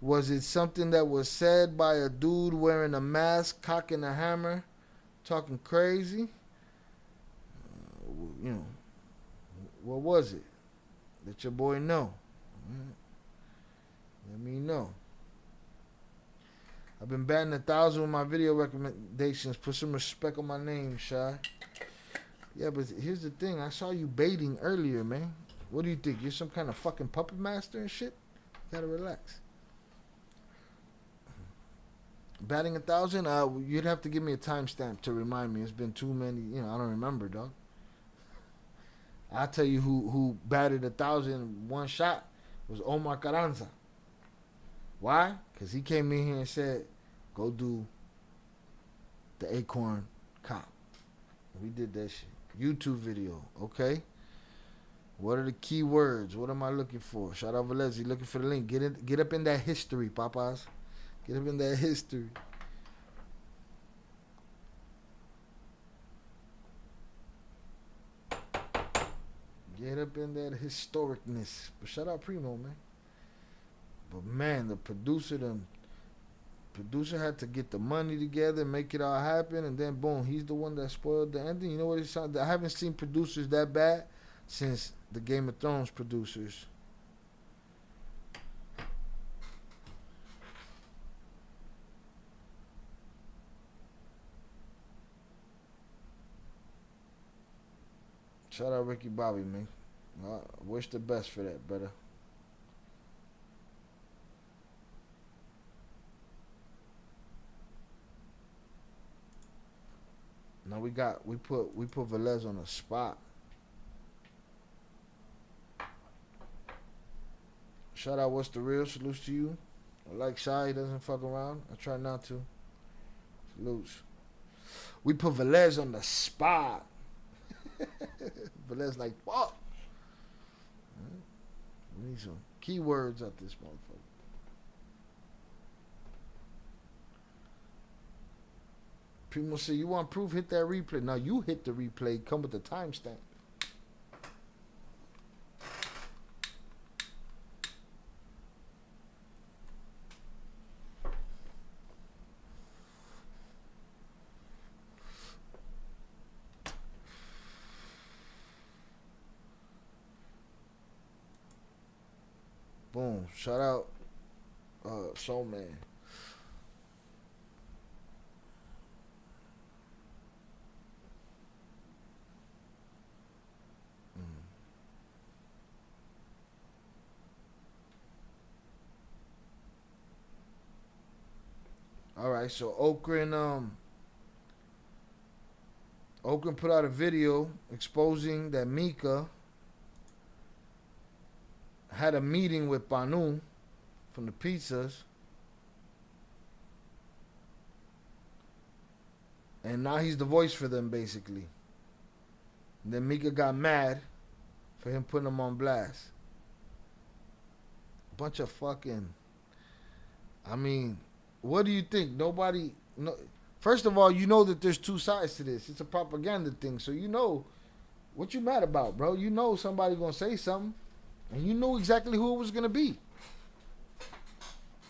Was it something that was said by a dude wearing a mask, cocking a hammer, talking crazy? You know, what was it? Let your boy know. Let me know. I've been batting 1,000 with my video recommendations. Put some respect on my name, Shy. Yeah, but here's the thing. I saw you baiting earlier, man. What do you think? You're some kind of fucking puppet master and shit? You gotta relax. Batting 1,000? You'd have to give me a timestamp to remind me. It's been too many. You know, I don't remember, dog. I'll tell you who batted 1,000 one shot was Omar Carranza. Why? Because he came in here and said, go do the Acorn Cop. We did that shit. YouTube video, okay? What are the key words? What am I looking for? Shout out Valesi, looking for the link. Get up in that history, Papas. Get up in that history. Get up in that historicness. But shout out Primo, man. But man, the producer had to get the money together, make it all happen, and then boom, he's the one that spoiled the ending. You know what it sounds? I haven't seen producers that bad since the Game of Thrones producers. Shout out Ricky Bobby, man. I wish the best for that, brother. Now we put Velez on the spot. Shout out What's the Real, salutes to you. I like Shy, he doesn't fuck around. I try not to. Salutes. We put Velez on the spot. Velez like, fuck. We need some keywords out this motherfucker. People say, you want proof? Hit that replay. Now you hit the replay. Come with the timestamp. Boom. Shout out Soul Man. All right, so Okran put out a video exposing that Mica had a meeting with Banu from the pizzas, and now he's the voice for them, basically. And then Mica got mad for him putting them on blast. Bunch of fucking, I mean, what do you think? Nobody, no. First of all, you know that there's two sides to this. It's a propaganda thing, so you know what you mad about, bro. You know somebody gonna say something, and you know exactly who it was gonna be.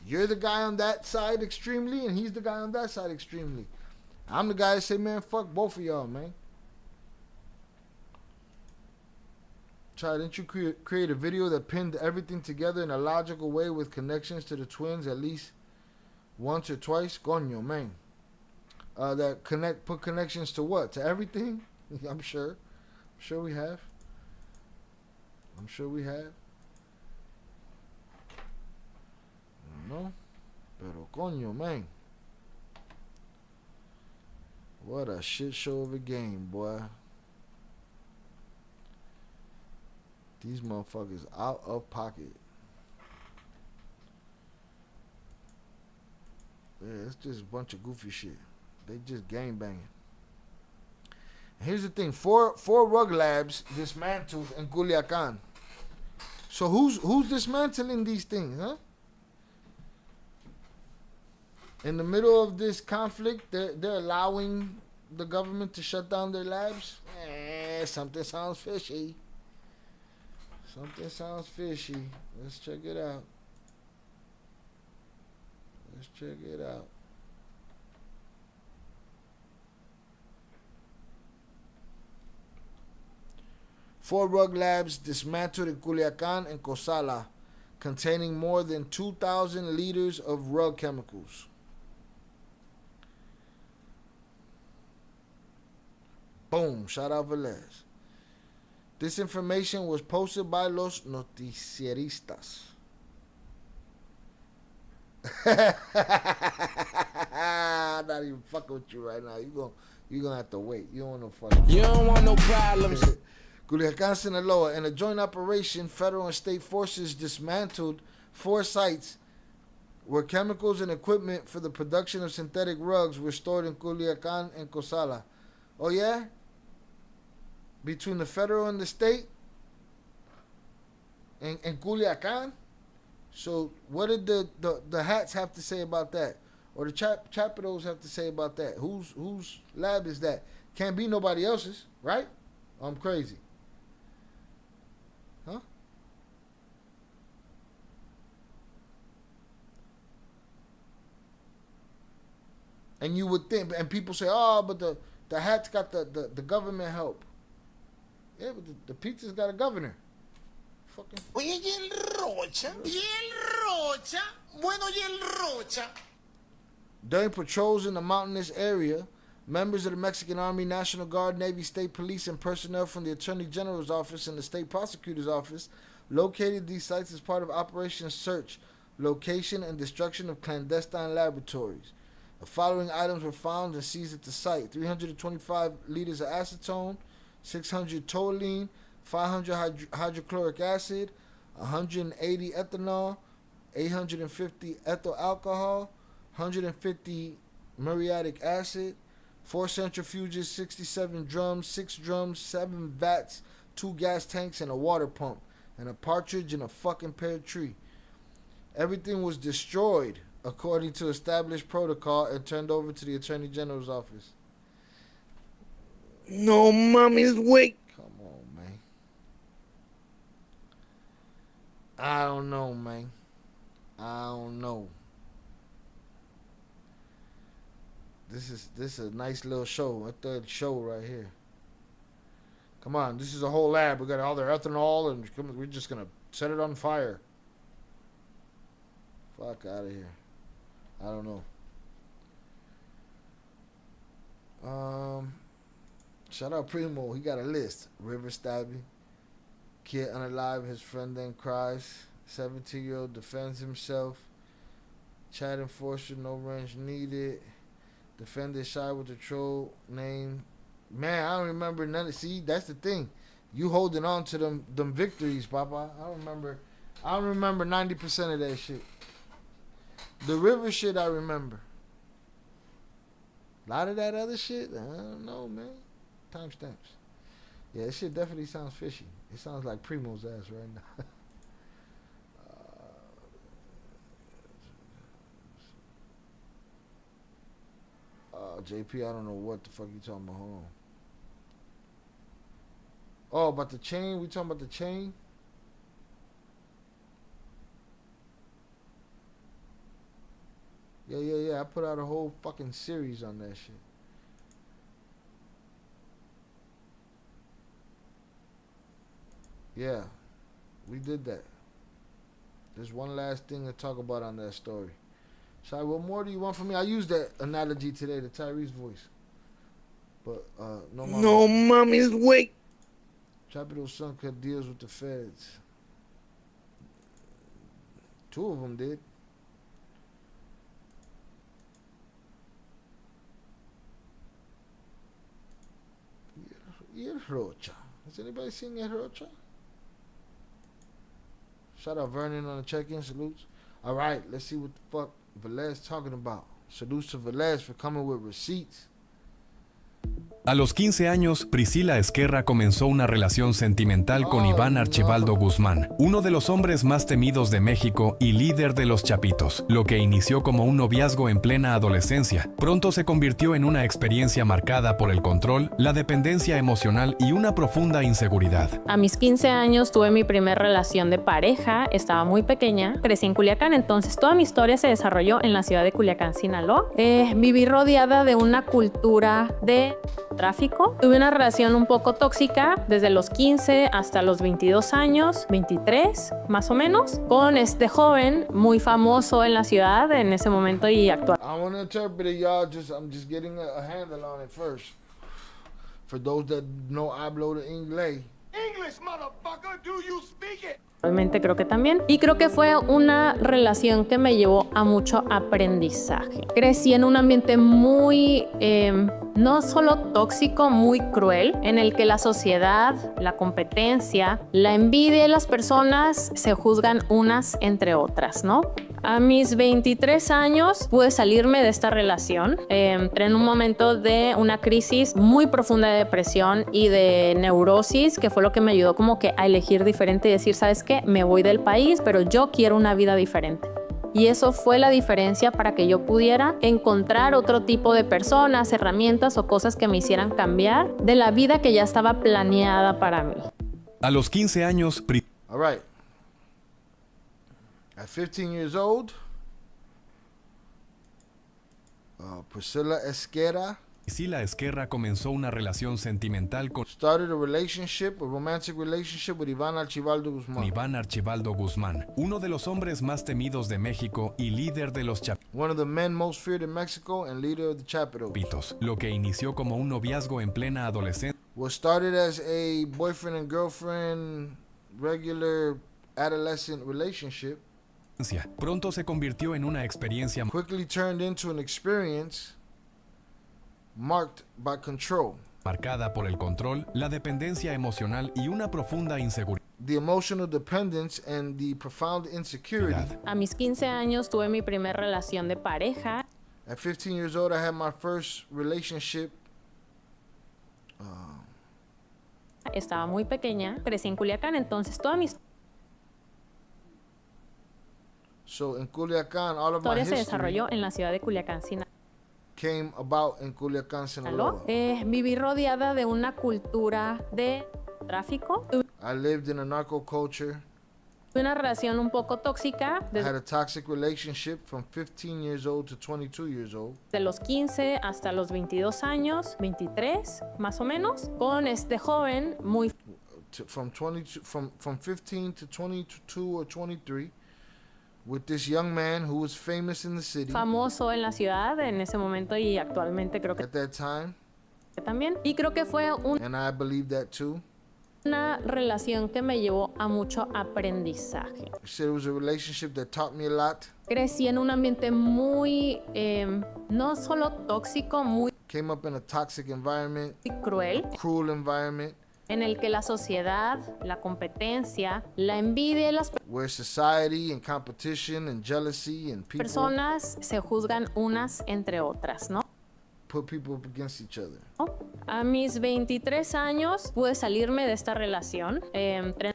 You're the guy on that side extremely, and he's the guy on that side extremely. I'm the guy that say, man, fuck both of y'all, man. Didn't you create a video that pinned everything together in a logical way with connections to the twins at least once or twice? Coño, man. That put connections to what? To everything? I'm sure. I'm sure we have. I'm sure we have. No. Pero coño, man. What a shit show of a game, boy. These motherfuckers out of pocket. Yeah, it's just a bunch of goofy shit. They just gang banging. Here's the thing: four rug labs dismantled in Culiacan. So who's dismantling these things, huh? In the middle of this conflict, they're allowing the government to shut down their labs. Something sounds fishy. Something sounds fishy. Let's check it out. Let's check it out. Four rug labs dismantled in Culiacan and Cosala, containing more than 2,000 liters of rug chemicals. Boom. Shout out Velez. This information was posted by Los Noticieristas. Not even fucking with you right now. You gonna have to wait. You don't want no fucking. You don't want no problems. Culiacan, Sinaloa. In a joint operation, federal and state forces dismantled 4 sites where chemicals and equipment for the production of synthetic rugs were stored in Culiacan and Cosala. Oh yeah? Between the federal and the state? And Culiacan? So what did the hats have to say about that? Or the chapitos have to say about that? Whose lab is that? Can't be nobody else's, right? I'm crazy. Huh? And you would think, and people say, oh, but the hat's got the government help. Yeah, but the pizza's got a governor. Fucking. Oye, ¿y el Rocha? ¿Y el Rocha? Bueno, ¿y el Rocha? During patrols in the mountainous area, members of the Mexican Army, National Guard, Navy, State Police, and personnel from the Attorney General's Office and the State Prosecutor's Office located these sites as part of Operation Search, Location, and Destruction of Clandestine Laboratories. The following items were found and seized at the site: 325 liters of acetone, 600 toluene, 500 hydrochloric acid, 180 ethanol, 850 ethyl alcohol, 150 muriatic acid, 4 centrifuges, 67 drums, 6 drums, 7 vats, 2 gas tanks, and a water pump, and a partridge in a fucking pear tree. Everything was destroyed according to established protocol and turned over to the Attorney General's office. No mommy's wait. Come on, man. I don't know, man. I don't know. This is a nice little show. A third show right here. Come on, this is a whole lab. We got all their ethanol, and we're just gonna set it on fire. Fuck out of here. I don't know. Shout out Primo. He got a list. River stabbing. Kid unalive. His friend then cries. 17-year-old defends himself. Chat enforcer. No range needed. Defender shot with the troll name. Man, I don't remember none of. See, that's the thing. You holding on to them victories, Papa. I don't remember 90% of that shit. The river shit I remember. A lot of that other shit, I don't know, man. Timestamps. Yeah, that shit definitely sounds fishy. It sounds like Primo's ass right now. JP, I don't know what the fuck you talking about. Hold on. Oh, about the chain? We talking about the chain? Yeah. I put out a whole fucking series on that shit. Yeah, we did that. There's one last thing to talk about on that story. Sorry, what more do you want from me? I used that analogy today, the Tyree's voice. But, no mama. No mommy's wait. Trapido's son cut deals with the feds. 2 of them did. Y el Rocha. Has anybody seen El Rocha? Shout out Vernon on the check-in. Salutes. All right, let's see what the fuck Velez talking about. Salutes to Velez for coming with receipts. A los 15 años, Priscila Esquerra comenzó una relación sentimental con Iván Archibaldo Guzmán, uno de los hombres más temidos de México y líder de los Chapitos. Lo que inició como un noviazgo en plena adolescencia, pronto se convirtió en una experiencia marcada por el control, la dependencia emocional y una profunda inseguridad. A mis 15 años tuve mi primera relación de pareja, estaba muy pequeña, crecí en Culiacán, entonces toda mi historia se desarrolló en la ciudad de Culiacán, Sinaloa. Viví rodeada de una cultura de tráfico. Tuve una relación un poco tóxica desde los 15 hasta los 22 años, 23 más o menos, con este joven muy famoso en la ciudad en ese momento y actual. I want to interpret it, y'all. I'm just getting a handle on it first. For those that know hablo de inglés. English, motherfucker, do you speak it? Realmente creo que también. Y creo que fue una relación que me llevó a mucho aprendizaje. Crecí en un ambiente muy, no solo tóxico, muy cruel, en el que la sociedad, la competencia, la envidia y las personas se juzgan unas entre otras, ¿no? A mis 23 años pude salirme de esta relación. Entré en un momento de una crisis muy profunda de depresión y de neurosis, que fue lo que me ayudó como que a elegir diferente y decir, ¿sabes qué? Me voy del país, pero yo quiero una vida diferente. Y eso fue la diferencia para que yo pudiera encontrar otro tipo de personas, herramientas o cosas que me hicieran cambiar de la vida que ya estaba planeada para mí. A los 15 años, All right. At 15 years old, Priscilla Esquerra comenzó una relación sentimental con started a romantic relationship with Iván Archibaldo Guzmán. Uno de los hombres más temidos de México y líder de los One of the men most feared in Mexico and leader of the Chapitos. chapitos, lo que inició como un noviazgo en plena adolescencia. What started as a boyfriend and girlfriend, regular adolescent relationship, Pronto se convirtió en una experiencia quickly turned into an experience marked by control. marcada por el control, la dependencia emocional y una profunda inseguridad. The emotional dependence and the profound insecurity. A mis 15 años tuve mi primera relación de pareja. At 15 years old, I had my first relationship. Estaba muy pequeña, crecí en Culiacán, entonces toda mi So in Culiacán, all of my historia se history desarrolló en la ciudad de Culiacán, Sinaloa. came about in Culiacán, Sinaloa. Viví rodeada de una cultura de tráfico. I lived in a narco culture. Tuve una relación un poco tóxica I had a toxic relationship from 15 years old to 22 years old. desde los 15 hasta los 22 años, 23 más o menos, con este joven muy From 15 to 22 or 23. With this young man who was famous in the city famoso en la ciudad en ese momento y actualmente creo que at that time, también. Y creo que fue and I believe that too. una relación que me llevó a mucho aprendizaje. I said it was a relationship that taught me a lot. Crecí en un ambiente muy, no solo tóxico, muy Came up in a toxic environment, cruel, cruel environment, en el que la sociedad, la competencia, la envidia y las where society and competition and jealousy and people personas se juzgan unas entre otras, ¿no? put people up against each other. A mis 23 años pude salirme de esta relación.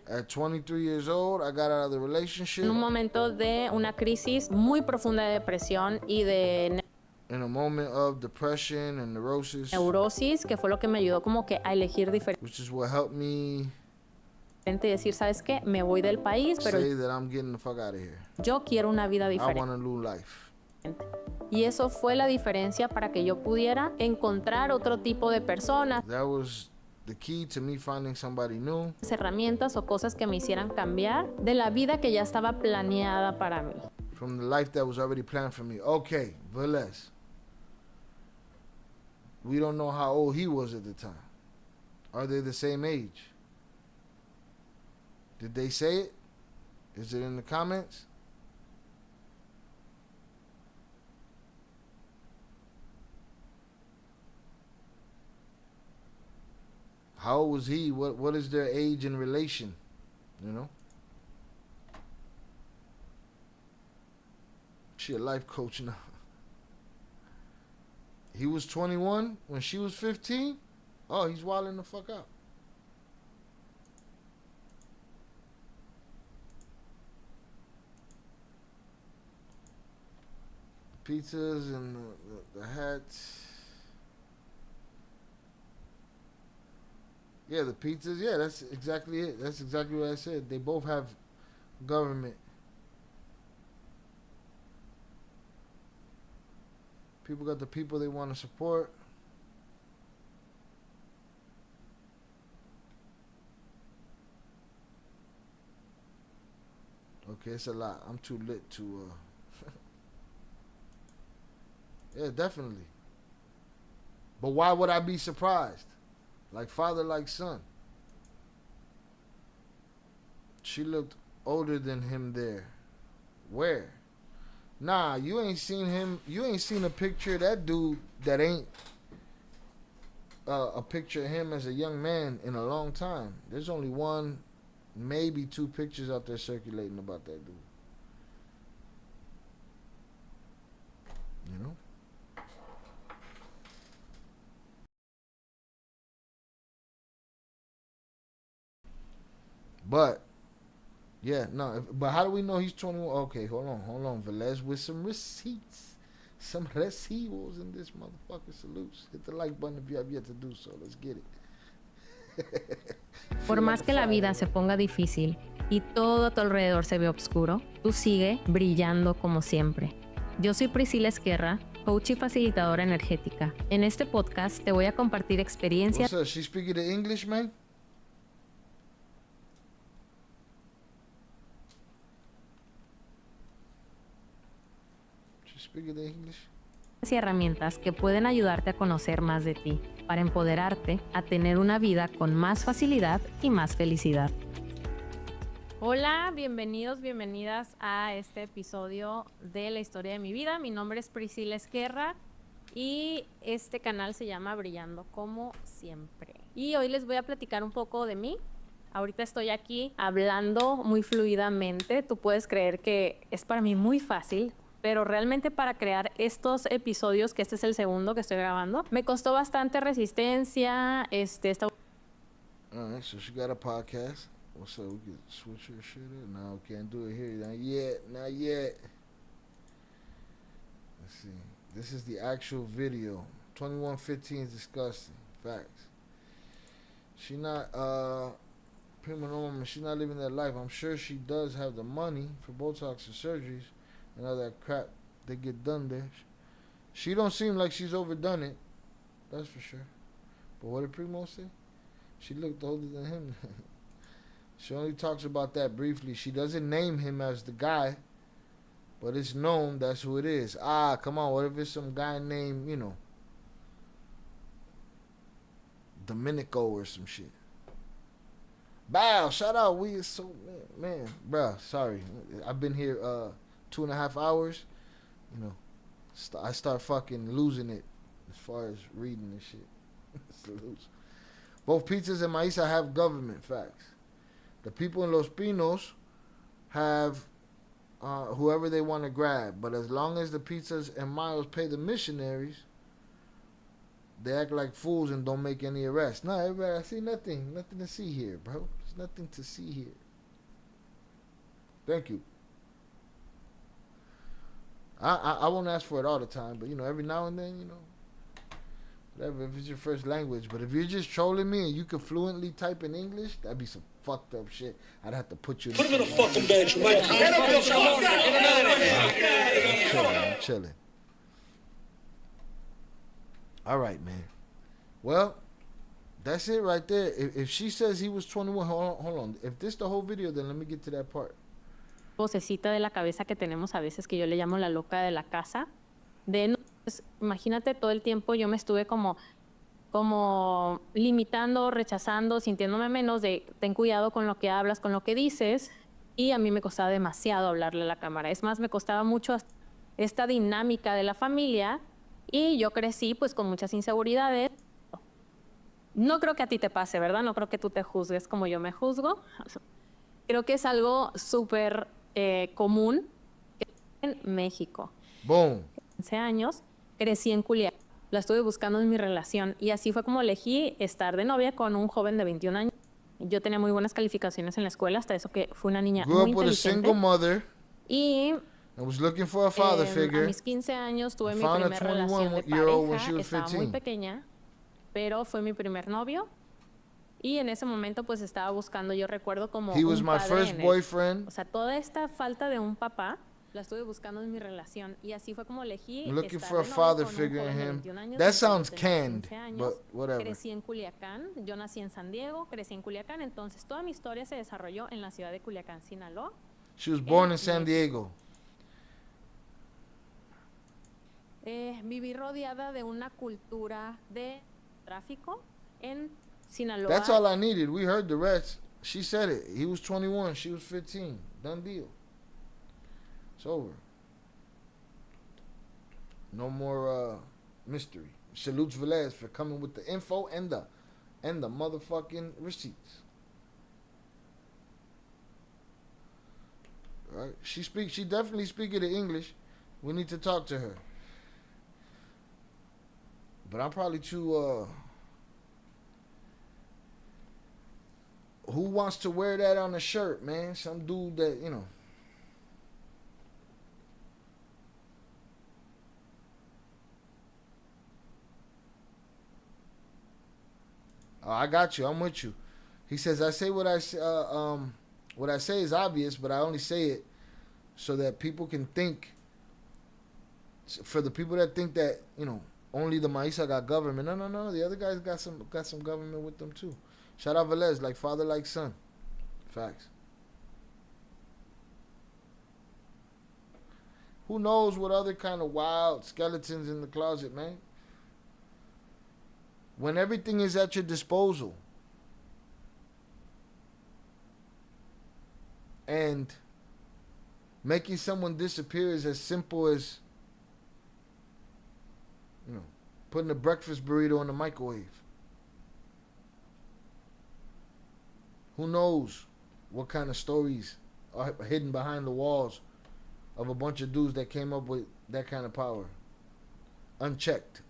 At 23 years old, I got out of the relationship. En un momento de una crisis muy profunda de depresión y de In a moment of depression and neurosis, que fue lo que me ayudó como que a elegir diferente. which is what helped me Y decir, ¿sabes qué? Me voy del país, pero say that I'm getting the fuck out of here. yo quiero una vida I diferente. want a new life. Y eso fue la diferencia para que yo pudiera encontrar otro tipo de personas, That was the key to me finding somebody new. herramientas o cosas que me hicieran cambiar de la vida que ya estaba planeada para mí. From the life that was already planned for me. Okay, Velez. We don't know how old he was at the time. Are they the same age? Did they say it? Is it in the comments? How old was he? What is their age in relation? You know? She a life coach now. He was 21 when she was 15? Oh, he's wilding the fuck out. Pizzas and the hats. Yeah, the pizzas. Yeah, that's exactly it. That's exactly what I said. They both have government. People got the people they want to support. Okay, it's a lot. I'm too lit to yeah, definitely. But why would I be surprised? Like father, like son. She looked older than him there. Where? Nah, you ain't seen him. You ain't seen a picture of that dude that ain't a picture of him as a young man in a long time. There's only one, maybe two pictures out there circulating about that dude. You know? But yeah, no. But how do we know he's 21? Okay, hold on, Velez, with some receipts, some recibos in this motherfucker. Salutes. Hit the like button if you have yet to do so. Let's get it. Por más que la vida se ponga difícil y todo a tu alrededor se ve oscuro, tú sigue brillando como siempre. Yo soy Priscila Esquerra, coach y facilitadora energética. En este podcast te voy a compartir experiencias. What's up? She speaking the English, man? She speaking the English? Y herramientas que pueden ayudarte a conocer más de ti, para empoderarte a tener una vida con más facilidad y más felicidad. Hola, bienvenidos, bienvenidas a este episodio de la historia de mi vida. Mi nombre es Priscila Esquerra y este canal se llama Brillando como siempre. Y hoy les voy a platicar un poco de mí. Ahorita estoy aquí hablando muy fluidamente. Tú puedes creer que es para mí muy fácil, pero realmente para crear estos episodios, que este es el segundo que estoy grabando, me costó bastante resistencia. Alright, so she got a podcast. What's up? We can switch her shit up. No, can't do it here. Not yet. Not yet. Let's see. This is the actual video. 2115 is disgusting. Facts. She not, prima norma, she's not living that life. I'm sure she does have the money for Botox and surgeries and all that crap that get done there. She don't seem like she's overdone it. That's for sure. But what did Primo say? She looked older than him. She only talks about that briefly. She doesn't name him as the guy, but it's known that's who it is. Ah, come on. What if it's some guy named, you know, Domenico or some shit? Bow, shout out. We is so, man, bruh, sorry. I've been here 2.5 hours. You know, I start fucking losing it as far as reading this shit. Salutes. Both pizzas and Mayo'S have government facts. The people in Los Pinos have whoever they want to grab. But as long as the pizzas and Mayo'S pay the missionaries, they act like fools and don't make any arrests. No, everybody, I see nothing. Nothing to see here, bro. There's nothing to see here. Thank you. I won't ask for it all the time, but, you know, every now and then, you know, whatever, if it's your first language. But if you're just trolling me and you can fluently type in English, that'd be some fucked up shit. I'd have to put you in the fucking bench, man. I'm chilling. All right, man. Well, that's it right there. If she says he was 21, hold on. If this the whole video, then let me get to that part. Vocecita de la cabeza que tenemos a veces, que yo le llamo la loca de la casa. Pues, imagínate, todo el tiempo yo me estuve como limitando, rechazando, sintiéndome menos, de ten cuidado con lo que hablas, con lo que dices, y a mí me costaba demasiado hablarle a la cámara. Es más, me costaba mucho esta dinámica de la familia, y yo crecí pues con muchas inseguridades. No creo que a ti te pase, ¿verdad? No creo que tú te juzgues como yo me juzgo. Creo que es algo súper común en México. Boom. 15 años, crecí en Culiacán. La estuve buscando en mi relación y así fue como elegí estar de novia con un joven de 21 años. Yo tenía muy buenas calificaciones en la escuela, hasta eso que fue una niña muy inteligente. Y I was looking for a father figure. A mis 15 años tuve mi primera relación de pareja. Estaba muy pequeña, pero fue mi primer novio. Y en ese momento pues estaba buscando, yo recuerdo como un padre o sea, toda esta falta de un papá la estuve buscando en mi relación y así fue como elegí looking estar for a de novio father con un figure joven in de him. 21 años, That yo sounds tenía canned, 15 años, but whatever. crecí en Culiacán, yo nací en San Diego, crecí en Culiacán, entonces toda mi historia se desarrolló en la ciudad de Culiacán, Sinaloa. She was born in San Diego. Viví rodeada de una cultura de tráfico en Sinaloa. That's all I needed. We heard the rest. She said it. He was 21. She was 15. Done deal. It's over. No more mystery. Salutes Velez for coming with the info and the motherfucking receipts. All right. She definitely speaking the English. We need to talk to her. But I'm probably too who wants to wear that on a shirt, man? Some dude that, you know. Oh, I got you. I'm with you. He says, I say what I say is obvious, but I only say it so that people can think. For the people that think that, you know, only the Maisa got government. No. The other guys got some government with them too. Shout out Velez, like father, like son. Facts. Who knows what other kind of wild skeletons in the closet, man? When everything is at your disposal. And making someone disappear is as simple as, you know, putting a breakfast burrito in the microwave. Who knows what kind of stories are hidden behind the walls of a bunch of dudes that came up with that kind of power. Unchecked.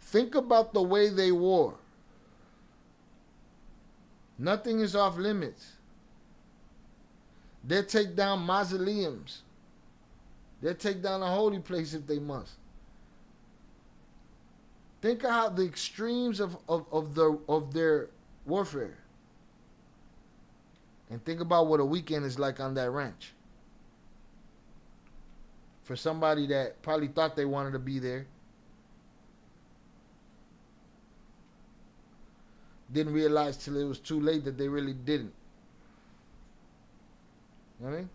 Think about the way they wore. Nothing is off limits. They'll take down mausoleums. They'll take down a holy place if they must. Think of how the extremes of their warfare. And think about what a weekend is like on that ranch. For somebody that probably thought they wanted to be there. Didn't realize till it was too late that they really didn't. You know what I mean?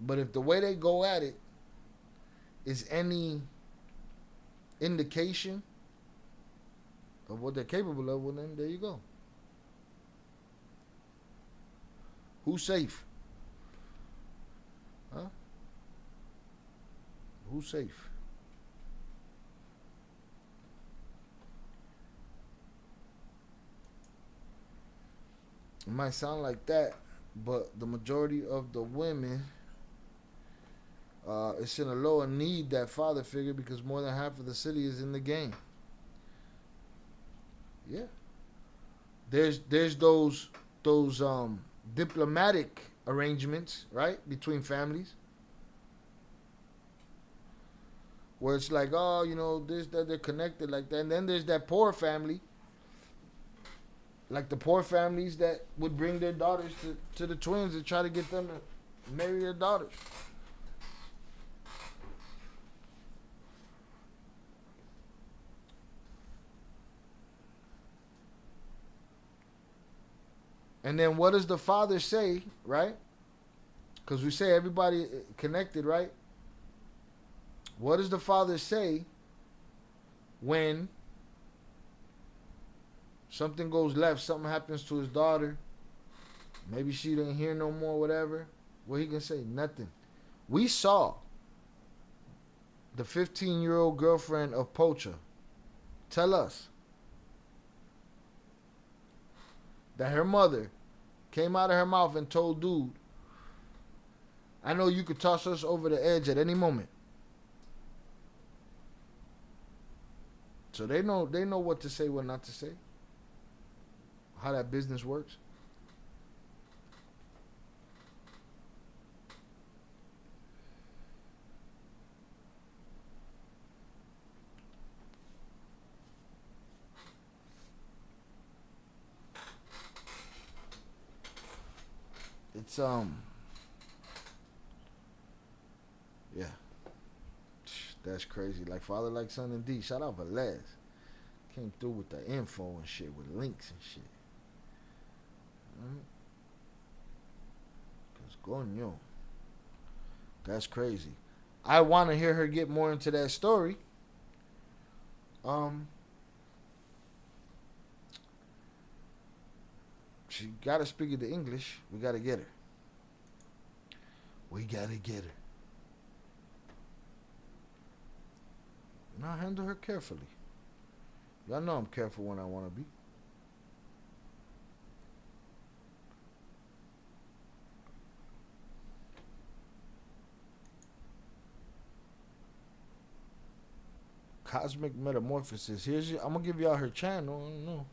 But if the way they go at it is any indication of what they're capable of, well then there you go. Who's safe? Huh? Who's safe? It might sound like that, but the majority of the women in Sinaloa need that father figure because more than half of the city is in the game. Yeah. There's those diplomatic arrangements, right, between families. Where it's like, oh, you know, this, that, they're connected like that. And then there's that poor family. Like the poor families that would bring their daughters to the twins and try to get them to marry their daughters. And then what does the father say, right? Because we say everybody connected, right? What does the father say when something goes left, something happens to his daughter, maybe she didn't hear no more, whatever? What he can say? Nothing. We saw the 15-year-old girlfriend of Pocha tell us that her mother came out of her mouth and told dude, I know you could toss us over the edge at any moment. So they know what to say, what not to say. How that business works. It's yeah. That's crazy. Like father, like son, indeed. Shout out Velez. Came through with the info and shit, with links and shit. Cause coño, that's crazy. I want to hear her get more into that story. She gotta speak the English. We gotta get her. We gotta get her. Now handle her carefully. Y'all know I'm careful when I want to be. Cosmic Metamorphosis. I'm gonna give y'all her channel. I don't know.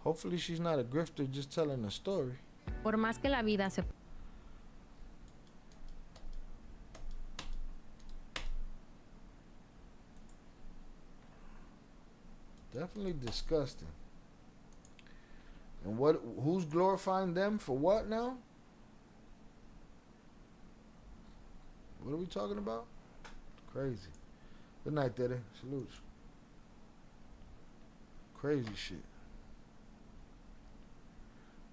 Hopefully she's not a grifter just telling a story. Por más que la vida se Definitely disgusting. And who's glorifying them for what now? What are we talking about? Crazy. Good night, Daddy. Salutes. Crazy shit.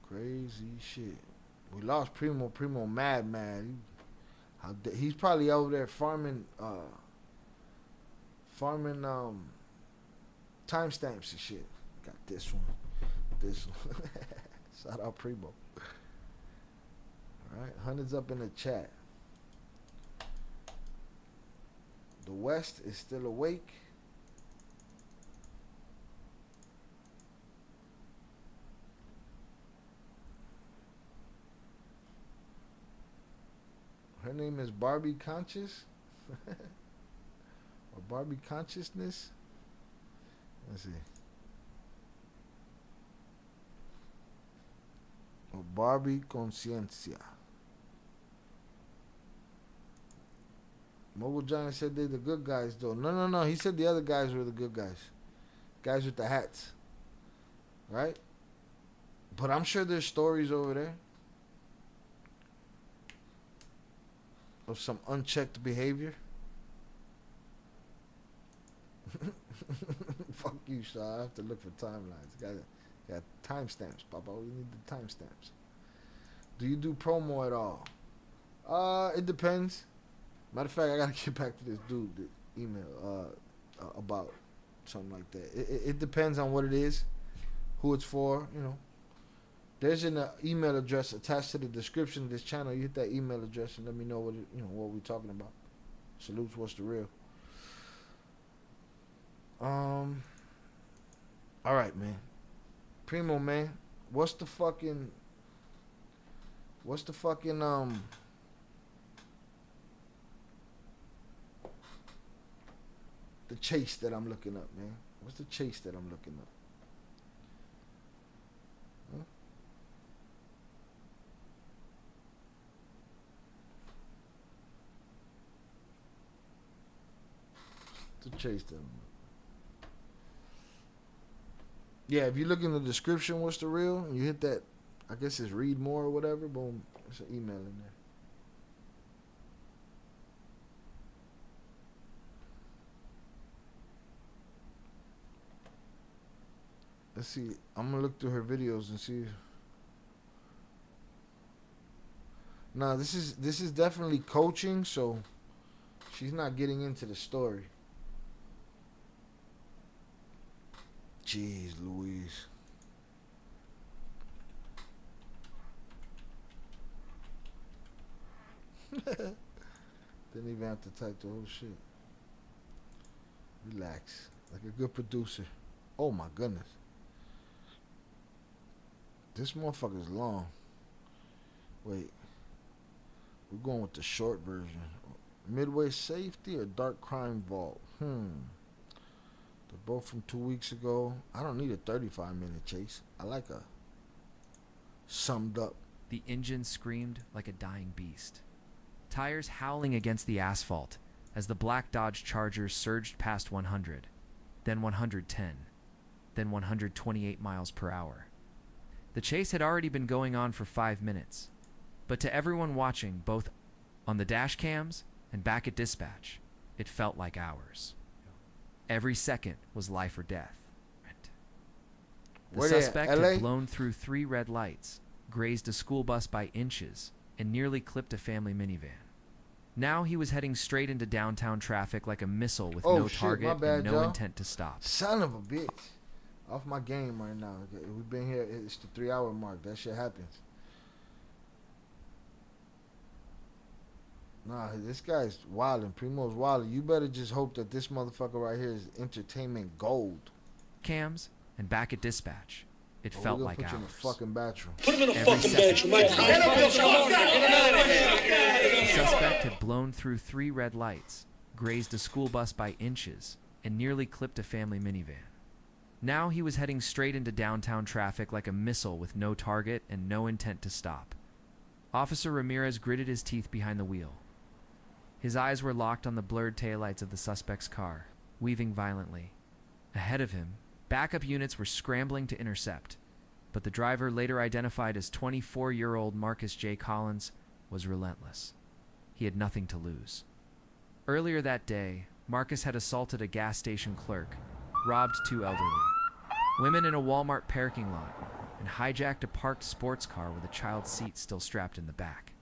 Crazy shit. We lost Primo. Primo mad. He's probably over there farming timestamps and shit. Got this one. Shout out Primo. Alright, hundreds up in the chat. The West is still awake. Her name is Barbie Conscious. Or Barbie Consciousness. Let's see. Or Barbie Conciencia. Mobile Giant said they're the good guys, though. No. He said the other guys were the good guys. Guys with the hats. Right? But I'm sure there's stories over there of some unchecked behavior. Fuck you, Shaw. I have to look for timelines. Got timestamps, Papa. We need the timestamps. Do you do promo at all? It depends. Matter of fact, I gotta get back to this dude that email about something like that. It depends on what it is, who it's for. You know, there's an email address attached to the description of this channel. You hit that email address and let me know what what we're talking about. Salutes. What's the real? All right, man. Primo, man. What's the fucking the chase that I'm looking up, man? What's the chase that I'm looking up? Huh? The chase that I'm looking. Yeah, if you look in the description, what's the real? And you hit that, I guess it's read more or whatever. Boom, there's an email in there. Let's see. I'm gonna look through her videos and see. Nah, this is definitely coaching, so she's not getting into the story. Jeez Louise. Didn't even have to type the whole shit. Relax. Like a good producer. Oh my goodness. This motherfucker's long. Wait. We're going with the short version. Midway Safety or Dark Crime Vault? They're both from 2 weeks ago. I don't need a 35-minute chase. I like a summed up. The engine screamed like a dying beast. Tires howling against the asphalt as the black Dodge Charger surged past 100, then 110, then 128 miles per hour. The chase had already been going on for 5 minutes, but to everyone watching, both on the dash cams and back at dispatch, it felt like hours. Every second was life or death. The suspect had blown through 3 red lights, grazed a school bus by inches, and nearly clipped a family minivan. Now he was heading straight into downtown traffic like a missile with no target and no intent to stop. Son of a bitch. Off my game right now. We've been here. It's the 3-hour mark. That shit happens. Nah, this guy's wildin'. Primo's wildin'. You better just hope that this motherfucker right here is entertainment gold. Cams and back at dispatch. It felt like hours. Put you in a fucking bathroom. Put him in a fucking bathroom. The suspect had blown through 3 red lights, grazed a school bus by inches, and nearly clipped a family minivan. Now he was heading straight into downtown traffic like a missile with no target and no intent to stop. Officer Ramirez gritted his teeth behind the wheel. His eyes were locked on the blurred taillights of the suspect's car, weaving violently. Ahead of him, backup units were scrambling to intercept, but the driver, later identified as 24-year-old Marcus J. Collins, was relentless. He had nothing to lose. Earlier that day, Marcus had assaulted a gas station clerk, robbed 2 elderly women in a Walmart parking lot, and hijacked a parked sports car with a child's seat still strapped in the back.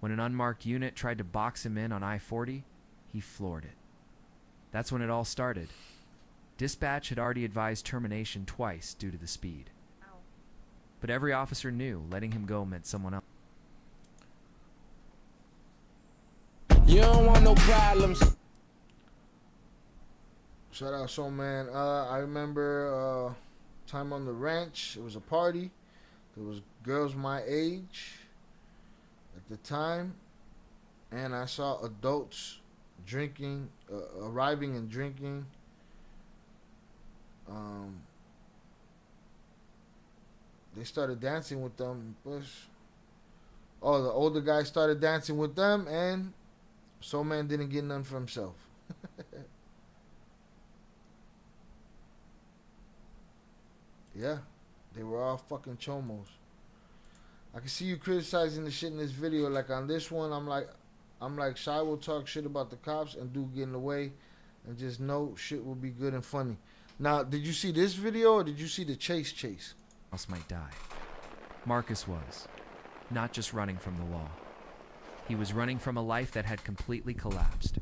When an unmarked unit tried to box him in on I-40, he floored it. That's when it all started. Dispatch had already advised termination twice due to the speed. But every officer knew letting him go meant someone else. You don't want no problems. Shout out Soul Man. I remember time on the ranch. It was a party. There was girls my age at the time, and I saw adults drinking, arriving and drinking. They started dancing with them. The older guy started dancing with them, and Soul Man didn't get none for himself. Yeah, they were all fucking chomos. I can see you criticizing the shit in this video. Like on this one, I'm like, Shy will talk shit about the cops and do get in the way, and just know shit will be good and funny. Now, did you see this video or did you see the chase? Else might die. Marcus was not just running from the law. He was running from a life that had completely collapsed.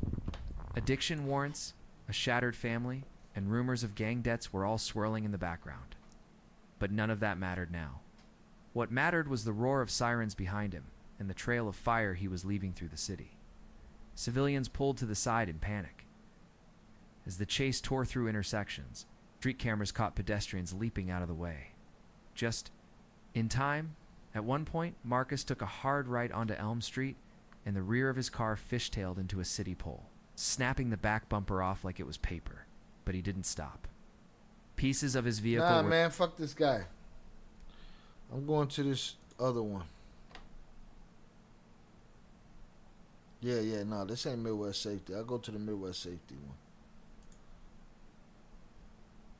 Addiction warrants, a shattered family, and rumors of gang debts were all swirling in the background. But none of that mattered now. What mattered was the roar of sirens behind him and the trail of fire he was leaving through the city. Civilians pulled to the side in panic. As the chase tore through intersections, street cameras caught pedestrians leaping out of the way. Just in time, at one point, Marcus took a hard right onto Elm Street, and the rear of his car fishtailed into a city pole, snapping the back bumper off like it was paper. But he didn't stop. Pieces of his vehicle Nah, were... man, fuck this guy. I'm going to this other one. Yeah, no, this ain't Midwest Safety. I'll go to the Midwest Safety one.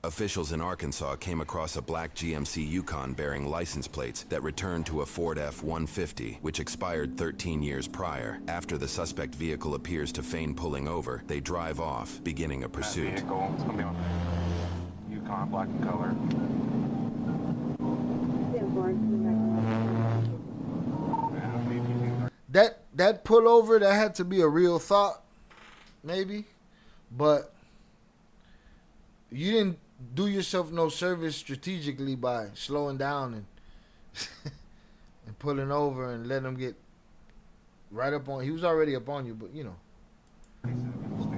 Officials in Arkansas came across a black GMC Yukon bearing license plates that returned to a Ford F-150, which expired 13 years prior. After the suspect vehicle appears to feign pulling over, they drive off, beginning a pursuit. It's gonna be on Yukon, black in color. That pullover, that had to be a real thought, maybe, but you didn't do yourself no service strategically by slowing down and and pulling over and letting him get right up on. He was already up on you, but you know,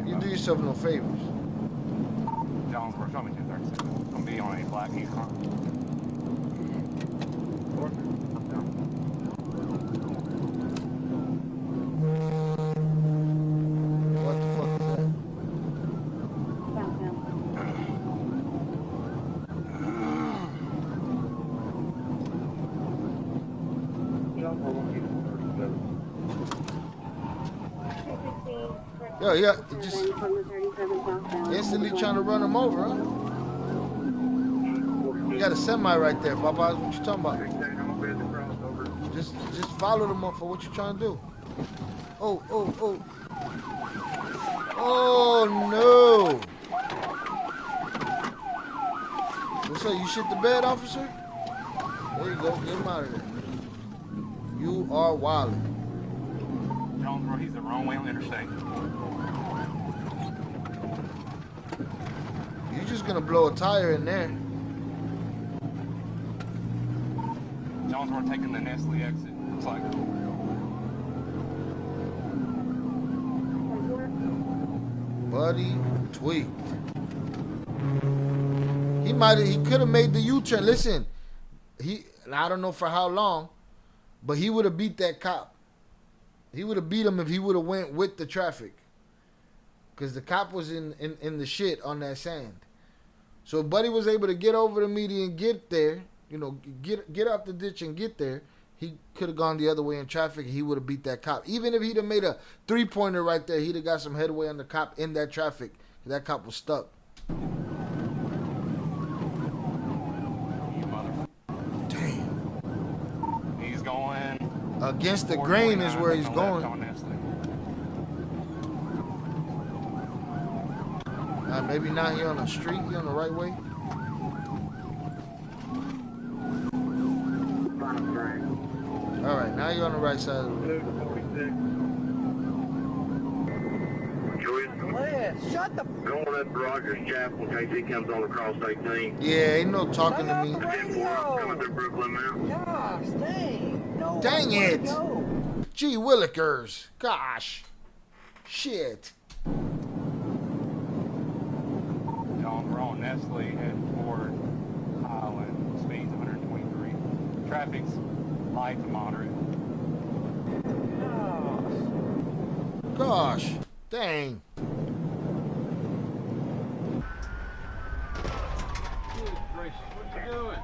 you do yourself no favors. Jonesboro, show me 236. It's gonna be on a black Yukon. Yo, yeah, just instantly trying to run him over, huh? You got a semi right there, Papa. What you talking about? Just follow them up for what you trying to do. Oh. Oh, no. What's up? You shit the bed, officer? There you go. Get him out of there. You are wildin'. Jonesboro, he's the wrong way on the interstate. You're just gonna blow a tire in there. Jonesboro taking the Nestle exit. Looks like. Buddy tweaked. He could have made the U-turn. Listen, I don't know for how long, but he would have beat that cop. He would have beat him if he would have went with the traffic. Because the cop was in the shit on that sand. So if Buddy was able to get over the median, get there, you know, get out the ditch and get there, he could have gone the other way in traffic and he would have beat that cop. Even if he'd have made a 3-pointer right there, he'd have got some headway on the cop in that traffic. That cop was stuck. Damn. He's going against the grain is where he's going. Maybe now he on the street, he on the right way. All right, now you're on the right side of the road. Shut the f*** Go on up to Rogers Chapel in case he comes on across 18. Yeah, ain't no talking to me. Coming through Brooklyn Mountain. Gosh, dang. No, dang it. Gee willikers. Gosh. Shit. We're on Nestle, heading toward Highland. Speed's 123. Traffic's light to moderate. Gosh. Dang. Good gracious, what you doing?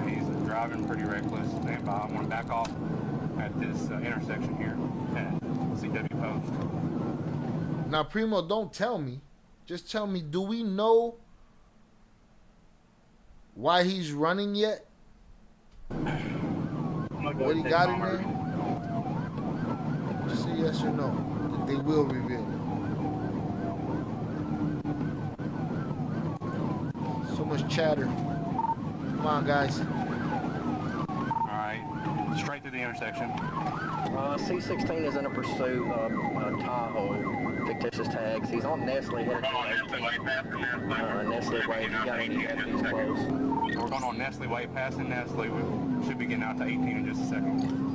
He's driving pretty reckless. I want to back off at this intersection here at CW Post. Now, Primo, don't tell me. Just tell me, do we know why he's running yet? What he got in there? Just say yes or no. They will reveal it. So much chatter. Come on, guys. Alright, straight through the intersection. C16 is in a pursuit of Tahoe, fictitious tags. He's on Nestle, headed to Nestle Way. If you got any deputies close. So we're going on Nestle Way, passing Nestle. We should be getting out to 18 in just a second.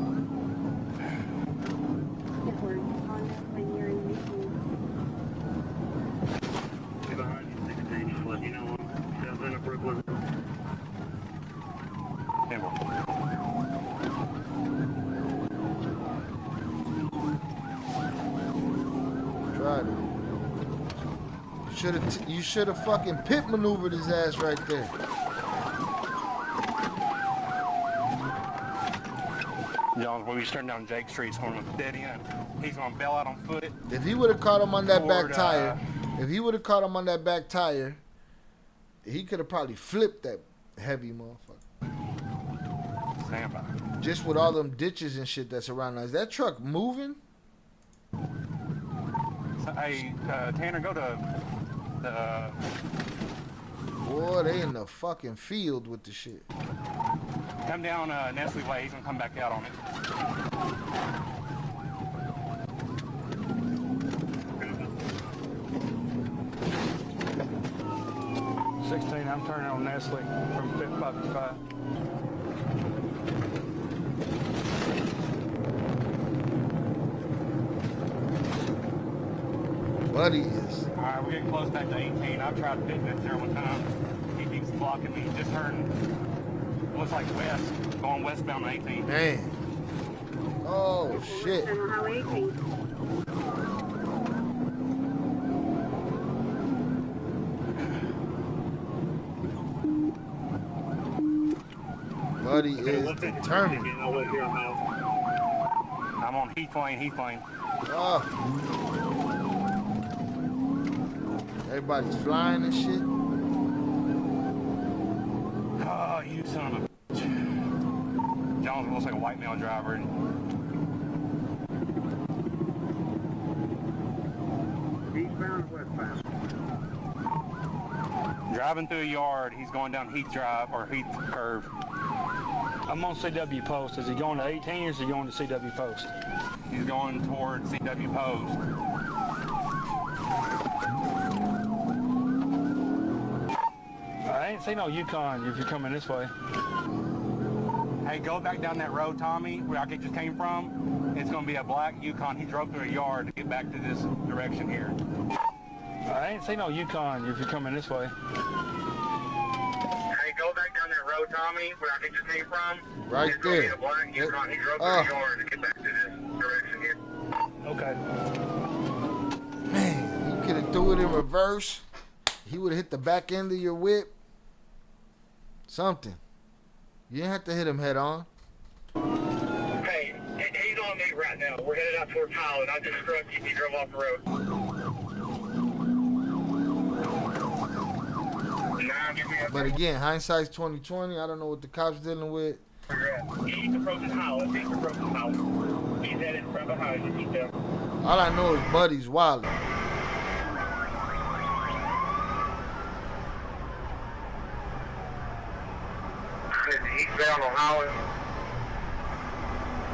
You should have fucking pit maneuvered his ass right there. Jones, when we turn down Jake Street, it's going to dead end. He's going to bail out on foot. If he would have caught him on that back tire, he could have probably flipped that heavy motherfucker. Stand by. Just with all them ditches and shit that's around us. Is that truck moving? So, hey, Tanner, go to the... Boy, they in the fucking field with the shit. Come down Nestle Way. He's going to come back out on it. I'm turning on Nestle from 555. Buddy is. Alright, we're getting close back to 18. I've tried pitting it there one time. He keeps blocking me. Just turned, looks like west, going westbound on 18. Man. Oh, shit. Buddy is determined. I'm on Heath Lane. Oh. Everybody's flying and shit. Oh, you son of a bitch. Jones looks like a white male driver. Eastbound or westbound? Driving through a yard. He's going down Heath Drive or Heath Curve. I'm on CW Post. Is he going to 18 or is he going to CW Post? He's going towards CW Post. I ain't seen no Yukon if you're coming this way. Hey, go back down that road, Tommy, where I just came from. It's going to be a black Yukon. He drove through a yard to get back to this direction here. I ain't seen no Yukon if you're coming this way. Hey, go back down that road, Tommy, where I think you came from. Right there. He drove through the yard to get back to this direction here. Okay. Man, you could have threw it in reverse. He would have hit the back end of your whip. Something. You didn't have to hit him head on. Hey, he's on me right now. We're headed out towards Holland. I just struck you. He drove off the road. But again, hindsight's 20/20. I don't know what the cops dealing with. He's approaching Holland. He's approaching Holland. He's headed right behind you. Keep them. All I know is Buddy's wilding. Eastbound on Holland.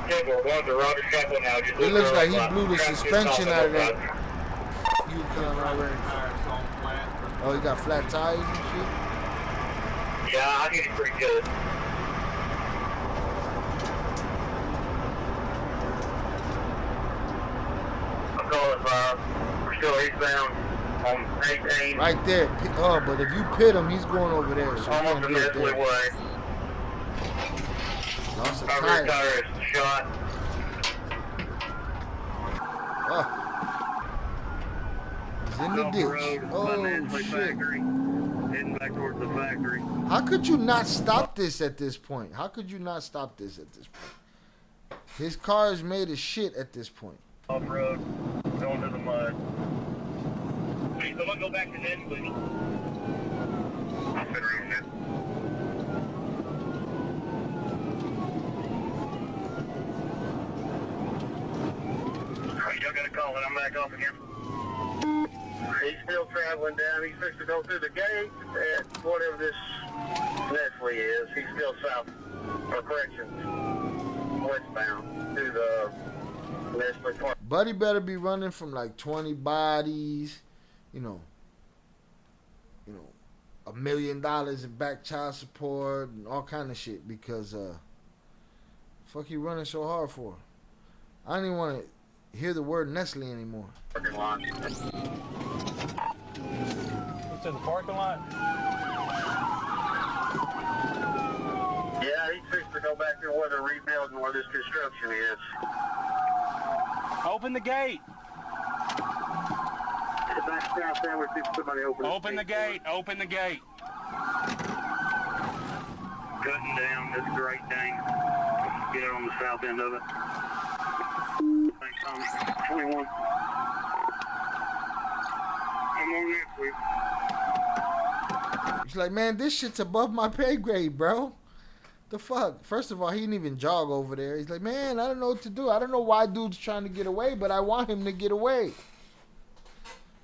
It looks like he blew the suspension out of that. Oh, he got flat tires and shit? Yeah, I think it's pretty good. I'm calling 5. We're still eastbound on 18. Right there. Oh, but if you pit him, he's going over there. So almost the Nestle way. Lost a Our rear tire is shot. Oh. He's in the ditch. Oh, shit. Heading back towards the factory. How could you not stop this at this point? How could you not stop this at this point? His car is made of shit at this point. Off-road, going to the mud. Hey, someone go back to Nestle. I'll sit around this. Y'all got a call and I'm back off again. He's still traveling down. He's supposed to go through the gate at whatever this Nestle is. He's still south, or corrections, westbound through the Nestle Park. Buddy better be running from like 20 bodies, you know, $1 million in back child support and all kind of shit because fuck you running so hard for? I don't even want to hear the word Nestle anymore. Parking lot. It's in the parking lot? Yeah, he's fixed to go back there where they're rebuilding where this construction is. Open the gate. Back south there, we see somebody open the gate. Open the gate. Cutting down this great thing. Get it on the south end of it. Thanks, Tommy. 21. I'm on next week. He's like, man, this shit's above my pay grade, bro. The fuck? First of all, he didn't even jog over there. He's like, man, I don't know what to do. I don't know why dude's trying to get away, but I want him to get away.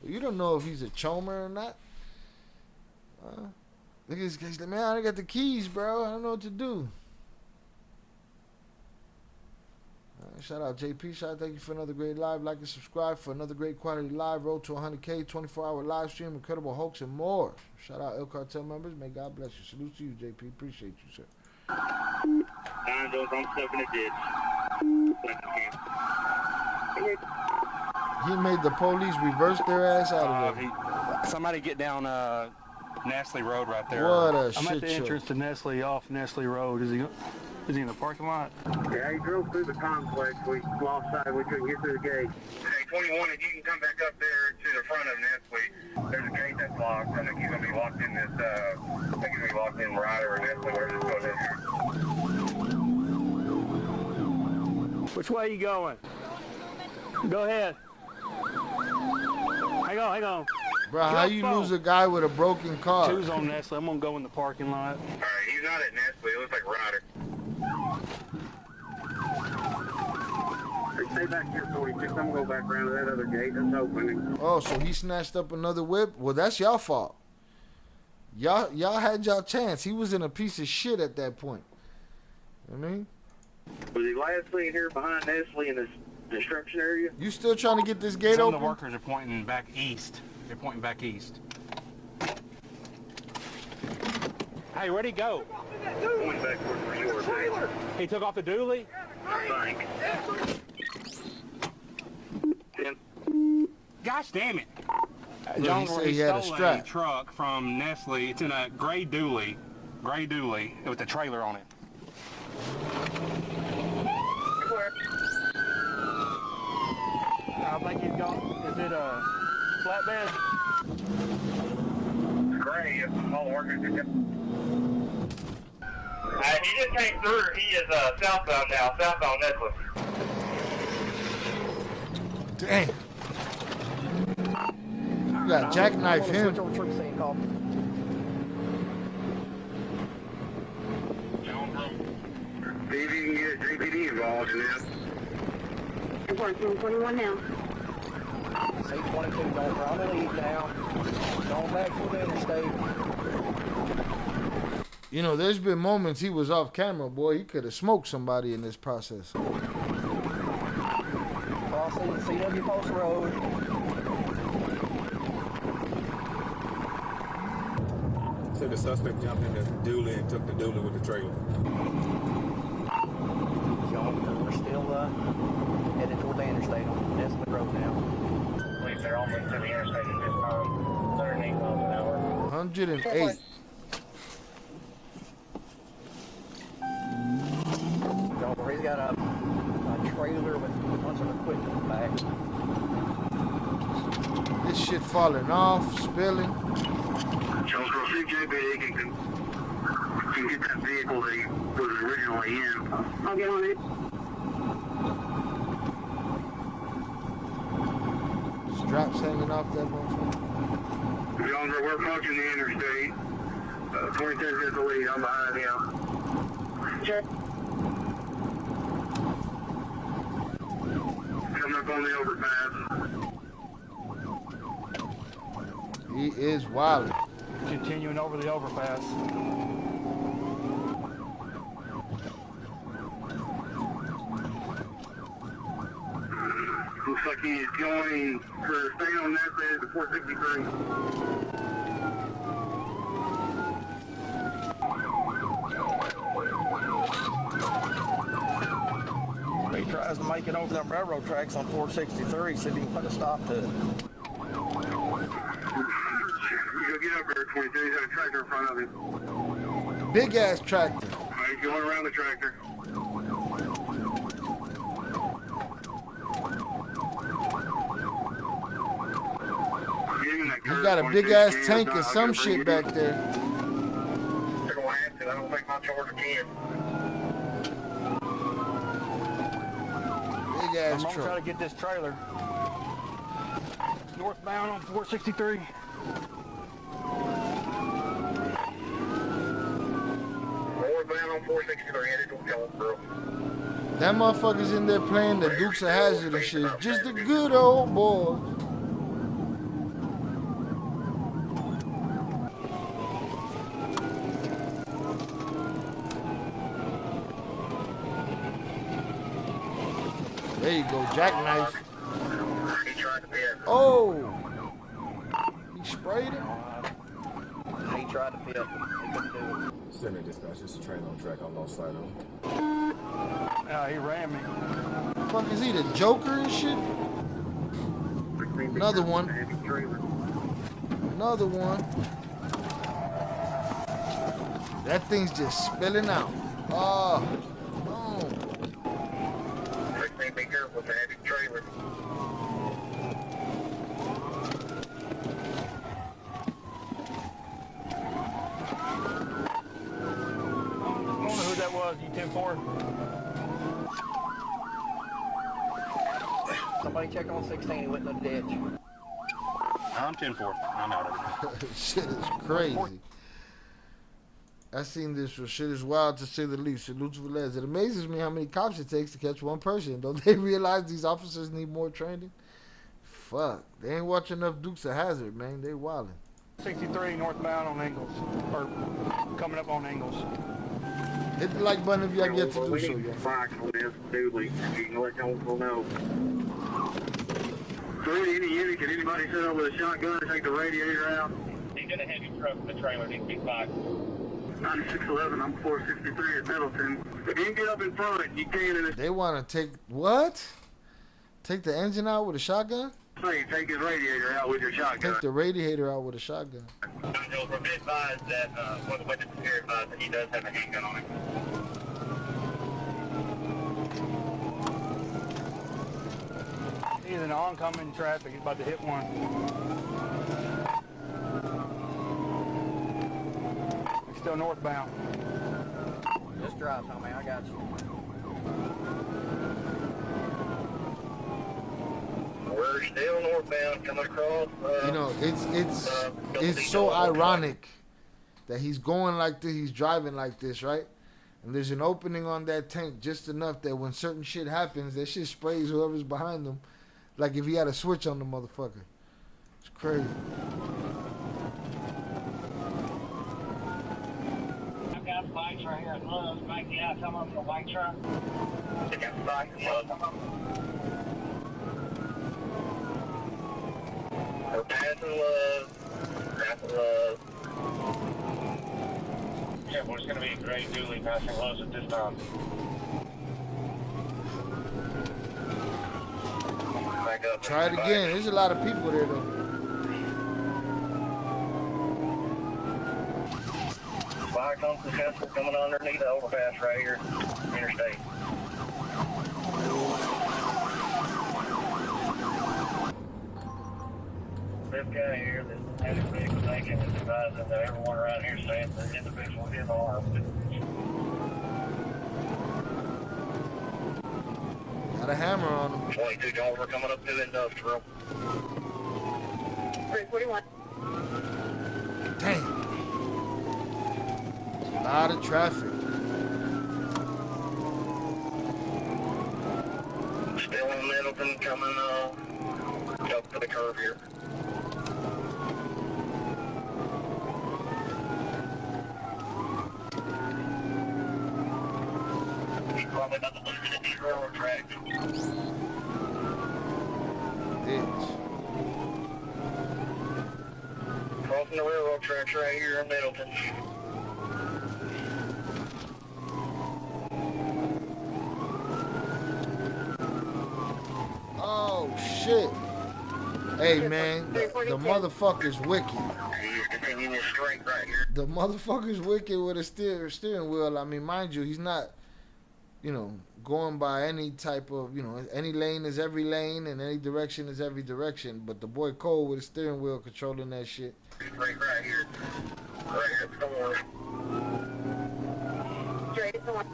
You don't know if he's a chomer or not. Look at this guy. He's like, man, I got the keys, bro. I don't know what to do. Shout out JP. Shout out, thank you for another great live. Like and subscribe for another great quality live. Road to 100K, 24-hour live stream, incredible hoax, and more. Shout out El Cartel members. May God bless you. Salute to you, JP. Appreciate you, sir. I'm stuck in a ditch. He made the police reverse their ass out of there. Somebody get down Nestle Road right there. What a I'm shit at the entrance to Nestle off Nestle Road. Is he in the parking lot? Yeah, he drove through the complex. We lost sight. We couldn't get through the gate. Hey, 21, if you can come back up there to the front of Nestle, there's a gate that's locked. I think he's going to be locked in this, I think he's going to be locked in Ryder or Nestle, wherever this goes in here. Which way are you going? Go ahead. Hang on. Bro, how you lose a guy with a broken car? Two's on Nestle. I'm going to go in the parking lot. All right, he's not at Nestle. It looks like Ryder. Stay back here, 46. I'm going to go back around to that other gate that's opening. Oh, so he snatched up another whip? Well, that's y'all fault. Y'all had y'all chance. He was in a piece of shit at that point. You know what I mean? Was he last seen here behind Nestle in this construction area? You still trying to get this gate Some open? of the workers are pointing back east. They're pointing back east. Hey, where'd he go? Going backward for sure. He took off the dually? I think. Gosh damn it. Well, Jones, he where said he he had a stole strap. a truck from Nestle. It's in a gray dually. Gray dually with the trailer on it. I think he's got, is it a flatbed? Gray, it's all working. He just came through. He is southbound now, southbound Necklace. Dang. You got jackknife him. See if you can get JPD involved in this. It's working 21 now. C-22 going for on the lead now. Going back to the interstate. You know, there's been moments he was off camera, boy. He could have smoked somebody in this process. Crossing CW Post Road. So the suspect jumped in the dually and took the dually with the trailer. We're still headed toward the interstate on Desmond Road now. Police are almost to the interstate at this time. 108 miles an hour. 108. He's got a trailer with a bunch of equipment in the back. This shit falling off, spilling. Charles Cross CJB can get that vehicle that he was originally in. I'll get on it. Straps hanging off that motherfucker. John, we're approaching the interstate. 26 is the lead. I'm behind him. Sure. Coming up on the overpass. He is wild. Continuing over the overpass. Looks like he is going for staying on that side at 463. He tries to make it over them railroad tracks on 463. See if he can put a stop to it. You go get up there, 22. He's got a tractor in front of him. Big ass tractor. All right, he's going around the tractor. He got a big ass tank or some shit back there. They're going to have to. I don't think my charger can. Big ass I'm going to try truck. to get this trailer. Northbound on 463. Northbound on 463, headed to Jonesboro. That motherfucker's in there playing the Dukes of Hazzard and shit. Just a good old boy. There you go, jackknife. Oh! He sprayed it? He tried to pit. He couldn't do it. Center dispatch, it's a train on track. I lost sight of him. He ran me. Fuck, is he the Joker and shit? Another one. Another one. That thing's just spilling out. Oh. Be careful with the heavy trailer. I don't know who that was, you 10-4. Somebody check on 16, he went in the ditch. I'm 10-4. I'm out of it. Shit is crazy. I seen this shit is wild to say the least. Salute to Les. It amazes me how many cops it takes to catch one person. Don't they realize these officers need more training? Fuck. They ain't watching enough Dukes of Hazzard, man. They wildin'. 63 northbound on Ingles. Or coming up on Ingles. Hit the like button if y'all get to do so, y'all. Fox on this dually. You can let Jonesboro know. So any unit, can anybody sit up with a shotgun and take the radiator out? He's in a heavy truck with the trailer. Needs to be Fox. 9611, I'm 463 at Middleton. If you can get up in front, you can. They want to take what? Take the engine out with a shotgun? Say, take his radiator out with your shotgun. Take the radiator out with a shotgun. Jonesboro We're advised that one of the witnesses here advised that he does have a handgun on him. He's in oncoming traffic. He's about to hit one. He's still northbound. Just drive, homie. I got you. We're still northbound coming across. You know, it's so ironic that he's going like this, he's driving like this, right? And there's an opening on that tank just enough that when certain shit happens, that shit sprays whoever's behind him. Like if he had a switch on the motherfucker. It's crazy. I've got bikes right here. Gloves. Mike, yeah, come up with a white truck. I got bikes. We're passing love. Passing love. Yeah, well, it's going to be a great dually passing loves at this time. Back up. Try it again. There's a lot of people there though. Fire comes successful coming underneath the overpass right here. Interstate. This guy here that had a vehicle taken is advising that everyone around here saying the individual is armed. Got a hammer on him. 22 Dollar coming up to industrial. 341. Damn. A lot of traffic. Still in Middleton coming up to the curve here. He's probably about to lose it at these railroad tracks. Bitch. Crossing the railroad tracks right here in Middleton. Oh shit. Hey man, the motherfucker's wicked. He's continuing straight right here. The motherfucker's wicked with a steering wheel. I mean, mind you, he's not, you know, going by any type of, you know, any lane is every lane and any direction is every direction. But the boy Cole with a steering wheel controlling that shit. Right here. Right here at the door. Straight at the door.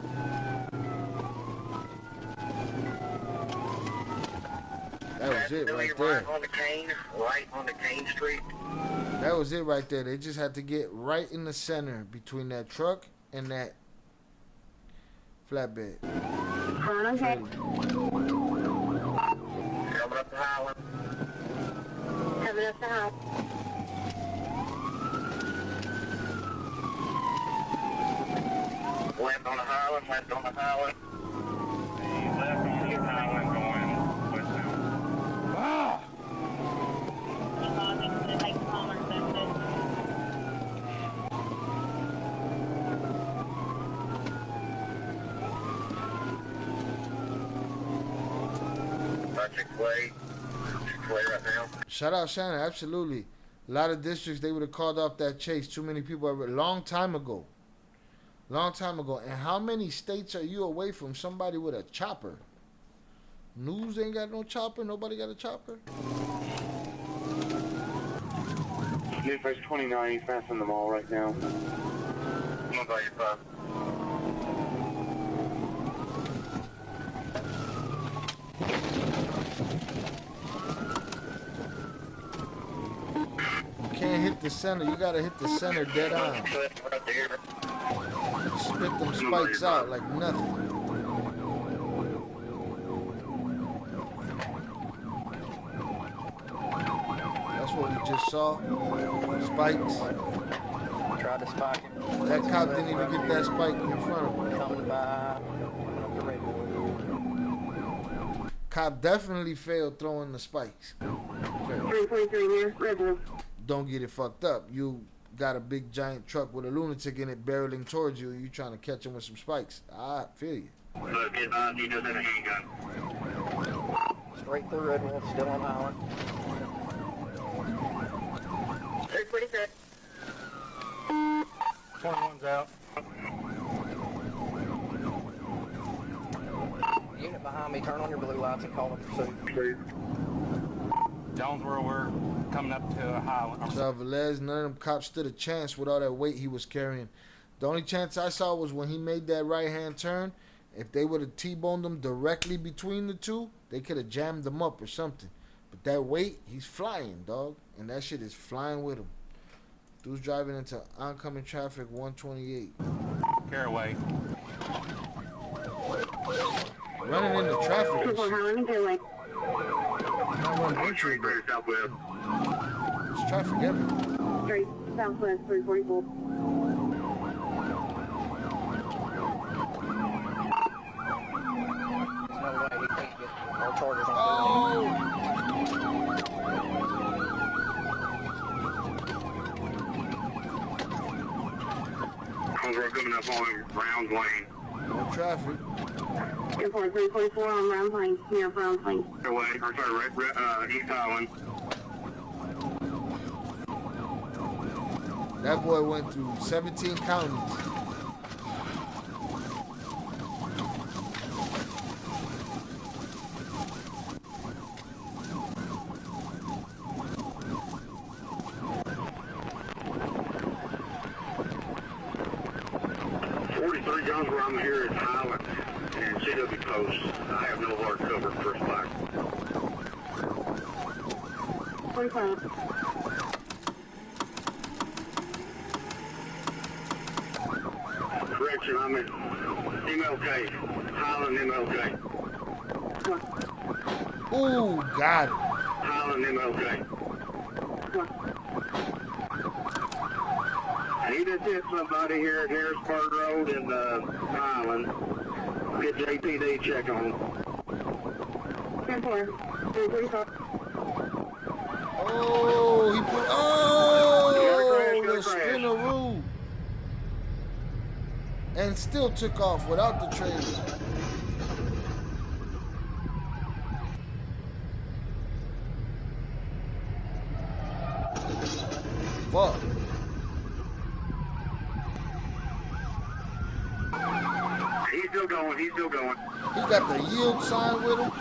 That was it right there. Right on the Kane Street. That was it right there. They just had to get right in the center between that truck and that flatbed. Okay. Coming up the highway. Coming up the highway. Left on the highway, left on the highway. Left on the highway going westbound. Ah! Chick-fil-A right now. Shout out Shannon, absolutely. A lot of districts, they would have called off that chase. Too many people, long time ago. Long time ago. And how many states are you away from somebody with a chopper? News ain't got no chopper. Nobody got a chopper. Midwest 29, he's passing the mall right now. I'm about your phone. You can't hit the center. You gotta hit the center dead on. Spit them spikes out like nothing. That's what we just saw. Spikes. Tried to spike him. That cop didn't even get that spike in front of him. Coming by. The red one. Cop definitely failed throwing the spikes. 343 here, red one. Don't get it fucked up. You got a big giant truck with a lunatic in it barreling towards you. You trying to catch him with some spikes. I feel you. Look, get by, he doesn't have a handgun. Straight through red one, still on highway. 346. 21's out. Unit behind me, turn on your blue lights and call a pursuit. Please. Jonesboro, we're coming up to Highland. So Velez, none of them cops stood a chance with all that weight he was carrying. The only chance I saw was when he made that right-hand turn. If they would have T-boned him directly between the two, they could have jammed him up or something. But that weight, he's flying, dog. And that shit is flying with him. Dude's driving into oncoming traffic 128. Caraway. Running into traffic. and shit. How are you doing? Not running into it, but Southwest. there's traffic everywhere. Straight Southwest 344. There's no way he can't get our chargers on. Oh! We're coming up on Brown's Lane. No traffic. Airport 344 on Round Plain, near Brown Plain. Away, or sorry, East Highland. That boy went through 17 counties. Where I'm here at Highland and CW Post. I have no hard cover first fire. 45. Correction, I'm at MLK. Highland MLK. Ooh, got it. Highland MLK. He just hit somebody here at Harrisburg Road in Highland. Get JPD check on him. 10-4. 345. Oh, he put. Oh, the spinneroo. And still took off without the trailer. Fuck. He's still going, he's still going. He got the yield sign with him.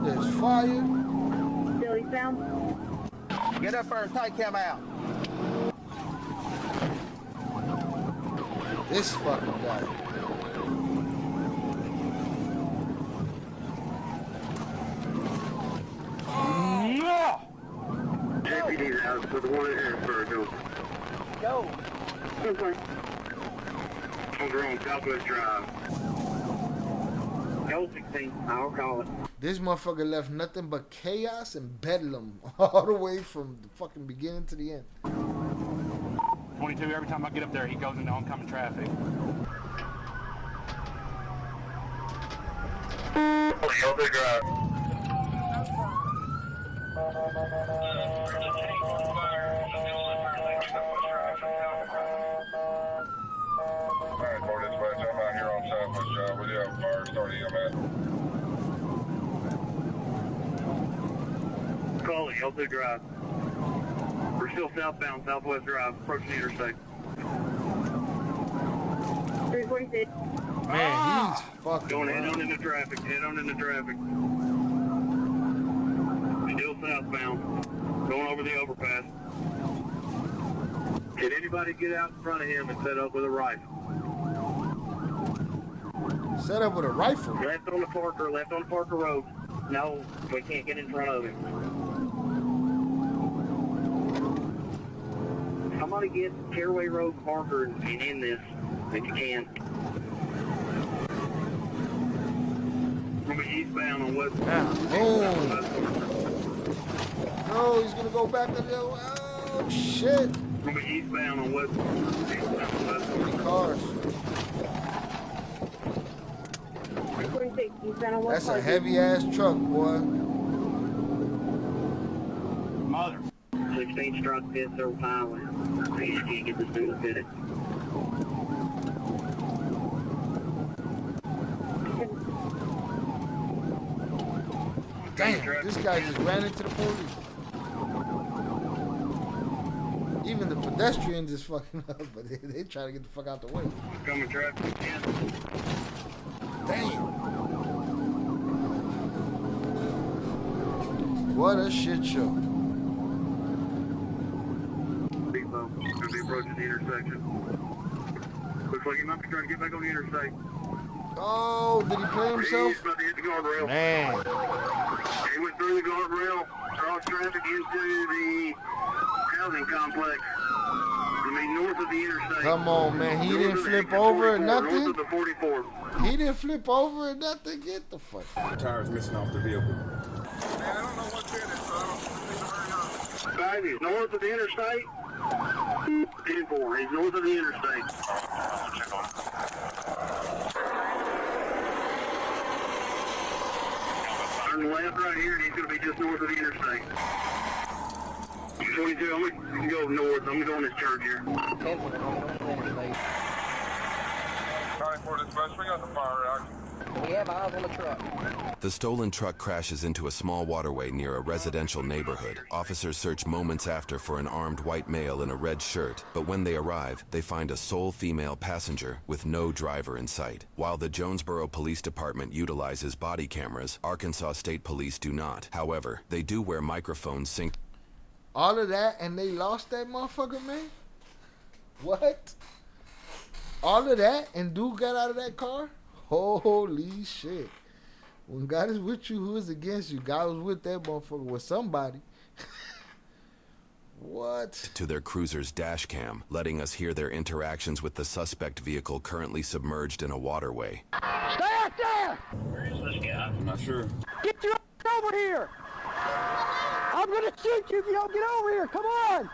There's fire. Billy Sound. Get up there and take him out. This fucking guy. JPD's out for the one at Harrisburg. Go. 10-4. We're on Southwest Drive. Go 16. I'll call it. This motherfucker left nothing but chaos and bedlam all the way from the fucking beginning to the end. 22, every time I get up there, he goes into oncoming traffic. Southwest Drive. Alright, Fort Dispatch, I'm out here on Southwest Drive. We do have a fire starting EMS. Calling L2 Drive. We're still southbound, Southwest Drive, approaching the interstate. 346. Man, he's fucking Going around. head on into traffic, head on into traffic. Still southbound, going over the overpass. Can anybody get out in front of him and set up with a rifle? Set up with a rifle. Left on the Parker Road. No, we can't get in front of him. Somebody get Caraway Road Parker and in this, if you can. We'll be eastbound on West. Oh. No, he's gonna go back to the. Oh shit. We'll be eastbound on West. So many cars. 346. Eastbound on West. That's a heavy ass truck, boy. Mother. 16 struck this over Highland. I just can't get this thing to fit it. Damn, this guy just ran into the police. Even even the pedestrians is fucking up, but they try to get the fuck out the way. Coming traffic. Damn. What a shit show. Gonna be approaching the intersection. Looks like he might be trying to get back on the interstate. Oh, did he play himself? He's about to hit the guardrail. Man. He went through the guardrail, crossed traffic into the housing complex. I mean, north of the interstate. Come on, man. He didn't flip over or nothing? North of the 44. He didn't flip over or nothing? Get the fuck out. The tires missing off the vehicle. Man, I don't know what's in it, so I don't need to hurry up. Guys, he's north of the interstate. 10-4. He's north of the interstate. Turn left right here, and he's going to be just north of the interstate. 22, I'm going to go north. I'm going to go on this church here. 94 dispatch, we got the fire action. We have eyes on the truck. The stolen truck crashes into a small waterway near a residential neighborhood. Officers search moments after for an armed white male in a red shirt, but when they arrive, they find a sole female passenger with no driver in sight. While the Jonesboro Police Department utilizes body cameras, Arkansas State Police do not. However, they do wear microphones synced. All of that and they lost that motherfucker, man? What? All of that and dude got out of that car? Holy shit. When God is with you, who is against you? God was with that motherfucker, with somebody. What? To their cruiser's dash cam, letting us hear their interactions with the suspect vehicle currently submerged in a waterway. Stay out there! Where is this guy? I'm not sure. Get your ass over here! I'm gonna shoot you if you don't get over here! Come on!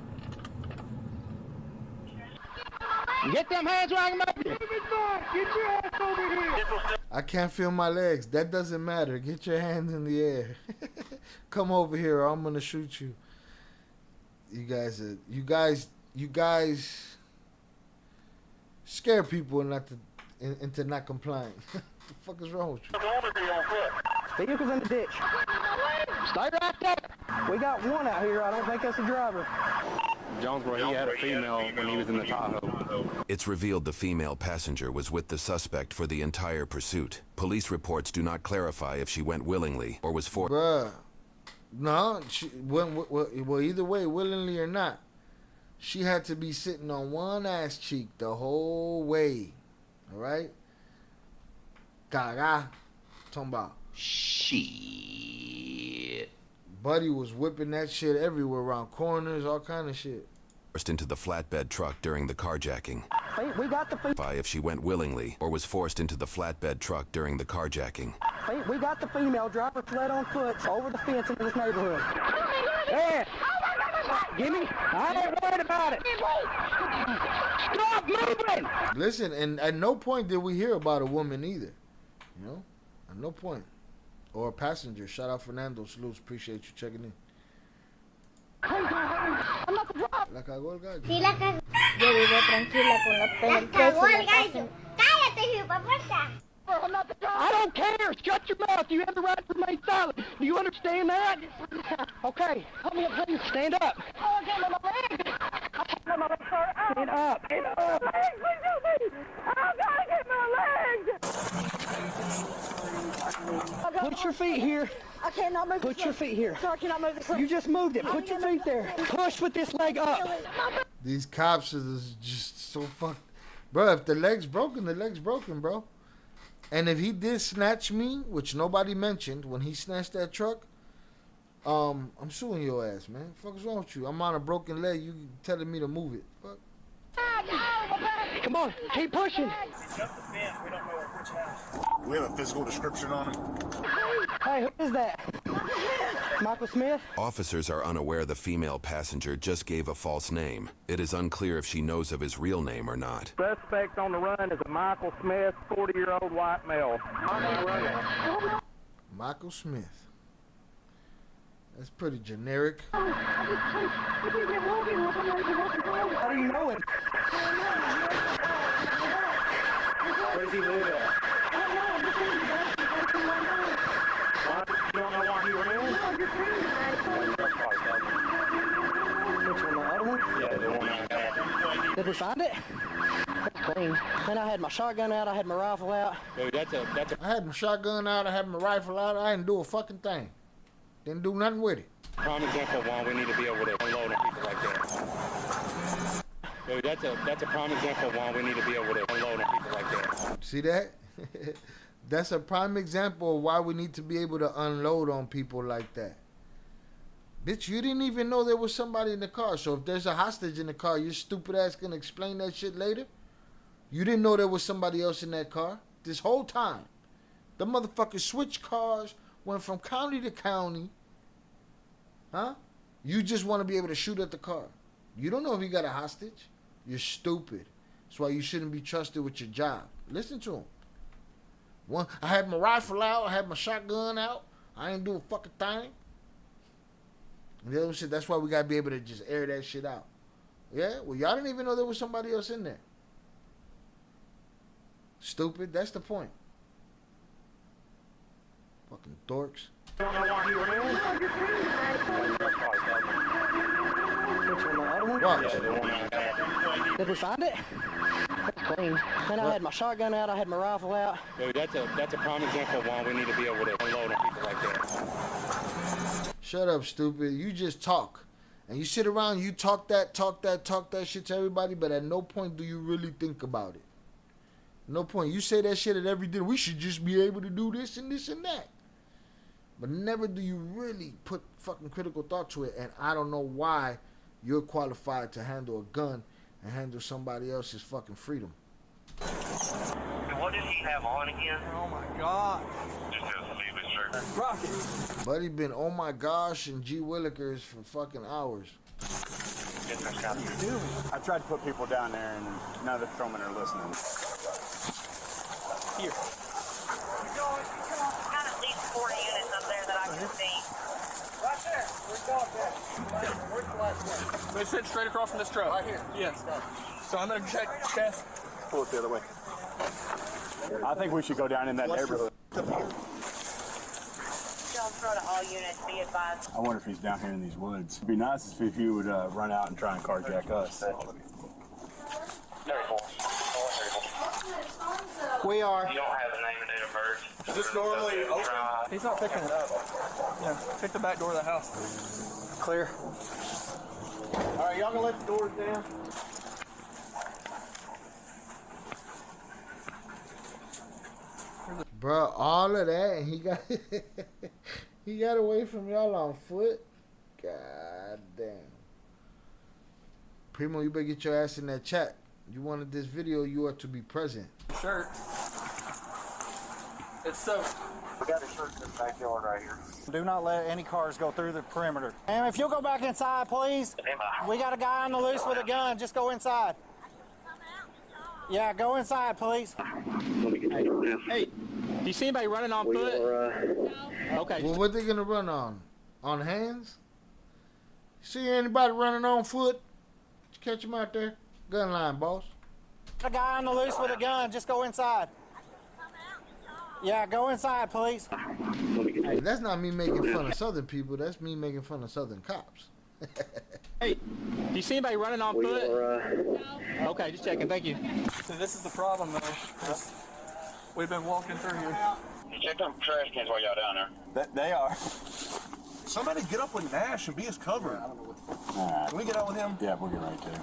Get them hands where I can make you! Get your ass over here! I can't feel my legs. That doesn't matter. Get your hands in the air. Come over here or I'm gonna shoot you. You guys scare people into not complying. What the fuck is wrong with you? Vehicle's in the ditch. Stay right there. We got one out here. I don't think that's the driver. Jonesboro, he had a female when he was in the Tahoe. It's revealed the female passenger was with the suspect for the entire pursuit. Police reports do not clarify if she went willingly or was forced. Bruh. No, she went, well, either way, willingly or not, she had to be sitting on one ass cheek the whole way. All right? Gaga. Talking about shit. Buddy was whipping that shit everywhere, around corners, all kind of shit. Forced into the flatbed truck during the carjacking. Hey, we got the If she went willingly or was forced into the flatbed truck during the carjacking. Hey, we got the female driver fled on foot over the fence into this neighborhood. Hey, gimme. I ain't worried about it. Stop moving. Listen, and at no point did we hear about a woman either. You know, at no point. Or a passenger. Shout out Fernando. Salutes. Appreciate you checking in. La cagó el gallo. Sí, la cagó. Yo vivo tranquila con la Cagó el pendeja. gallo. Cállate, hipopuerta. I don't care. Shut your mouth. You have the right to remain silent. Do you understand that? Okay. Help me up, please. Stand up. Oh, I got my leg. Stand up. Stand up. I gotta get my legs. Put your feet here. I cannot move. Put your feet here. Sir, I cannot move this leg. You just moved it. Put your feet there. Push with this leg up. These cops is just so fucked. Bro, if the leg's broken, the leg's broken, bro. And if he did snatch me, which nobody mentioned, when he snatched that truck, I'm suing your ass, man. Fuck is wrong with you? I'm on a broken leg. You telling me to move it. Fuck. Come on. Keep pushing. We have a physical description on him. Hey, who is that? Michael Smith? Officers are unaware the female passenger just gave a false name. It is unclear if she knows of his real name or not. Suspect on the run is a Michael Smith, 40-year-old white male. Michael Smith. That's pretty generic. How do you know him? Where does he live at? You don't know why he ran? Which one, the other one? Yeah, the one Did we find it? That's clean. Then I had my shotgun out, I had my rifle out. Dude, I had my shotgun out, I had my rifle out, I didn't do a fucking thing. Didn't do nothing with it. Prime example of why we need to be able to unload on people like that. Dude, that's a prime example of why we need to be able to unload on people like that. See that? That's a prime example of why we need to be able to unload on people like that. Bitch, you didn't even know there was somebody in the car. So if there's a hostage in the car, your stupid ass gonna explain that shit later? You didn't know there was somebody else in that car this whole time. The motherfucker switched cars, went from county to county. Huh? You just want to be able to shoot at the car. You don't know if he got a hostage. You're stupid. That's why you shouldn't be trusted with your job. Listen to him. One, I had my rifle out. I had my shotgun out. I ain't do a fucking thing. And the other shit, that's why we got to be able to just air that shit out. Yeah? Well, y'all didn't even know there was somebody else in there. Stupid. That's the point. Fucking dorks. Watch. Did we find it? That's clean. Then I had my shotgun out, I had my rifle out. Dude, that's a prime example of why we need to be able to unload on people like that. Shut up, stupid. You just talk. And you sit around, you talk that shit to everybody, but at no point do you really think about it. No point. You say that shit at every dinner. We should just be able to do this and this and that. But never do you really put fucking critical thought to it. And I don't know why you're qualified to handle a gun and handle somebody else's fucking freedom. What did he have on again? Oh my God. Just to leave his shirt. Rocket. Buddy been oh my gosh and G Willikers for fucking hours. I tried to put people down there and none of the patrolmen are listening. Here. Got at least 4 units up there that I can see. Right there. Where's the Where's the last one? They sit straight across from this truck. Right here. Yes. So I'm gonna check chest. Pull it the other way. I think we should go down in that neighborhood. Don't throw to all units, be advised. I wonder if he's down here in these woods. It'd be nice if he would run out and try and carjack us. 34. We are. You don't have a name and date of birth. Is this normally open? He's not picking it up. Yeah, pick the back door of the house. Clear. All right, y'all gonna let the doors down? Bro, all of that and he got away from y'all on foot. God damn. Primo, you better get your ass in that chat. You wanted this video, you are to be present. Shirt. It's soaked. We got a shirt in the backyard right here. Do not let any cars go through the perimeter. Ma'am, if you'll go back inside, please. We got a guy on the loose with a gun. Just go inside. Yeah, go inside, please. Hey, do you see anybody running on foot? Okay. Well, what they gonna run on? On hands? See anybody running on foot? Did you catch him out there? Gun line, boss. A guy on the loose with a gun. Just go inside. Yeah, go inside, please. Hey, that's not me making fun of Southern people. That's me making fun of Southern cops. Hey, do you see anybody running on foot? Okay, just checking. Thank you. So this is the problem, though. We've been walking through here. You checked on trash cans while y'all down there. They are. Somebody get up with Nash and be his cover. Can we get out with him? Yeah, we'll get right there.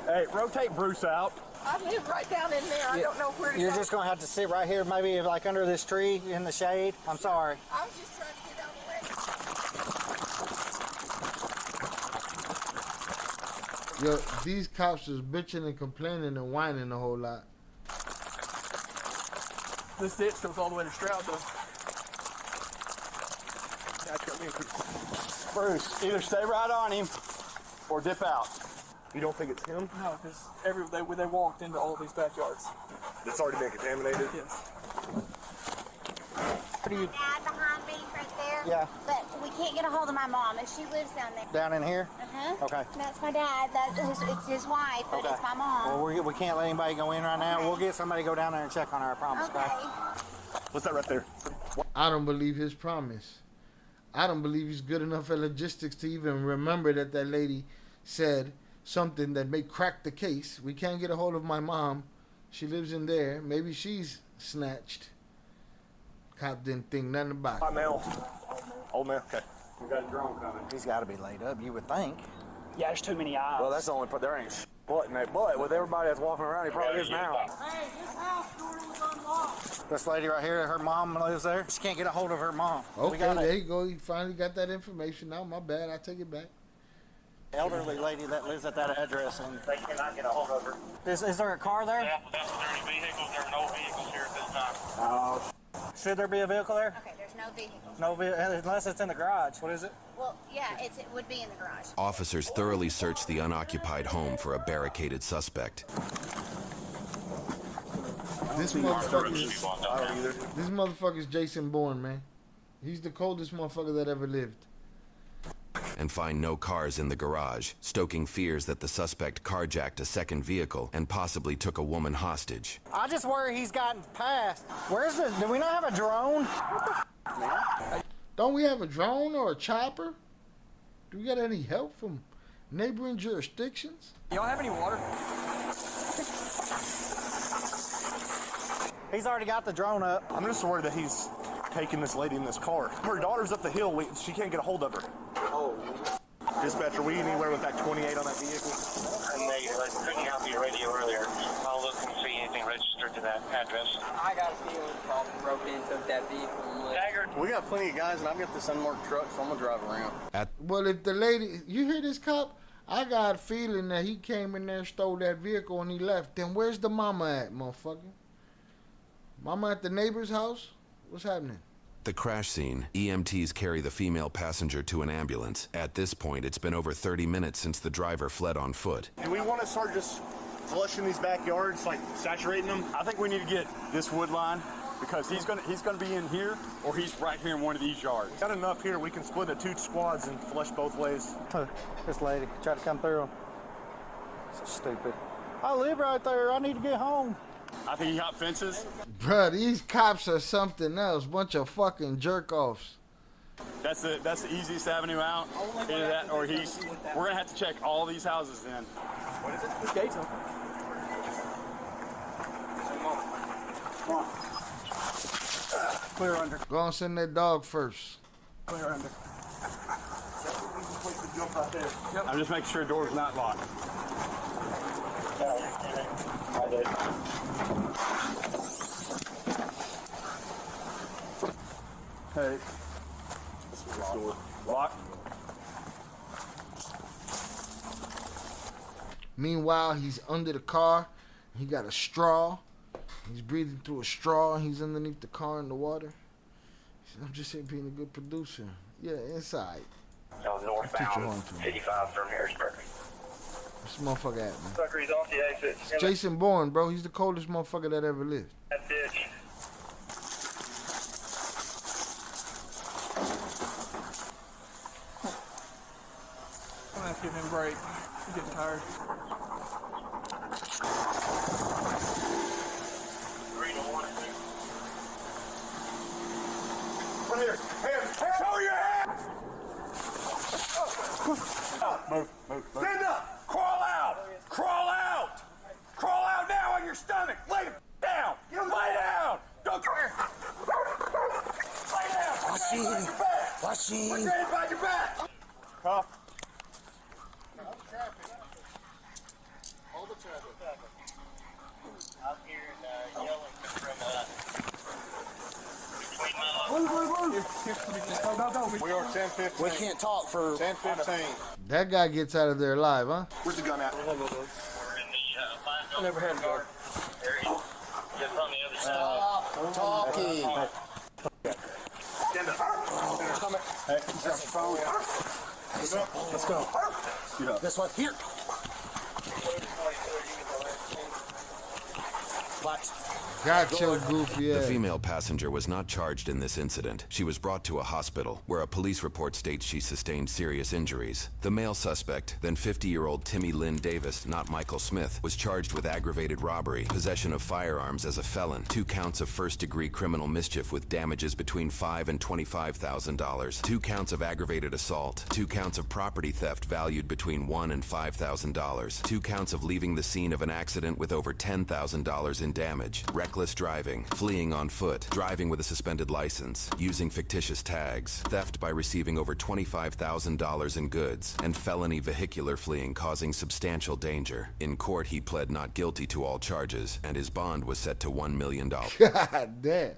Hey, rotate Bruce out. I live right down in there. I don't know where to go. You're just going to have to sit right here, maybe like under this tree in the shade. I'm sorry. I was just trying to get out of the way. Yo, these cops is bitching and complaining and whining a whole lot. This ditch goes all the way to Stroud, though. Bruce, either stay right on him or dip out. You don't think it's him? No, because they walked into all these backyards. It's already been contaminated? Yes. Dad behind me right there. Yeah. But we can't get a hold of my mom, and she lives down there. Down in here? Uh-huh. Okay. That's my dad. It's his wife, but it's my mom. Well, we can't let anybody go in right now. We'll get somebody to go down there and check on her, I promise, Okay. What's that right there? I don't believe his promise. I don't believe he's good enough at logistics to even remember that lady said something that may crack the case. We can't get a hold of my mom. She lives in there. Maybe she's snatched. Cop didn't think nothing about it. Hi, Mel. Old man. Okay. We got a drone coming. He's got to be laid up, you would think. Yeah, there's too many eyes. Well, that's the only part. There ain't but in that. But with everybody that's walking around, he probably is now. Hey, this house door was unlocked. This lady right here, her mom lives there. She can't get a hold of her mom. Okay, there you go. You finally got that information now. My bad. I take it back. Elderly lady that lives at that address. And They cannot get a hold of her. is there a car there? Yeah, that's there any vehicles. There are no vehicles here at this time. Should there be a vehicle there? Okay, there's no vehicles. No vehicle, unless it's in the garage. What is it? Well, yeah, it would be in the garage. Officers thoroughly searched the unoccupied home for a barricaded suspect. This motherfucker's Jason Bourne, man. He's the coldest motherfucker that ever lived. And find no cars in the garage, stoking fears that the suspect carjacked a second vehicle and possibly took a woman hostage. I just worry he's gotten past. Where's the? Do we not have a drone? Don't we have a drone or a chopper? Do we got any help from neighboring jurisdictions? You don't have any water? He's already got the drone up. I'm just worried that he's taking this lady in this car. Her daughter's up the hill. She can't get a hold of her. Oh. Dispatcher, we anywhere with that 28 on that vehicle? Negative. I couldn't help you radio earlier. I'll look and see anything registered to that address. I got a feeling probably broke in, took that vehicle. Dagger. We got plenty of guys, and I've got this unmarked truck, so I'm gonna drive around. Well, if the lady, you hear this cop? I got a feeling that he came in there, stole that vehicle, and he left. Then where's the mama at, motherfucker? Mama at the neighbor's house? What's happening? The crash scene, EMTs carry the female passenger to an ambulance. At this point, it's been over 30 minutes since the driver fled on foot. Do we want to start just flushing these backyards, like saturating them? I think we need to get this wood line because he's gonna be in here or he's right here in one of these yards. Got enough here, we can split the 2 squads and flush both ways. This lady tried to come through. So stupid. I live right there. I need to get home. I think he got fences. Bruh, these cops are something else. Bunch of fucking jerk-offs. That's the easiest avenue out. Either that or we're gonna have to check all these houses then. What is it? This gate's open. Come on. Clear under. Go and send that dog first. Clear under. Right there. Yep. I'm just making sure the door's not locked. I did. Hey. Lock. Meanwhile, he's under the car. He got a straw. He's breathing through a straw. He's underneath the car in the water. I'm just here being a good producer. Yeah, inside. Northbound 55 from Harrisburg. This motherfucker at, man? Sucker, he's off the exit. It's Jason Bourne, bro. He's the coldest motherfucker that ever lived. That ditch. I'm gonna have to give him a break. I'm getting tired. 3 to 1. Come here. Hands. Show your hands. Move. Stand up. Crawl out. Crawl out. Crawl out now on your stomach. Lay down. Lay down. Don't care. Lay down. Put your hands behind your back. Put your hands behind your back. Cuff. Hold the traffic. I'm hearing yelling from between my We are 10-15. We can't talk for 10-15. That guy gets out of there alive, huh? Where's the gun at? We're in the I never had a guard. There he is. Just on the other side. Stop talking. Stand up. Hey, that's the phone. Let's go. This one here. Gotcha, goofy The ass. female passenger was not charged in this incident. She was brought to a hospital, where a police report states she sustained serious injuries. The male suspect, then 50-year-old Timmy Lynn Davis, not Michael Smith, was charged with aggravated robbery, possession of firearms as a felon, 2 counts of first-degree criminal mischief with damages between $5,000 and $25,000, 2 counts of aggravated assault, 2 counts of property theft valued between $1,000 and $5,000, 2 counts of leaving the scene of an accident with over $10,000 in damage, reckless driving, fleeing on foot, driving with a suspended license, using fictitious tags, theft by receiving over $25,000 in goods, and felony vehicular fleeing causing substantial danger. In court, he pled not guilty to all charges, and his bond was set to $1 million. God damn.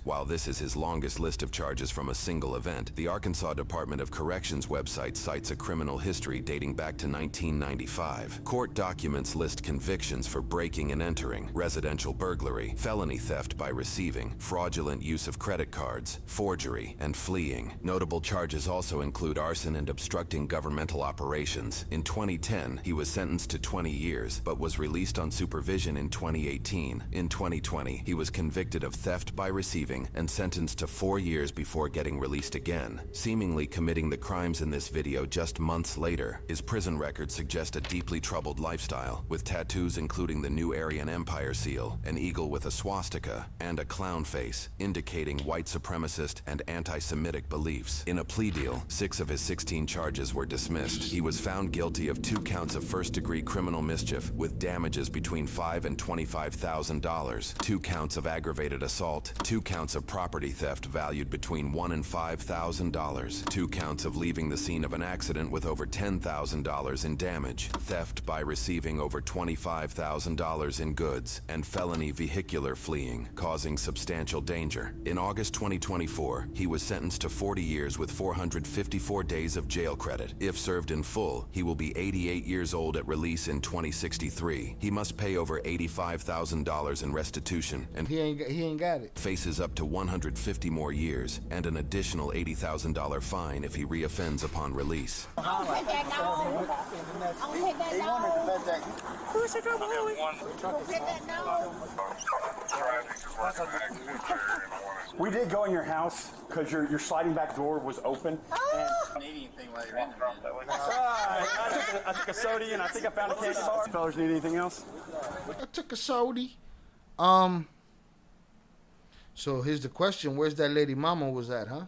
While this is his longest list of charges from a single event, the Arkansas Department of Corrections website cites a criminal history dating back to 1995. Court documents list convictions for breaking and entering, residential burglary, felony theft by receiving, fraudulent use of credit cards, forgery, and fleeing. Notable charges also include arson and obstructing governmental operations. In 2010, he was sentenced to 20 years, but was released on supervision in 2018. In 2020, he was convicted of theft by receiving and sentenced to 4 years before getting released again. Seemingly committing the crimes in this video just months later, his prison records suggest a deeply troubled lifestyle, with tattoos including the New Aryan Empire seal, an eagle with a swastika, and a clown face, indicating white supremacist and anti-Semitic beliefs. In a plea deal, 6 of his 16 charges were dismissed. He was found guilty of 2 counts of first-degree criminal mischief with damages between $5,000 and $25,000, 2 counts of aggravated assault, 2 counts of property theft valued between $1,000 and $5,000, 2 counts of leaving the scene of an accident with over $10,000 in damage, theft by receiving over $25,000 in goods, and felony vehicular fleeing, causing substantial danger. In August 2024, he was sentenced to 40 years with 454 days of jail credit. If served in full, he will be 88 years old at release in 2063. He must pay over $85,000 in restitution, and he ain't got it. Faces up to 150 more years and an additional $80,000 fine if he reoffends upon release. We did go in your house because your sliding back door was open. And need anything while you're in there. I took a soda and I think I found a candy bar. Fellas need anything else? I took a soda. So here's the question: where's that lady mama was at, huh?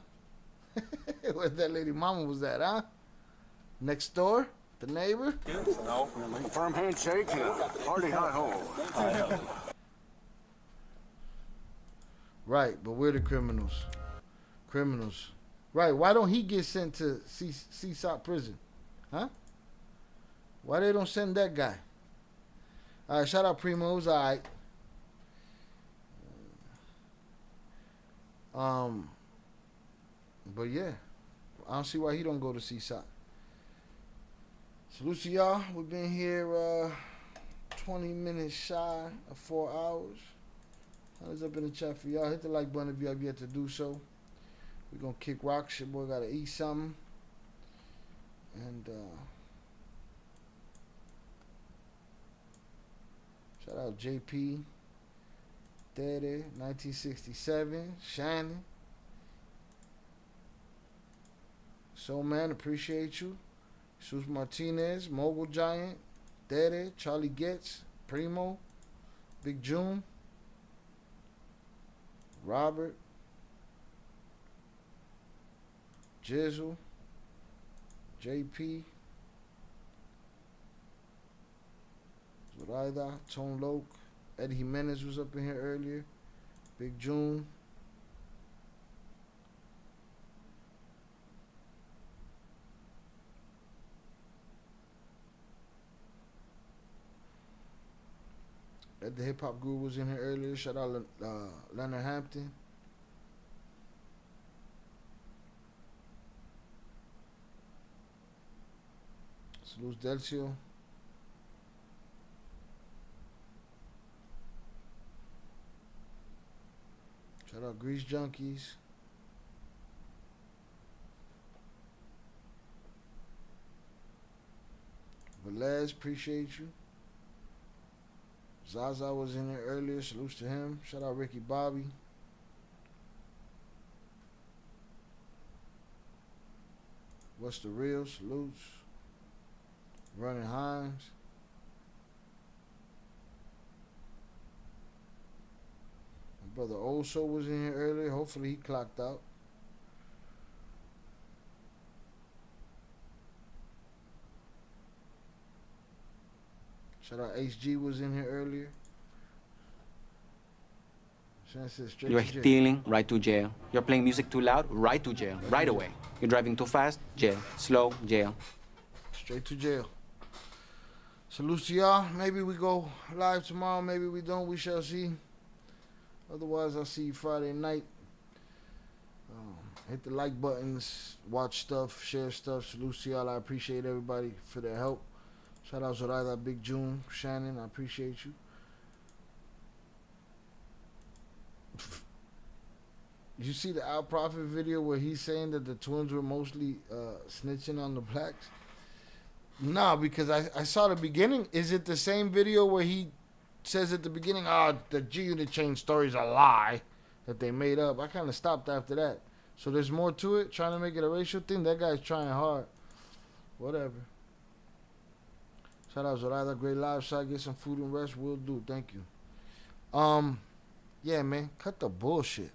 Where's that lady mama was at, huh? Next door, the neighbor. No, firm handshake and hearty hi ho. Right, but we're the criminals. Criminals. Right, why don't he get sent to CSOP prison? Huh? Why they don't send that guy? All right, shout out Primos. All right. But yeah, I don't see why he don't go to CSOP. Salute to y'all. We've been here 20 minutes shy of 4 hours. Thumbs up in the chat for y'all. Hit the like button if you have yet to do so. We're gonna kick rocks. Your boy gotta eat something. And shout out JP, Daddy, 1967, Shannon. So man, appreciate you. Jesus Martinez, Mogul Giant, Daddy, Charlie Getz, Primo, Big June, Robert, Jizzle, JP, Zoraida, Tone Loke, Eddie Jimenez was up in here earlier, Big June. Ed the Hip Hop Guru was in here earlier. Shout out Leonard Hampton. Salute Delcio. Shout out Grease Junkies. Velez, appreciate you. Zaza was in there earlier. Salutes to him. Shout out Ricky Bobby. What's the real? Salutes. Running Hines. My brother Oso was in here earlier. Hopefully he clocked out. Shout out HG was in here earlier. You're stealing, right to jail. You're playing music too loud, right to jail, right away. You're driving too fast, jail. Slow, jail. Straight to jail. Salute to y'all. Maybe we go live tomorrow. Maybe we don't. We shall see. Otherwise, I'll see you Friday night. Hit the like buttons. Watch stuff. Share stuff. Salute to y'all. I appreciate everybody for their help. Shout out Zoraida, Big June, Shannon. I appreciate you. You see the Al Prophet video where he's saying that the twins were mostly snitching on the blacks? Nah, because I saw the beginning. Is it the same video where he says at the beginning, the G-Unit chain story's a lie that they made up? I kind of stopped after that. So there's more to it, trying to make it a racial thing. That guy's trying hard. Whatever. Shout out Zoraida, great live shot. Get some food and rest. Will do. Thank you. Yeah, man. Cut the bullshit.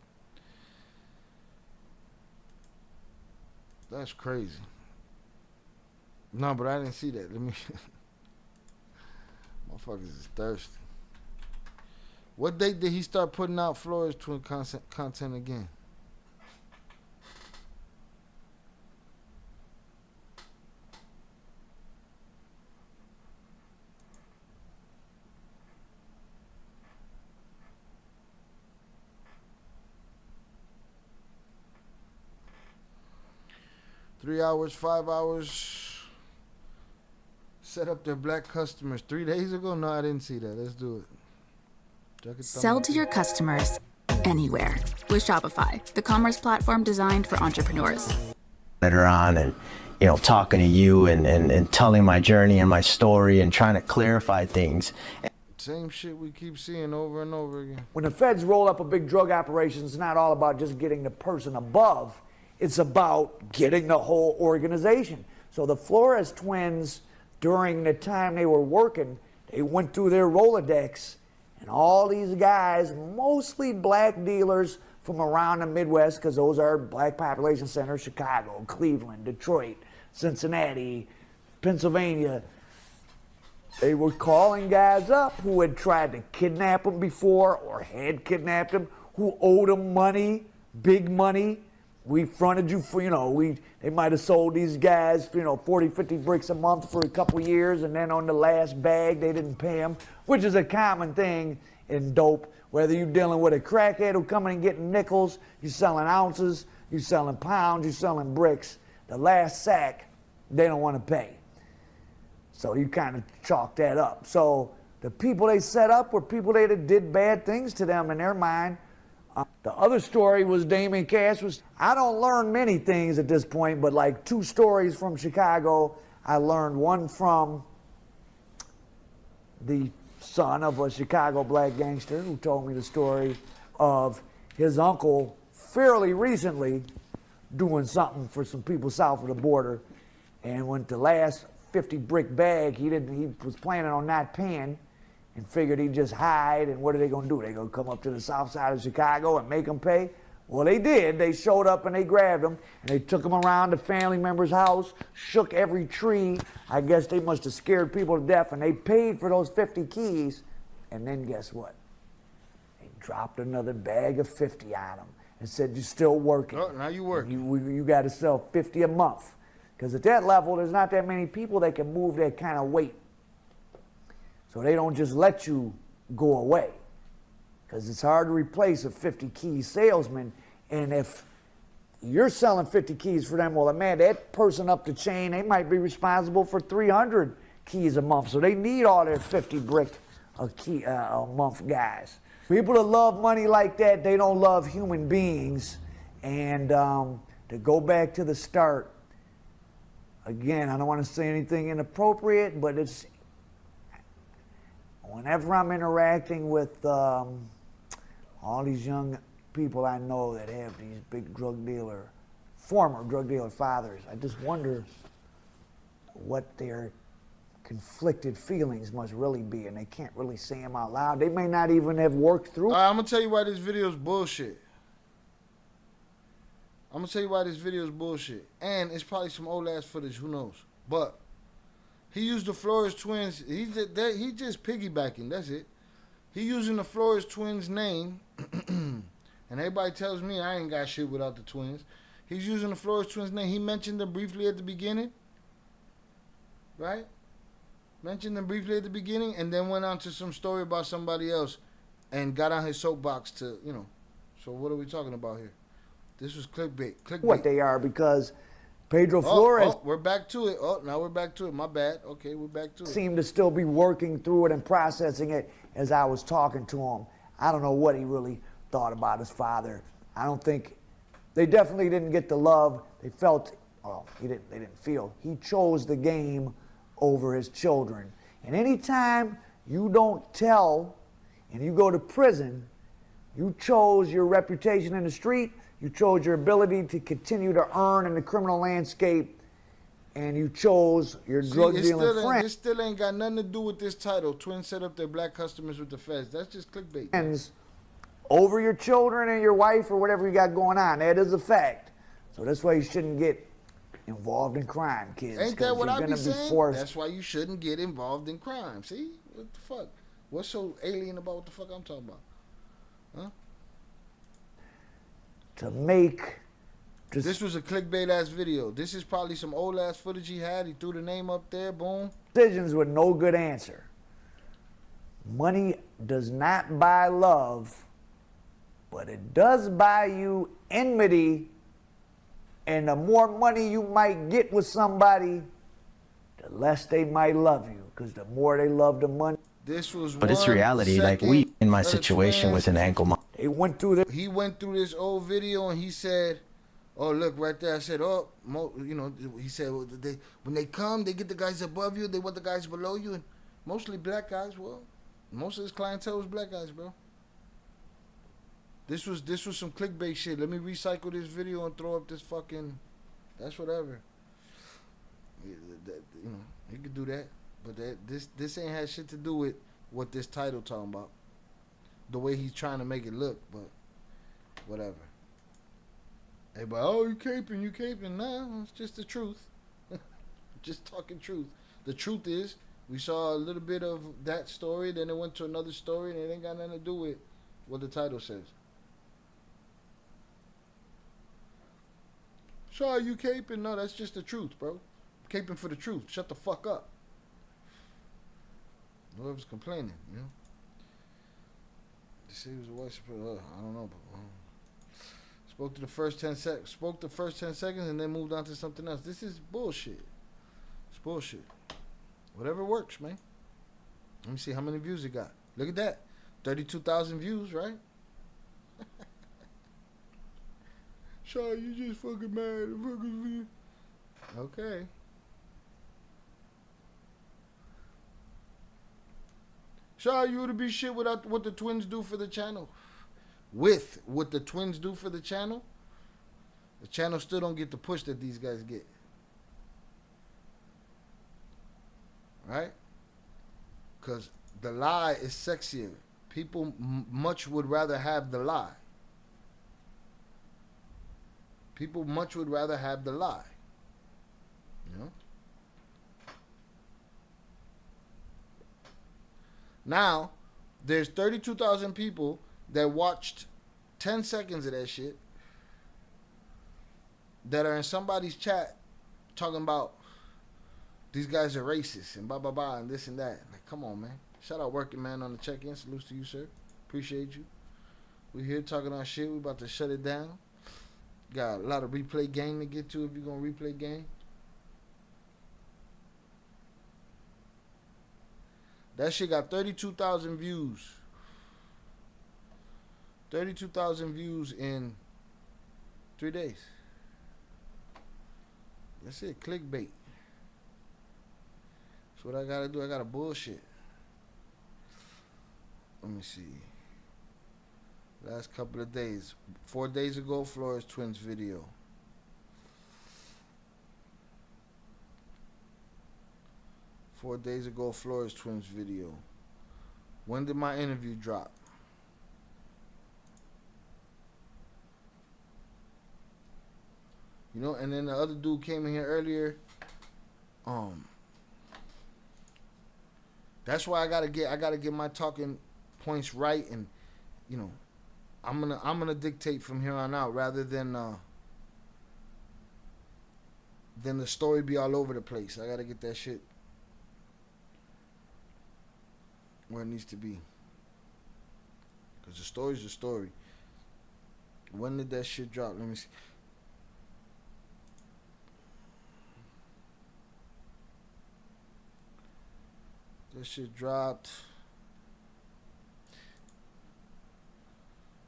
That's crazy. No, but I didn't see that. Let me. Motherfuckers is thirsty. What date did he start putting out Flores twin content again? $3 hours, 5 hours. Set up their black customers 3 days ago? No, I didn't see that. Let's do it. Sell to your customers anywhere with Shopify, the commerce platform designed for entrepreneurs. Later on and, you know, talking to you and telling my journey and my story and trying to clarify things. Same shit we keep seeing over and over again. When the feds roll up a big drug operation, it's not all about just getting the person above. It's about getting the whole organization. So the Flores twins, during the time they were working, they went through their Rolodex, and all these guys, mostly black dealers from around the Midwest, because those are black population centers, Chicago, Cleveland, Detroit, Cincinnati, Pennsylvania. They were calling guys up who had tried to kidnap them before or had kidnapped them, who owed them money, big money. We fronted you for, they might have sold these guys, 40, 50 bricks a month for a couple years, and then on the last bag, they didn't pay them, which is a common thing in dope. Whether you're dealing with a crackhead who coming and getting nickels, you're selling ounces, you're selling pounds, you're selling bricks. The last sack, they don't want to pay. So you kind of chalk that up. So the people they set up were people that did bad things to them in their mind. The other story was Damien Cash. I don't learn many things at this point, but like 2 stories from Chicago. I learned one from the son of a Chicago black gangster who told me the story of his uncle fairly recently doing something for some people south of the border. And when the last 50 brick bag, he was planning on not paying, and figured he'd just hide, and what are they going to do? They going to come up to the south side of Chicago and make them pay? Well, they did. They showed up and they grabbed him, and they took him around the family member's house, shook every tree. I guess they must have scared people to death, and they paid for those 50 keys, and then guess what? They dropped another bag of 50 on him and said, you're still working. Oh, now you work. You got to sell 50 a month. Because at that level, there's not that many people that can move that kind of weight. So they don't just let you go away, because it's hard to replace a 50 key salesman. And if you're selling 50 keys for them, well, man, that person up the chain, they might be responsible for 300 keys a month. So they need all their 50 brick a month guys. People that love money like that, they don't love human beings. And to go back to the start, again, I don't want to say anything inappropriate, but Whenever I'm interacting with all these young people I know that have these big former drug dealer fathers, I just wonder what their conflicted feelings must really be, and they can't really say them out loud. They may not even have worked through. I'm gonna tell you why this video is bullshit. And it's probably some old ass footage, who knows? But he used the Flores twins. He just piggybacking. That's it. He using the Flores twins name, and everybody tells me I ain't got shit without the twins. He's using the Flores twins name. He mentioned them briefly at the beginning, right? Mentioned them briefly at the beginning, and then went on to some story about somebody else, and got on his soapbox to, you know. So what are we talking about here? This was clickbait. What they are, because Pedro Flores. Oh, we're back to it. Oh, now we're back to it. My bad. Okay, we're back to it. Seemed to still be working through it and processing it as I was talking to him. I don't know what he really thought about his father. I don't think they definitely didn't get the love they felt. Well, they didn't feel. He chose the game over his children. And anytime you don't tell and you go to prison, you chose your reputation in the street. You chose your ability to continue to earn in the criminal landscape, and you chose your drug dealing friends. This still ain't got nothing to do with this title. Twins set up their black customers with the feds. That's just clickbait. Friends over your children and your wife or whatever you got going on. That is a fact. So that's why you shouldn't get involved in crime, kids. Ain't that what I be saying? Be That's why you shouldn't get involved in crime. See? What the fuck? What's so alien about what the fuck I'm talking about? Huh? To make this was a clickbait ass video. This is probably some old ass footage he had. He threw the name up there, boom. Decisions with no good answer. Money does not buy love, but it does buy you enmity. And the more money you might get with somebody, the less they might love you, because the more they love the money. But it's reality. Like we, in my situation with an ankle. He went through this old video and he said, "Oh, look right there." I said, "Oh, he said, well, when they come, they get the guys above you. They want the guys below you, and mostly black guys. Well, most of his clientele was black guys, bro. This was some clickbait shit. Let me recycle this video and throw up this fucking. That's whatever. You could do that, but this ain't had shit to do with what this title talking about. The way he's trying to make it look, but whatever. Everybody, oh, you caping. Nah, it's just the truth. Just talking truth. The truth is, we saw a little bit of that story, then it went to another story, and it ain't got nothing to do with what the title says. Shaw, you caping? No, that's just the truth, bro. Caping for the truth. Shut the fuck up. Whoever's complaining, you know. He was a white supremacist. I don't know, but spoke the first 10 seconds and then moved on to something else. This is bullshit. It's bullshit. Whatever works, man. Let me see how many views it got. Look at that. 32,000 views, right? Shaw, you just fucking mad. Okay. Shaw, you would be shit without what the twins do for the channel. With what the twins do for the channel still don't get the push that these guys get. Right? Because the lie is sexier. People much would rather have the lie. People much would rather have the lie. You know? Now, there's 32,000 people that watched 10 seconds of that shit that are in somebody's chat talking about these guys are racist and blah, blah, blah, and this and that. Like, come on, man. Shout out Working Man on the check-in. Salutes to you, sir. Appreciate you. We here talking our shit. We about to shut it down. Got a lot of replay game to get to if you're going to replay game. That shit got 32,000 views. 32,000 views in 3 days. That's it. Clickbait. That's what I gotta do. I gotta bullshit. Let me see. Last couple of days. 4 days ago, Flores Twins video. Four days ago, Flores Twins video. When did my interview drop? You know, and then the other dude came in here earlier. That's why I gotta get my talking points right, and you know, I'm gonna dictate from here on out rather than the story be all over the place. I gotta get that shit where it needs to be. Cause the story's a story. When did that shit drop? Let me see. This shit dropped.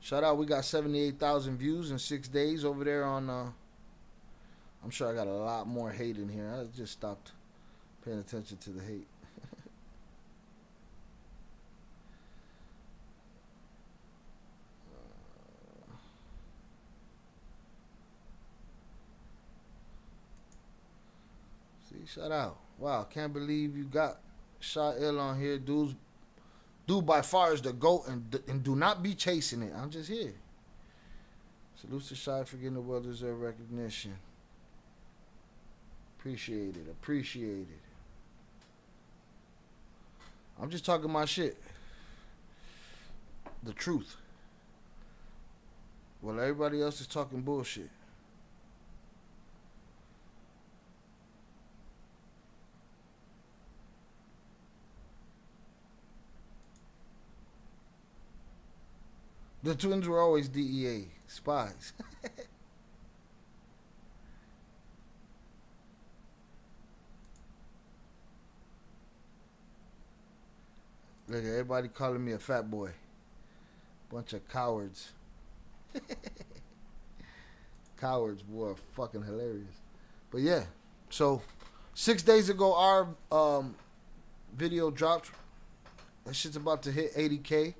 Shout out, we got 78,000 views in 6 days over there on I'm sure I got a lot more hate in here. I just stopped paying attention to the hate. See, shout out. Wow, can't believe you got Shot Ill on here. Dude by far is the GOAT, and do not be chasing it. I'm just here. Salute to Shot for getting the well-deserved recognition. Appreciate it. Appreciate it. I'm just talking my shit. The truth. Well, everybody else is talking bullshit. The twins were always DEA spies. Look at everybody calling me a fat boy. Bunch of cowards. Cowards, boy, fucking hilarious. But yeah, so 6 days ago our video dropped. That shit's about to hit 80K.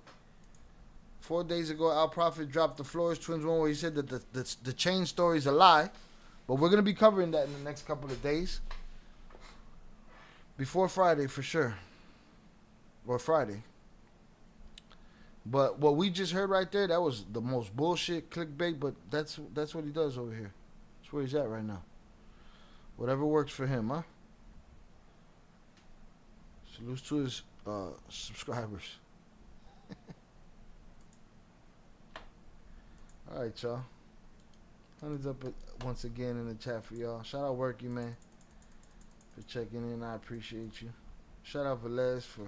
4 days ago, Al Prophet dropped the Flores Twins one where he said that the chain story is a lie. But we're going to be covering that in the next couple of days. Before Friday, for sure. Or Friday. But what we just heard right there, that was the most bullshit clickbait. But that's what he does over here. That's where he's at right now. Whatever works for him, huh? Salute to his subscribers. All right, y'all. Hundreds up once again in the chat for y'all. Shout out Worky, man, for checking in. I appreciate you. Shout out Velez for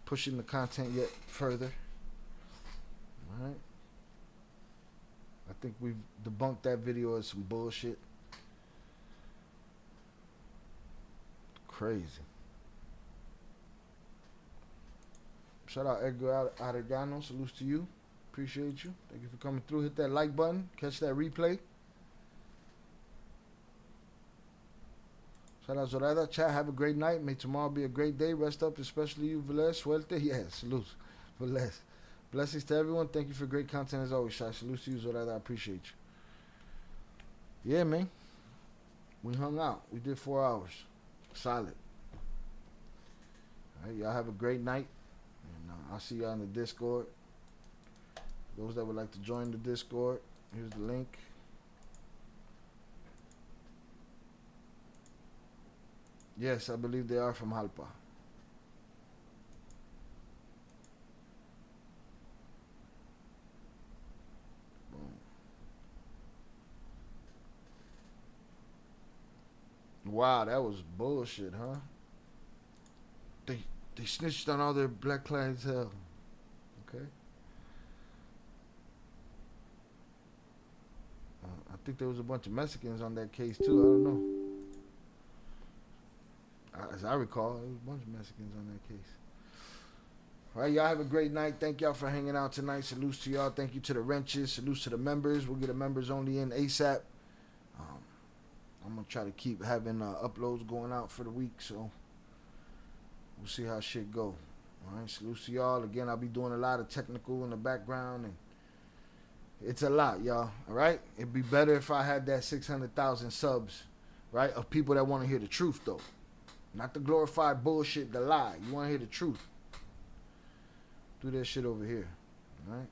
pushing the content yet further. All right. I think we've debunked that video as some bullshit. Crazy. Shout out Edgar Arellano. Salutes to you. Appreciate you. Thank you for coming through. Hit that like button. Catch that replay. Shout out Zoraida. Chat, have a great night. May tomorrow be a great day. Rest up, especially you, Velez. Suerte. Yeah, salute. Velez. Blessings to everyone. Thank you for great content as always, Shai. Salute to you, Zoraida. I appreciate you. Yeah, man. We hung out. We did 4 hours. Solid. All right, y'all have a great night. And I'll see y'all in the Discord. Those that would like to join the Discord, here's the link. Yes, I believe they are from Jalpa. Boom. Wow, that was bullshit, huh? They snitched on all their black clientele. Okay. I think there was a bunch of Mexicans on that case too. I don't know. As I recall, there was a bunch of Mexicans on that case. All right, y'all have a great night. Thank y'all for hanging out tonight. Salutes to y'all. Thank you to the wrenches. Salutes to the members. We'll get the members only in ASAP. I'm going to try to keep having uploads going out for the week, so we'll see how shit go. All right, salute to y'all. Again, I'll be doing a lot of technical in the background, and it's a lot, y'all. All right? It'd be better if I had that 600,000 subs, right, of people that want to hear the truth, though. Not the glorified bullshit, the lie. You want to hear the truth. Do that shit over here. All right?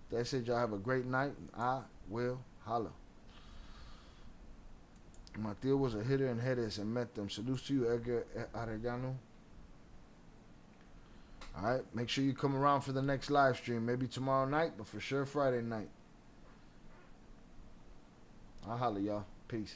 That's it, y'all. Have a great night. I will holla. My tío was a hitter in Jerez and met them. Salute to you, Edgar Arellano. Alright, make sure you come around for the next live stream. Maybe tomorrow night, but for sure Friday night. I'll holla, y'all. Peace.